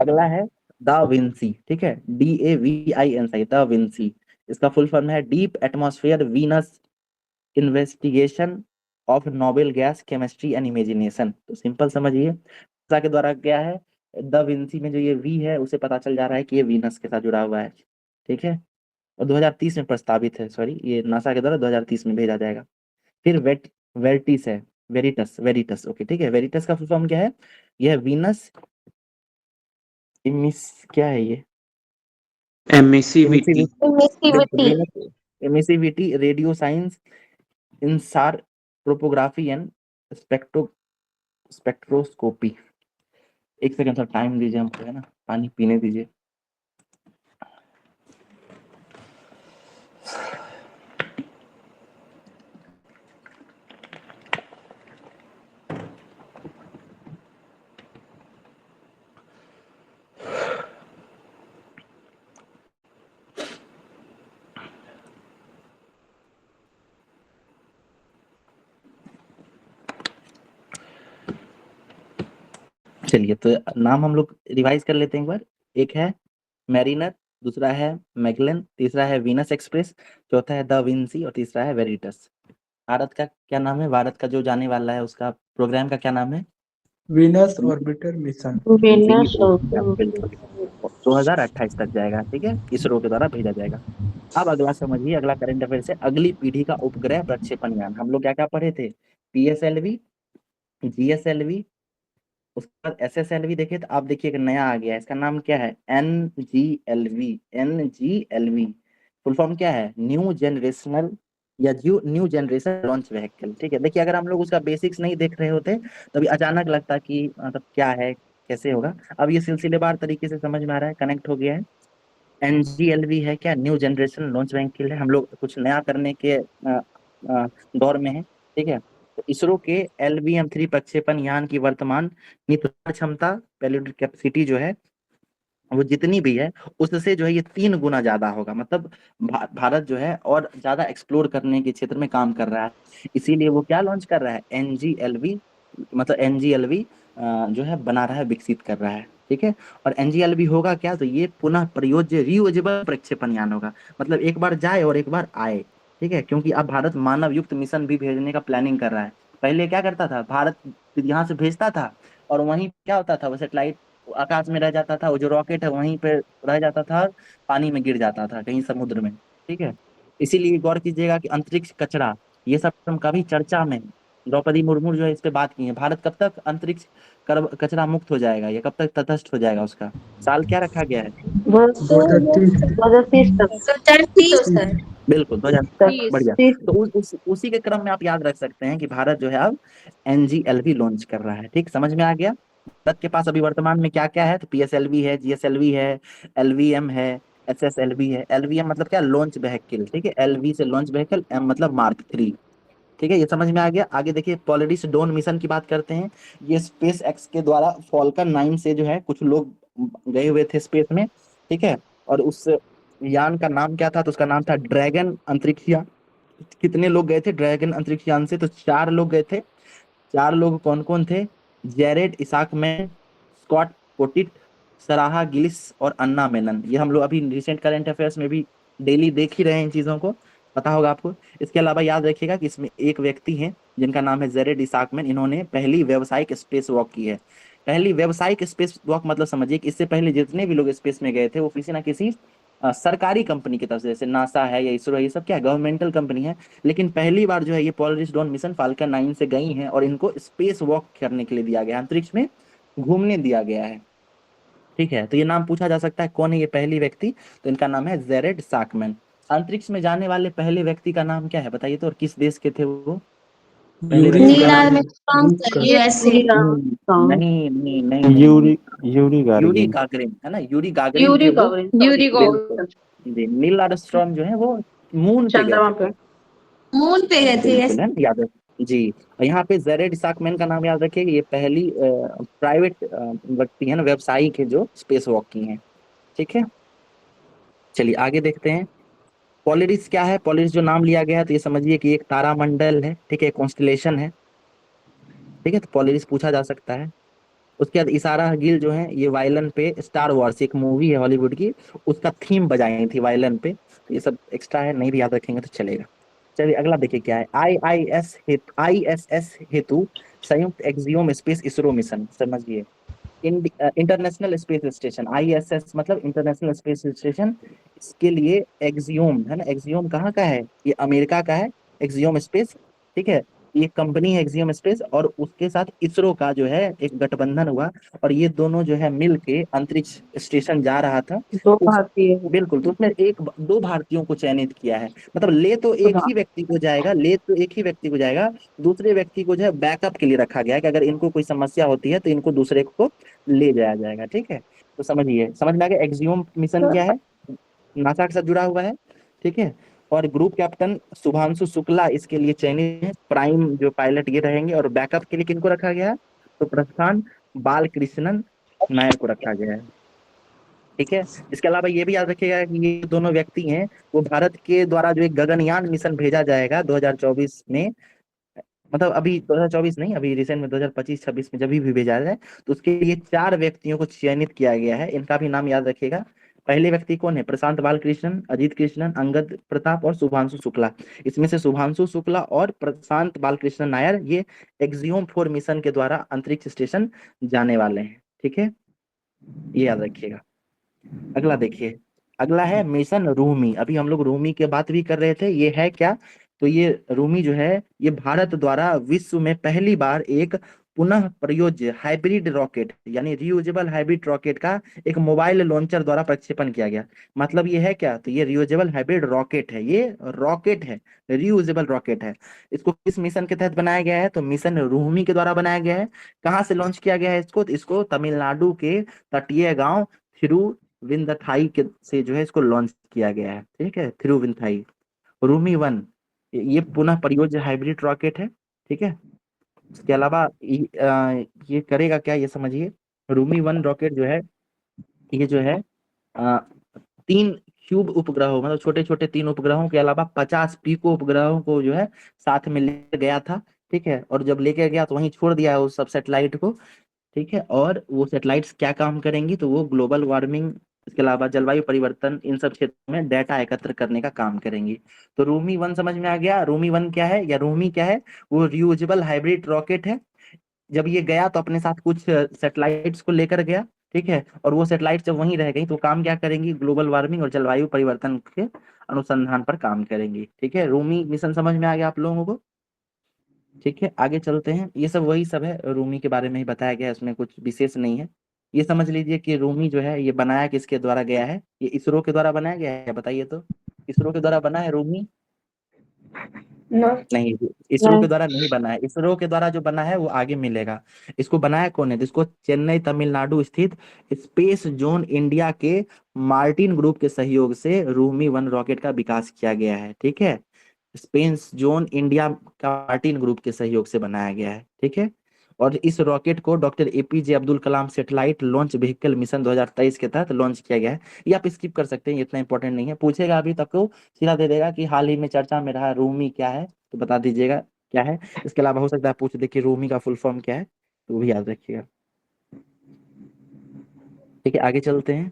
अगला है दा विंसी। ठीक है, DAVINC, दा विंसी। इसका फुल फॉर्म है deep atmosphere Venus investigation of noble gas chemistry and imagination. तो सिंपल समझिए, नासा के द्वारा क्या है, द विंसी में जो ये वी है उसे पता चल जा रहा है कि ये वीनस के साथ जुड़ा हुआ है। ठीक है, और 2030 में प्रस्तावित है, सॉरी, ये नासा के द्वारा 2030 में भेजा जाएगा। फिर वेरिटिस है, वेरिटस। ओके, ठीक है, वेरिटस का फुल फॉर्म क्या है, यह वीनस इमिस, क्या है ये, emissivity. Emissivity radio science InSAR topography and spectroscopy. एक सेकंड थोड़ा टाइम दीजिए हमको, है ना, पानी पीने दीजिए। चलिए, तो नाम हम लोग रिवाइज कर लेते हैं एक बार। एक है मैरिनर, दूसरा है मैगलन, तीसरा है वीनस एक्सप्रेस, चौथा है द विंसी और तीसरा है वेरिटस। भारत का क्या नाम है, भारत का जो जाने वाला है उसका प्रोग्राम का क्या नाम है, वीनस ऑर्बिटर मिशन। 2028 तक जाएगा। ठीक है, इसरो के द्वारा भेजा जाएगा। अब अगला समझिए, अगला करंट अफेयर से, अगली पीढ़ी का उपग्रह प्रक्षेपण यान। हम लोग क्या क्या पढ़े थे, PSLV, GSLV, उसके बाद SSLV देखे। तो आप देखिए एक नया आ गया है, इसका नाम क्या है, NGLV। NGLV फुल फॉर्म क्या है, न्यू जनरेशनल या न्यू जनरेशन लॉन्च व्हीकल। ठीक है, देखिए अगर हम लोग उसका बेसिक्स नहीं देख रहे होते तो अभी अचानक लगता कि मतलब क्या है, कैसे होगा। अब ये सिलसिलेवार तरीके से समझ में आ रहा है, कनेक्ट हो गया है। NGLV है क्या, न्यू जनरेशन लॉन्च व्हीकल है, हम लोग कुछ नया करने के दौर में है। ठीक है, तो इसरो के LVM-3 प्रक्षेपण यान की वर्तमान नित्य क्षमता, पेलोड कैपेसिटी जो है वो जितनी भी है उससे जो है ये 3 गुना ज्यादा होगा। मतलब भारत जो है और ज्यादा एक्सप्लोर करने के क्षेत्र में काम कर रहा है, इसीलिए वो क्या लॉन्च कर रहा है, NGLV। मतलब NGLV जो है बना रहा है, विकसित कर रहा है। ठीक है, और NGLV होगा क्या, तो ये पुनः प्रयोज्य रियूजेबल प्रक्षेपण यान होगा। मतलब एक बार जाए और एक बार आए। ठीक है, क्योंकि अब भारत मानव युक्त मिशन भी भेजने का प्लानिंग कर रहा है। पहले क्या करता था, भारत यहाँ से भेजता था और वहीं क्या होता था, वो सेटेलाइट आकाश में रह जाता था, वो जो रॉकेट है वहीं पे रह जाता था, पानी में गिर जाता था कहीं समुद्र में। ठीक है, इसीलिए गौर कीजिएगा कि अंतरिक्ष कचरा ये सब कभी चर्चा में द्रौपदी मुर्मू जो है इस पे बात की है। भारत कब तक अंतरिक्ष कचरा मुक्त हो जाएगा, या कब तक तटस्थ हो जाएगा, उसका साल क्या रखा गया है? 2030 तक। 2030 सर। बिल्कुल 2000 तक। बढ़िया। 30। तो उसी के क्रम में आप याद रख सकते हैं कि भारत जो है अब NGLV लॉन्च कर रहा है। ठीक, समझ में आ गया? भारत के पास अभी वर्तमान में क्या क्या है? तो PSLV है, GSLV है, LVM है, SSLV है। LVM मतलब क्या? Launch vehicle. ठीक है, LV से लॉन्च व्हीकल, M मतलब मार्क 3। ठीक है, ये समझ में आ गया। आगे देखिए, पोलरिस डोन मिशन की बात करते हैं। ये स्पेस एक्स के द्वारा फॉल्कन 9 से जो है कुछ लोग गए हुए थे स्पेस में। ठीक है, और उस यान का नाम क्या था? तो उसका नाम था ड्रैगन अंतरिक्ष यान। कितने लोग गए थे ड्रैगन अंतरिक्ष यान से? तो 4 लोग गए थे। 4 लोग कौन कौन थे? जेरेड इसाकमैन, स्कॉट कोटिट, सराहा गिलिस और अन्ना मेनन। ये हम लोग अभी रिसेंट करंट अफेयर्स में भी डेली देख ही रहे हैं इन चीजों को, पता होगा आपको। इसके अलावा याद रखिएगा कि इसमें एक व्यक्ति हैं जिनका नाम है जेरेड इसाकमैन। इन्होंने पहली व्यावसायिक स्पेस वॉक की है। पहली व्यावसायिक स्पेस वॉक मतलब समझिए कि इससे पहले जितने भी लोग स्पेस में गए थे वो किसी ना किसी सरकारी कंपनी की तरफ से, जैसे नासा है या इसरो है, ये सब क्या गवर्नमेंटल कंपनी है। लेकिन पहली बार जो है ये पोलरिस डॉन मिशन फाल्कन 9 से गई हैं और इनको स्पेस वॉक करने के लिए दिया गया है, अंतरिक्ष में घूमने दिया गया है। ठीक है, तो ये नाम पूछा जा सकता है कौन है ये पहली व्यक्ति? तो इनका नाम है जेरेड साकमैन। अंतरिक्ष में जाने वाले पहले व्यक्ति का नाम क्या है बताइए तो, और किस देश के थे वो पहले यूरी व्यक्ति का नील नाम? Armstrong sir, USA। नहीं नहीं नहीं नहीं, यूरी यूरी गागरिन। गागरिन है ना, यूरी गागरिन यूरी थे वो। गगन। यूरी बिल्कुल गॉगन। जी। नील आर्मस्ट्रांग जो है वो मून पे गए चंद्रमा थे। पे। मून पे गए थे, यस। बिल्कुल है ना, याद रख जी। और यहाँ पे जेरेड इसाकमैन का नाम याद रखिए कि ये पहली प्राइवेट व्यक्ति है ना, व्यवसायिक है जो स्पेस वॉक की हैं। ठीक है, चलिए आगे देखते हैं। पोलरिस क्या है? पोलरिस जो नाम लिया गया है तो ये समझिए कि एक तारामंडल है। ठीक है, कॉन्स्टलेशन है। ठीक है, तो पोलरिस पूछा जा सकता है। उसके बाद इशारा गिल जो है ये वायलिन पे स्टार वॉर्स एक मूवी है हॉलीवुड की, उसका थीम बजाई थी वायलिन पे। तो ये सब एक्स्ट्रा है, नहीं भी याद रखेंगे तो चलेगा। चलिए अगला देखिए क्या है। ISS हेतु संयुक्त एक्सियोम स्पेस इसरो मिशन। समझिए, इंटरनेशनल स्पेस स्टेशन, ISS मतलब इंटरनेशनल स्पेस स्टेशन। इसके लिए एक्सियोम है ना, एक्सियोम कहाँ का है? ये अमेरिका का है, एक्सियोम स्पेस। ठीक है, ये कंपनी है एक्सियोम स्पेस, और उसके साथ इसरो का जो है एक गठबंधन हुआ, और ये दोनों जो है मिल के अंतरिक्ष स्टेशन जा रहा था। 2 उस भारतीय है। बिल्कुल, तो उसमें 2 भारतीयों को चयनित किया है। मतलब ले तो एक ही व्यक्ति को जाएगा, दूसरे व्यक्ति को जो है बैकअप के लिए रखा गया है कि अगर इनको कोई समस्या होती है तो इनको दूसरे को ले जाया जाएगा। ठीक है, तो समझिए, समझ में आ गया एक्सियोम मिशन क्या है? नासा के साथ जुड़ा हुआ है। ठीक है, और ग्रुप कैप्टन शुभांशु शुक्ला इसके लिए चयनित है, प्राइम जो पायलट ये रहेंगे। और बैकअप के लिए किनको रखा गया है? तो प्रस्थान बालकृष्णन नायर को रखा गया है। ठीक है, इसके अलावा ये भी याद रखिएगा कि ये दोनों व्यक्ति हैं वो भारत के द्वारा जो एक गगनयान मिशन भेजा जाएगा 2024 में, मतलब अभी 2024 नहीं, अभी रिसेंट में 2025-26 में जब भी भेजा जाए, तो उसके लिए 4 व्यक्तियों को चयनित किया गया है। इनका भी नाम याद रखिएगा। पहले व्यक्ति कौन है? प्रशांत बालकृष्णन, अजीत कृष्णन, अंगद प्रताप और शुभांशु शुक्ला। इसमें से शुभांशु शुक्ला और प्रशांत बालकृष्णन नायर ये एक्सियोम 4 मिशन के द्वारा अंतरिक्ष स्टेशन जाने वाले हैं। ठीक है, ये याद रखिएगा। अगला देखिए, अगला है मिशन रूमी। अभी हम लोग रूमी की बात भी कर रहे थे, ये है क्या? तो ये रूमी जो है ये भारत द्वारा विश्व में पहली बार एक पुनः प्रयोज्य हाइब्रिड रॉकेट यानी रियूजेबल हाइब्रिड रॉकेट का एक मोबाइल लॉन्चर द्वारा प्रक्षेपण किया गया। मतलब ये है क्या? तो ये रियूजेबल हाइब्रिड रॉकेट है, ये रॉकेट है, रियूजेबल रॉकेट है। इसको किस मिशन के तहत बनाया गया है? तो मिशन रूमी के द्वारा बनाया गया है। कहाँ से लॉन्च किया गया है इसको? तो इसको तमिलनाडु के तटीय गांव थिरुविंदथाई के से जो है इसको लॉन्च किया गया है। ठीक है, थिरुविंदथाई। रूमी 1 ये पुनः प्रयोज्य हाइब्रिड रॉकेट है। ठीक है, इसके अलावा ये करेगा क्या ये समझिए। रूमी 1 रॉकेट जो है ये जो है 3 क्यूब उपग्रहों मतलब छोटे छोटे 3 उपग्रहों के अलावा 50 पीको उपग्रहों को जो है साथ में ले गया था। ठीक है, और जब लेके गया तो वहीं छोड़ दिया है उस सब सैटेलाइट को। ठीक है, और वो सैटेलाइट्स क्या काम करेंगी? तो वो ग्लोबल वार्मिंग, इसके अलावा जलवायु परिवर्तन, इन सब क्षेत्रों में डेटा एकत्र करने का काम करेंगी। तो रूमी 1 समझ में आ गया। रूमी 1 क्या है या रूमी क्या है? वो रियूजेबल हाइब्रिड रॉकेट है। जब ये गया तो अपने साथ कुछ सैटेलाइट्स को लेकर गया। ठीक है, और वो सैटेलाइट जब वहीं रह गई तो काम क्या करेंगी? ग्लोबल वार्मिंग और जलवायु परिवर्तन के अनुसंधान पर काम करेंगी। ठीक है, रूमी मिशन समझ में आ गया आप लोगों को? ठीक है, आगे चलते हैं। ये सब वही सब है, रूमी के बारे में ही बताया गया है, इसमें कुछ विशेष नहीं है। ये समझ लीजिए कि रूमी जो है ये बनाया किसके द्वारा गया है, ये इसरो के द्वारा बनाया गया है, बताइए तो। इसरो के द्वारा बना है रूमी? नो नहीं, इसरो के द्वारा नहीं बना है। इसरो के द्वारा जो बना है वो आगे मिलेगा। इसको बनाया कौन है? तो इसको चेन्नई तमिलनाडु स्थित स्पेस जोन इंडिया के मार्टिन ग्रुप के सहयोग से रूमी 1 रॉकेट का विकास किया गया है। ठीक है, स्पेस जोन इंडिया का मार्टिन ग्रुप के सहयोग से बनाया गया है। ठीक है, और इस रॉकेट को doctor APJ Abdul Kalam satellite launch vehicle mission 2023 के तहत लॉन्च किया गया है। ये आप स्किप कर सकते हैं, ये इतना इंपॉर्टेंट नहीं है। पूछेगा अभी तक तो सीधा दे देगा कि हाल ही में चर्चा में रहा रूमी क्या है, तो बता दीजिएगा क्या है। इसके अलावा हो सकता है पूछ दे कि रूमी का फुल फॉर्म क्या है, तो वो भी याद रखिएगा। ठीक है, आगे चलते हैं।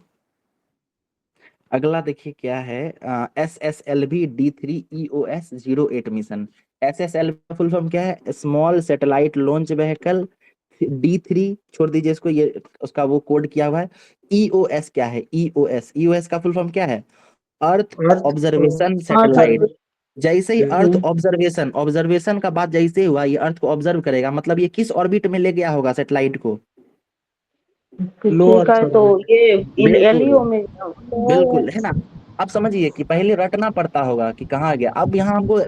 अगला देखिए क्या है, SSLV D3EOS-08 मिशन। SSLV का फुल फॉर्म क्या है? Small satellite launch vehicle. D3 छोड़ दीजिए इसको, ये उसका वो कोड किया हुआ है। EOS क्या है? EOS का फुल फॉर्म क्या है? अर्थ अर्थ ऑब्जर्वेशन सैटेलाइट। जैसे ही अर्थ ऑब्जर्वेशन का बात जैसे ही हुआ, ये अर्थ को ऑब्जर्व करेगा, मतलब ये किस ऑर्बिट में ले गया होगा सैटेलाइट को? लो ठीक है, तो ये बिल्कुल एलईओ में बिल्कुल, है ना। अब समझिए कि पहले रटना पड़ता होगा कि कहाँ गया, अब यहाँ हमको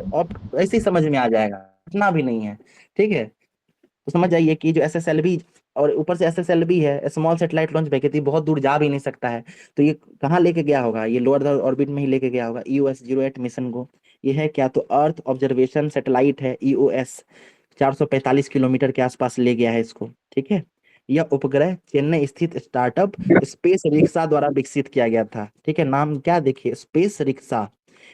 ऐसे ही समझ में आ जाएगा, रटना भी नहीं है। ठीक है, तो समझ जाइए कि जो SSLV और ऊपर से SSLV है, स्मॉल सैटेलाइट लॉन्च व्हीकल, बहुत दूर जा भी नहीं सकता है, तो ये कहाँ लेके गया होगा? ये लोअर ऑर्बिट में ही लेके गया होगा EOS-08 मिशन को। ये है क्या? तो अर्थ ऑब्जर्वेशन सैटेलाइट है EOS, 445 किलोमीटर के आसपास ले गया है इसको। ठीक है, यह उपग्रह चेन्नई स्थित स्टार्टअप स्पेस रिक्शा द्वारा विकसित किया गया था। ठीक है, नाम क्या देखिए, स्पेस रिक्शा,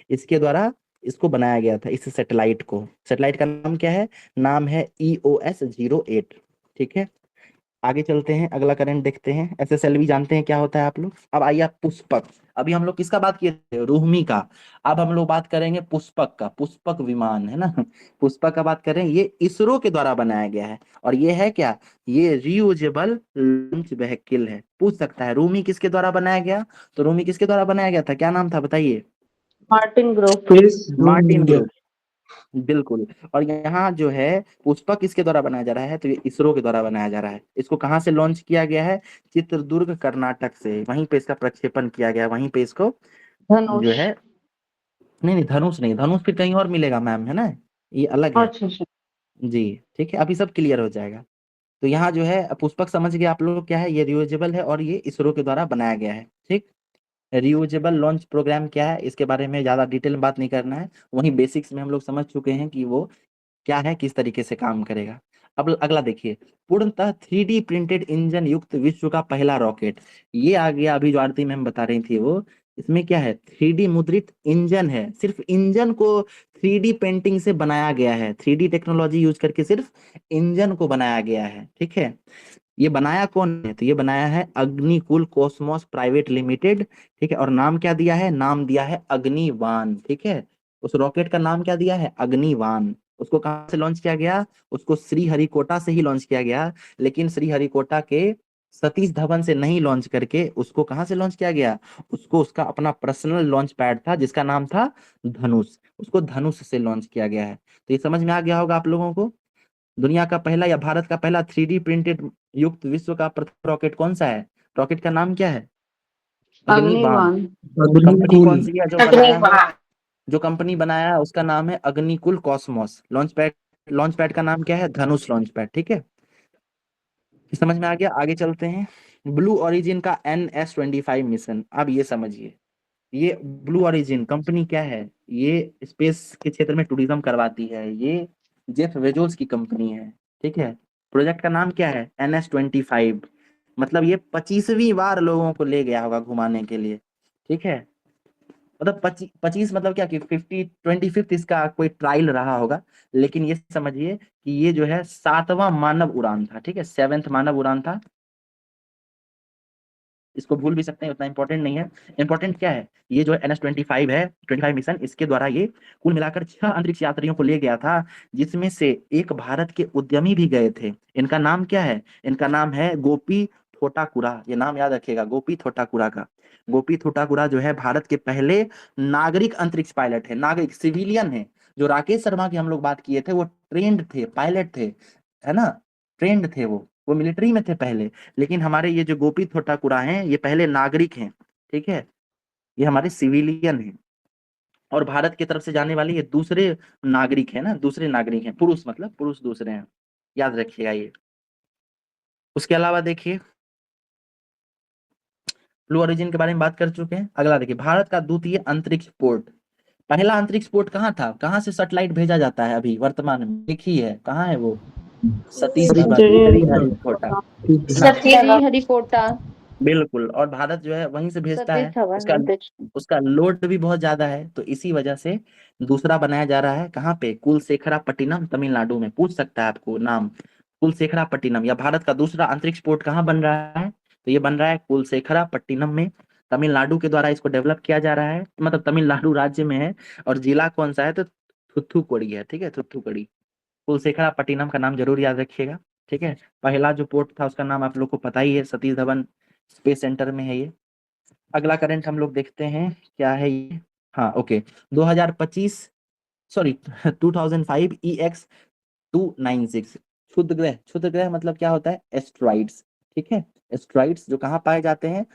इसके द्वारा इसको बनाया गया था, इस सैटेलाइट को। सैटेलाइट का नाम क्या है? नाम है EOS-08। ठीक है, आगे चलते हैं, अगला करंट देखते हैं। SSLV जानते हैं क्या होता है आप लोग। अब आइए आप पुष्पक। अभी हम लोग किसका बात किए थे? रूहमी का। अब हम लोग बात करेंगे पुष्पक का। पुष्पक विमान है ना, पुष्पक का बात करें। ये इसरो के द्वारा बनाया गया है, और ये है क्या? ये रियूजेबल लॉन्च व्हीकल है। पूछ सकता है रूमी किसके द्वारा बनाया गया, तो रूमी किसके द्वारा बनाया गया था, क्या नाम था बताइए? Martin group. Space zone Martin India. Group, बिल्कुल। और यहाँ जो है पुष्पक किसके द्वारा बनाया जा रहा है, तो ये इसरो के द्वारा बनाया जा रहा है। इसको कहाँ से लॉन्च किया गया है? चित्रदुर्ग कर्नाटक से, वहीं पे इसका प्रक्षेपण किया गया, वहीं पे इसको धनुष। जो है, नहीं नहीं धनुष नहीं, धनुष फिर कहीं और मिलेगा मैम, है ना, ये अलग है। अच्छा अच्छा। जी ठीक है, अभी सब क्लियर हो जाएगा। तो यहाँ जो है पुष्पक समझ गए आप लोग क्या है, ये रियूजेबल है और ये इसरो के द्वारा बनाया गया है। ठीक, रियूजेबल लॉन्च प्रोग्राम क्या है, इसके बारे में ज्यादा डिटेल में बात नहीं करना है, वहीं बेसिक्स में हम लोग समझ चुके हैं कि वो क्या है, किस तरीके से काम करेगा। अब अगला देखिए, पूर्णतः 3D प्रिंटेड इंजन युक्त विश्व का पहला रॉकेट। ये आ गया, अभी जो आरती मैम बता रही थी वो, इसमें क्या है? 3D मुद्रित इंजन है, सिर्फ इंजन को 3D पेंटिंग से बनाया गया है, 3D टेक्नोलॉजी यूज करके सिर्फ इंजन को बनाया गया है। ठीक है, ये बनाया कौन है? तो ये बनाया है अग्निकुल कॉस्मोस प्राइवेट लिमिटेड। ठीक है, और नाम क्या दिया है? नाम दिया है अग्निवान। ठीक है, उस रॉकेट का नाम क्या दिया है? अग्निवान। उसको कहाँ से लॉन्च किया गया? उसको श्रीहरिकोटा से ही लॉन्च किया गया, लेकिन श्रीहरिकोटा के सतीश धवन से नहीं लॉन्च करके उसको कहाँ से लॉन्च किया गया? उसको उसका अपना पर्सनल लॉन्च पैड था जिसका नाम था धनुष, उसको धनुष से लॉन्च किया गया है। तो ये समझ में आ गया होगा आप लोगों को। दुनिया का पहला या भारत का पहला 3D प्रिंटेड युक्त विश्व का प्रथम रॉकेट कौन सा है? रॉकेट का नाम क्या है? अग्निबाण। कंपनी अग्निकुल। कौन सी है जो बनाया है? जो कंपनी बनाया है उसका नाम है अग्निकुल कॉस्मोस। लॉन्च पैड का नाम क्या है? धनुष लॉन्च पैड। ठीक है, समझ में आ गया। आगे चलते हैं, ब्लू ओरिजिन का NS-25 मिशन। अब ये समझिए, ये ब्लू ओरिजिन कंपनी क्या है? ये स्पेस के क्षेत्र में टूरिज्म करवाती है, ये जेफ बेजोस की कंपनी है। ठीक है, प्रोजेक्ट का नाम क्या है? NS-25। मतलब ये 25वीं बार लोगों को ले गया होगा घुमाने के लिए। ठीक है, मतलब 25 मतलब क्या कि 25th इसका कोई ट्रायल रहा होगा, लेकिन ये समझिए कि ये जो है 7वां मानव उड़ान था। ठीक है, 7th मानव उड़ान था। इसको भूल भी सकते हैं, उतना इंपॉर्टेंट नहीं है। इंपॉर्टेंट क्या है? ये जो NS-25 है, 25 मिशन, इसके द्वारा ये कुल मिलाकर 6 अंतरिक्ष यात्रियों को ले गया था, जिसमें से एक भारत के उद्यमी भी गए थे। इनका नाम क्या है? इनका नाम है गोपी थोटाकुरा। ये नाम याद रखिएगा, गोपी थोटाकुरा का। गोपी थोटाकुरा जो है भारत के पहले नागरिक अंतरिक्ष पायलट है, नागरिक सिविलियन है, जो राकेश शर्मा की हम लोग बात किए थे वो ट्रेंड थे, पायलट थे, है ना, ट्रेंड थे वो मिलिट्री में थे पहले। लेकिन हमारे ये जो गोपी थोटाकुरा हैं ये पहले नागरिक हैं, ठीक है, ये हमारे सिविलियन हैं। और भारत की तरफ से जाने वाले ये दूसरे नागरिक है ना, दूसरे नागरिक हैं, पुरुष मतलब पुरुष दूसरे हैं, याद रखिएगा ये। उसके अलावा देखिए ब्लू ओरिजिन के बारे में बात कर चुके हैं। अगला देखिए भारत का द्वितीय अंतरिक्ष पोर्ट। पहला अंतरिक्ष पोर्ट कहाँ था, कहाँ से सैटेलाइट भेजा जाता है अभी वर्तमान में, एक ही है, कहाँ है वो, सतीश धवन, श्रीहरिकोटा, श्रीहरिकोटा। बिल्कुल। और भारत जो है वहीं से भेजता सतीश है, धवन उसका लोड भी बहुत ज्यादा है, तो इसी वजह से दूसरा बनाया जा रहा है। कहाँ पे, कुलशेखरापट्टिनम तमिलनाडु में। पूछ सकता है आपको नाम, कुलशेखरापट्टिनम। या भारत का दूसरा अंतरिक्ष पोर्ट कहाँ बन रहा है, तो ये बन रहा है कुलशेखरापट्टिनम में, तमिलनाडु के द्वारा इसको डेवलप किया जा रहा है, मतलब तमिलनाडु राज्य में है। और जिला कौन सा है, तो थुथुकुडी है, ठीक है, थुथुकुडी। कुलशेखरापट्टिनम का नाम जरूर याद रखिएगा, ठीक है। पहला जो पोर्ट था उसका नाम आप लोग को पता ही है, सतीश धवन स्पेस सेंटर में है ये। अगला करंट हम लोग देखते हैं क्या है ये, हाँ ओके, 2025 सॉरी 2005 EX-296 क्षुद्र ग्रह मतलब क्या होता है, एस्ट्रॉइड्स, ठीक है। एस्ट्रॉइड्स जो कहाँ पाए जाते हैं,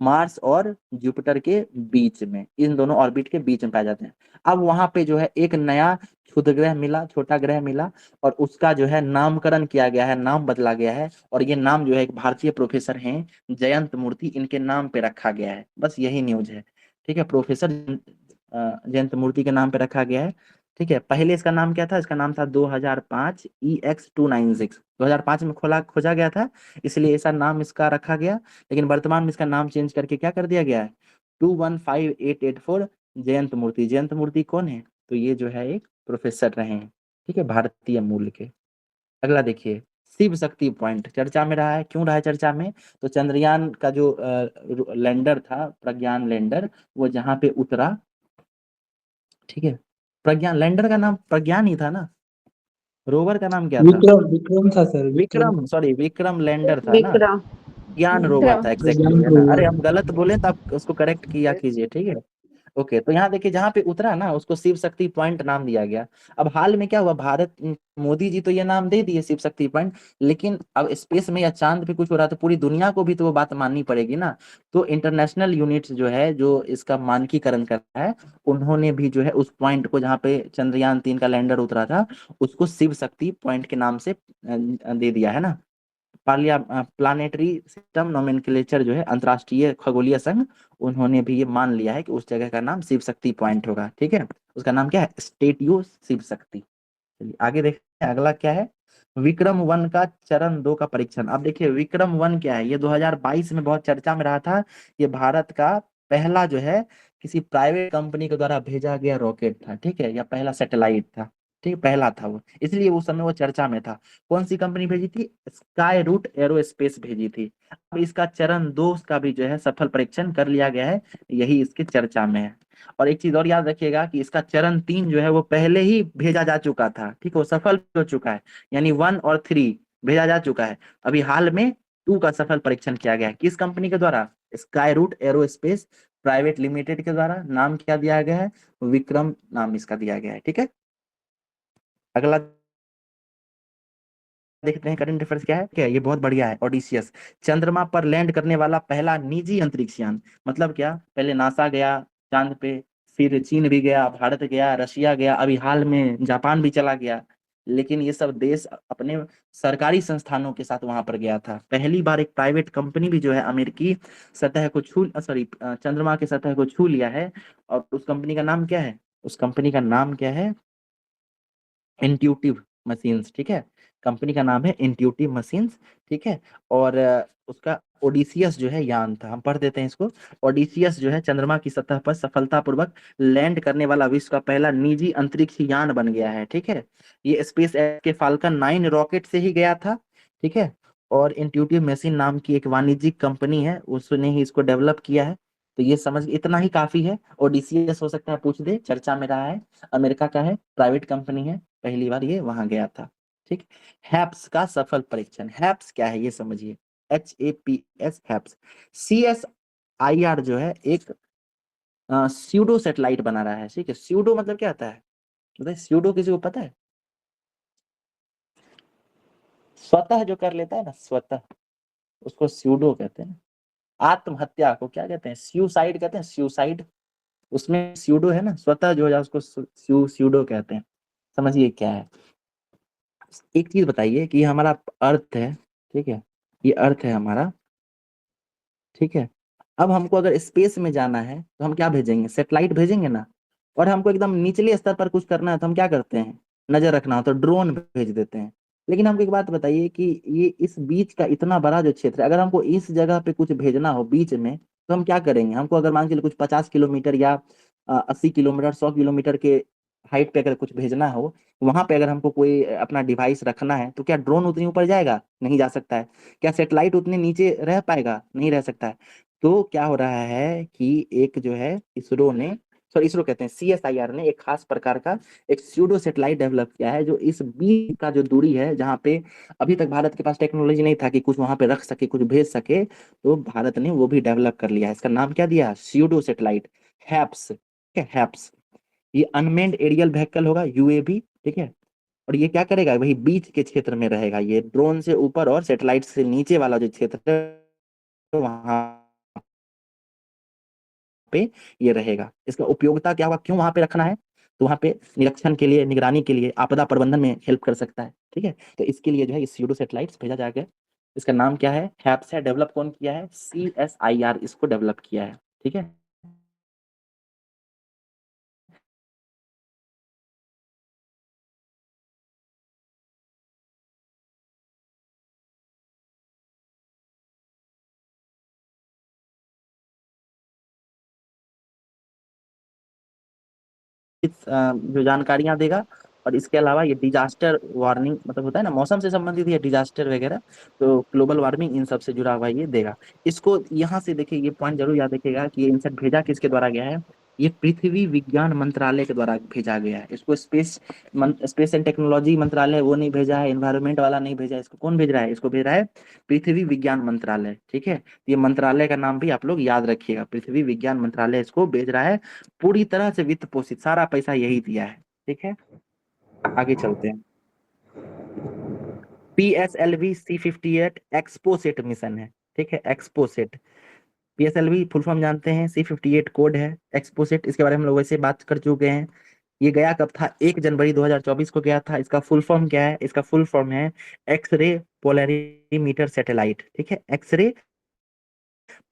मार्स और जुपिटर के बीच में, इन दोनों ऑर्बिट के बीच में पाए जाते हैं। अब वहां पे जो है एक नया क्षुद्र ग्रह मिला, छोटा ग्रह मिला, और उसका जो है नामकरण किया गया है, नाम बदला गया है। और ये नाम जो है एक भारतीय प्रोफेसर हैं जयंत मूर्ति, इनके नाम पे रखा गया है, बस यही न्यूज है, ठीक है। प्रोफेसर जयंत मूर्ति के नाम पे रखा गया है, ठीक है। पहले इसका नाम क्या था, इसका नाम था 2005 EX-296, 2005 में खोजा गया था, इसलिए ऐसा नाम इसका रखा गया। लेकिन वर्तमान में इसका नाम चेंज करके क्या कर दिया गया है, 215884 जयंत मूर्ति। जयंत मूर्ति कौन है, तो ये जो है एक प्रोफेसर रहे हैं, ठीक है, भारतीय मूल के। अगला देखिए शिव शक्ति पॉइंट चर्चा में रहा है, क्यों रहा है चर्चा में, तो चंद्रयान का जो लैंडर था, प्रज्ञान लैंडर, वो जहाँ पे उतरा, ठीक है। प्रज्ञान लैंडर का नाम प्रज्ञान ही था ना, रोवर का नाम क्या था, विक्रम था sir, Vikram, sorry Vikram lander था ना, विक्रम। ज्ञान रोवर था एग्जैक्टली, है ना। अरे हम गलत बोले तो आप उसको करेक्ट किया कीजिए, ठीक है। ओके, तो यहाँ देखिए जहाँ पे उतरा ना उसको शिव शक्ति पॉइंट नाम दिया गया। अब हाल में क्या हुआ, भारत मोदी जी तो ये नाम दे दिए शिव शक्ति पॉइंट, लेकिन अब स्पेस में या चांद पे कुछ हो रहा है तो पूरी दुनिया को भी तो वो बात माननी पड़ेगी ना। तो इंटरनेशनल यूनिट्स जो है, जो इसका मानकीकरण कर रहा है, उन्होंने भी जो है उस पॉइंट को जहाँ पे चंद्रयान 3 का लैंडर उतरा था, उसको शिव शक्ति पॉइंट के नाम से दे दिया है ना। प्लानेटरी सिस्टम नोमेनक्लेचर जो है, अंतरराष्ट्रीय खगोलीय संघ, उन्होंने भी ये मान लिया है कि उस जगह का नाम शिव शक्ति पॉइंट होगा, ठीक है। उसका नाम क्या है, स्टेट्यू शिव शक्ति। चलिए आगे देखते हैं, अगला क्या है, विक्रम 1 का चरण 2 का परीक्षण। अब देखिए विक्रम 1 क्या है, ये 2022 में बहुत चर्चा में रहा था। ये भारत का पहला जो है किसी प्राइवेट कंपनी के द्वारा भेजा गया रॉकेट था, ठीक है, या पहला सैटेलाइट था, ठीक है, पहला था वो, इसलिए उस समय वो चर्चा में था। कौन सी कंपनी भेजी थी, स्काई रूट एरोस्पेस भेजी थी। अब इसका चरण 2 का भी जो है सफल परीक्षण कर लिया गया है, यही इसके चर्चा में है। और एक चीज और याद रखिएगा कि इसका चरण 3 जो है वो पहले ही भेजा जा चुका था, ठीक है, वो सफल हो चुका है, यानी 1 और 3 भेजा जा चुका है। अभी हाल में 2 का सफल परीक्षण किया गया है, किस कंपनी के द्वारा, Skyroot Aerospace Private Limited के द्वारा। नाम क्या दिया गया है, विक्रम नाम इसका दिया गया है, ठीक है। अगला देखते हैं करंट अफेयर्स क्या है, क्या ये बहुत बढ़िया है, ओडिसियस, चंद्रमा पर लैंड करने वाला पहला निजी अंतरिक्ष यान। मतलब क्या, पहले नासा गया चांद पे, फिर चीन भी गया, भारत गया, रशिया गया, अभी हाल में जापान भी चला गया। लेकिन ये सब देश अपने सरकारी संस्थानों के साथ वहां पर गया था। पहली बार एक प्राइवेट कंपनी भी जो है अमेरिकी सतह को चंद्रमा के सतह को छू लिया है। और उस कंपनी का नाम क्या है, उस कंपनी का नाम क्या है, इंट्यूटिव मशीन्स, ठीक है, कंपनी का नाम है इंट्यूटिव मशीन्स, ठीक है। और उसका ओडिसियस जो है यान था, हम पढ़ देते हैं इसको। ओडिसियस जो है चंद्रमा की सतह पर सफलतापूर्वक लैंड करने वाला विश्व का पहला निजी अंतरिक्ष यान बन गया है, ठीक है। ये स्पेस एक्स के फाल्कन 9 रॉकेट से ही गया था, ठीक है। और इंट्यूटिव मशीन नाम की एक वाणिज्यिक कंपनी है, उसने ही इसको डेवलप किया है। तो ये समझ, इतना ही काफी है। ओडिसियस हो सकता है पूछ दे, चर्चा में रहा है, अमेरिका का है, प्राइवेट कंपनी है, पहली बार ये वहां गया था, ठीक। हैप्स का सफल परीक्षण, हैप्स क्या है ये समझिए, HAPS हैप्स। CSIR जो है एक स्यूडो सैटेलाइट बना रहा है, ठीक है। स्यूडो मतलब क्या आता है, बताइए स्यूडो किसी को पता है? स्वतः जो कर लेता है ना, स्वतः, उसको स्यूडो कहते हैं। आत्महत्या को क्या कहते हैं? स्यूसाइड कहते हैं, स्यूसाइड। उसमें स्यूडो है ना, स्वतः जो है उसको स्यूडो कहते हैं। समझिए क्या है। एक चीज बताइए कि हमारा अर्थ है, ठीक है, ये अर्थ है हमारा, ठीक है। अब हमको अगर स्पेस में जाना है तो हम क्या भेजेंगे? सैटेलाइट भेजेंगे ना। और हमको एकदम निचले स्तर पर कुछ करना है तो हम क्या करते हैं? नजर रखना हो तो ड्रोन भेज देते हैं। लेकिन हमको एक बात बताइए कि ये इस बीच का इतना बड़ा जो क्षेत्र है, अगर हमको इस जगह पे कुछ भेजना हो बीच में, तो हम क्या करेंगे? हमको अगर मान के चलिए कुछ 50 किलोमीटर या 80 किलोमीटर 100 किलोमीटर के हाइट पे अगर कुछ भेजना हो, वहां पे अगर हमको कोई अपना डिवाइस रखना है, तो क्या ड्रोन उतनी ऊपर जाएगा? नहीं जा सकता है। क्या सैटेलाइट उतने नीचे रह पाएगा? नहीं रह सकता है। तो क्या हो रहा है कि एक जो है इसरो ने, सॉरी इसरो कहते हैं, CSIR ने एक खास प्रकार का एक स्यूडो सैटेलाइट डेवलप किया है, जो इस बीच का जो दूरी है जहाँ पे अभी तक भारत के पास टेक्नोलॉजी नहीं था कि कुछ वहां पे रख सके, कुछ भेज सके, तो भारत ने वो भी डेवलप कर लिया है। इसका नाम क्या दिया? Pseudo satellite, HEPS. ठीक है, हैप्स। ये अनमेन्ड एरियल व्हीकल होगा, UAV, ठीक है। और ये क्या करेगा? वही बीच के क्षेत्र में रहेगा। ये ड्रोन से ऊपर और सैटेलाइट से नीचे वाला जो क्षेत्र है वहां पे ये रहेगा। इसका उपयोगिता क्या होगा? क्यों वहां पे रखना है? तो वहां पे निरीक्षण के लिए, निगरानी के लिए, आपदा प्रबंधन में हेल्प कर सकता है। ठीक है, तो इसके लिए जो है ये स्यूडो सैटेलाइट्स भेजा जाएगा। इसका नाम क्या है? हैप्स है। डेवलप कौन किया है? CSIR इसको डेवलप किया है। ठीक है, जो जानकारियां देगा। और इसके अलावा ये डिजास्टर वार्निंग, मतलब होता है ना मौसम से संबंधित या डिजास्टर वगैरह, तो ग्लोबल वार्मिंग इन सब से जुड़ा हुआ ये देगा। इसको यहाँ से देखिए, ये पॉइंट जरूर याद रखिएगा कि ये इनसेट भेजा किसके द्वारा गया है? ये पृथ्वी विज्ञान मंत्रालय के द्वारा भेजा गया है। इसको स्पेस एंड टेक्नोलॉजी मंत्रालय वो नहीं भेजा है, एनवायरमेंट वाला नहीं भेजा है। इसको कौन भेज रहा है? इसको भेज रहा है पृथ्वी विज्ञान मंत्रालय। ठीक है, ये मंत्रालय का नाम भी आप लोग याद रखिएगा, पृथ्वी विज्ञान मंत्रालय इसको भेज रहा है। पूरी तरह से वित्त पोषित, सारा पैसा यही दिया है। ठीक है, आगे चलते हैं। PSLV C58 एक्सपोसेट मिशन है। ठीक है, एक्सपोसेट। PSLV फुल फॉर्म जानते हैं, C58 कोड है, एक्सपोसेट इसके बारे में हम लोग वैसे बात कर चुके हैं। ये गया कब था? 1 जनवरी 2024 को गया था। इसका फुल फॉर्म क्या है? इसका फुल फॉर्म है एक्सरे पोलैरिमीटर सैटेलाइट। ठीक है, एक्सरे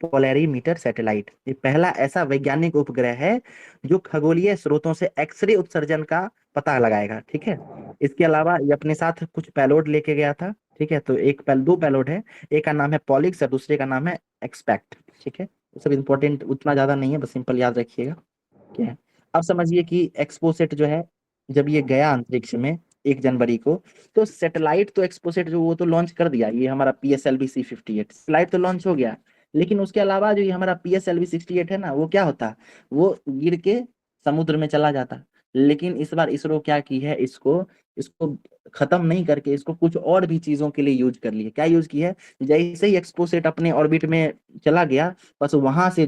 पोलैरिमीटर सैटेलाइट। ये पहला ऐसा वैज्ञानिक उपग्रह है जो खगोलीय स्रोतों से एक्सरे उत्सर्जन का पता लगाएगा। ठीक है, इसके अलावा ये अपने साथ कुछ पेलोड लेके गया था। ठीक है, तो दो पेलोड है, एक का नाम है पॉलिक्स और दूसरे का नाम है एक्सपेक्ट। ठीक है, ये सब इंपॉर्टेंट उतना ज्यादा नहीं है, बस सिंपल याद रखिएगा। क्या है, अब समझिए कि एक्सपोसेट जो है, जब ये गया अंतरिक्ष में 1 जनवरी को, तो सैटेलाइट तो एक्सपोसेट जो वो तो लॉन्च कर दिया, ये हमारा PSLV C58 सैटेलाइट तो लॉन्च हो गया। लेकिन उसके अलावा जो ये हमारा PSLV 68 है ना, वो क्या होता? वो गिर के समुद्र में चला जाता। लेकिन इस बार इसरो क्या की है, इसको इसको खत्म नहीं करके इसको कुछ और भी चीजों के लिए यूज कर लिया। क्या यूज की है? जैसे ही एक्सपोसेट अपने ऑर्बिट में चला गया, बस वहां से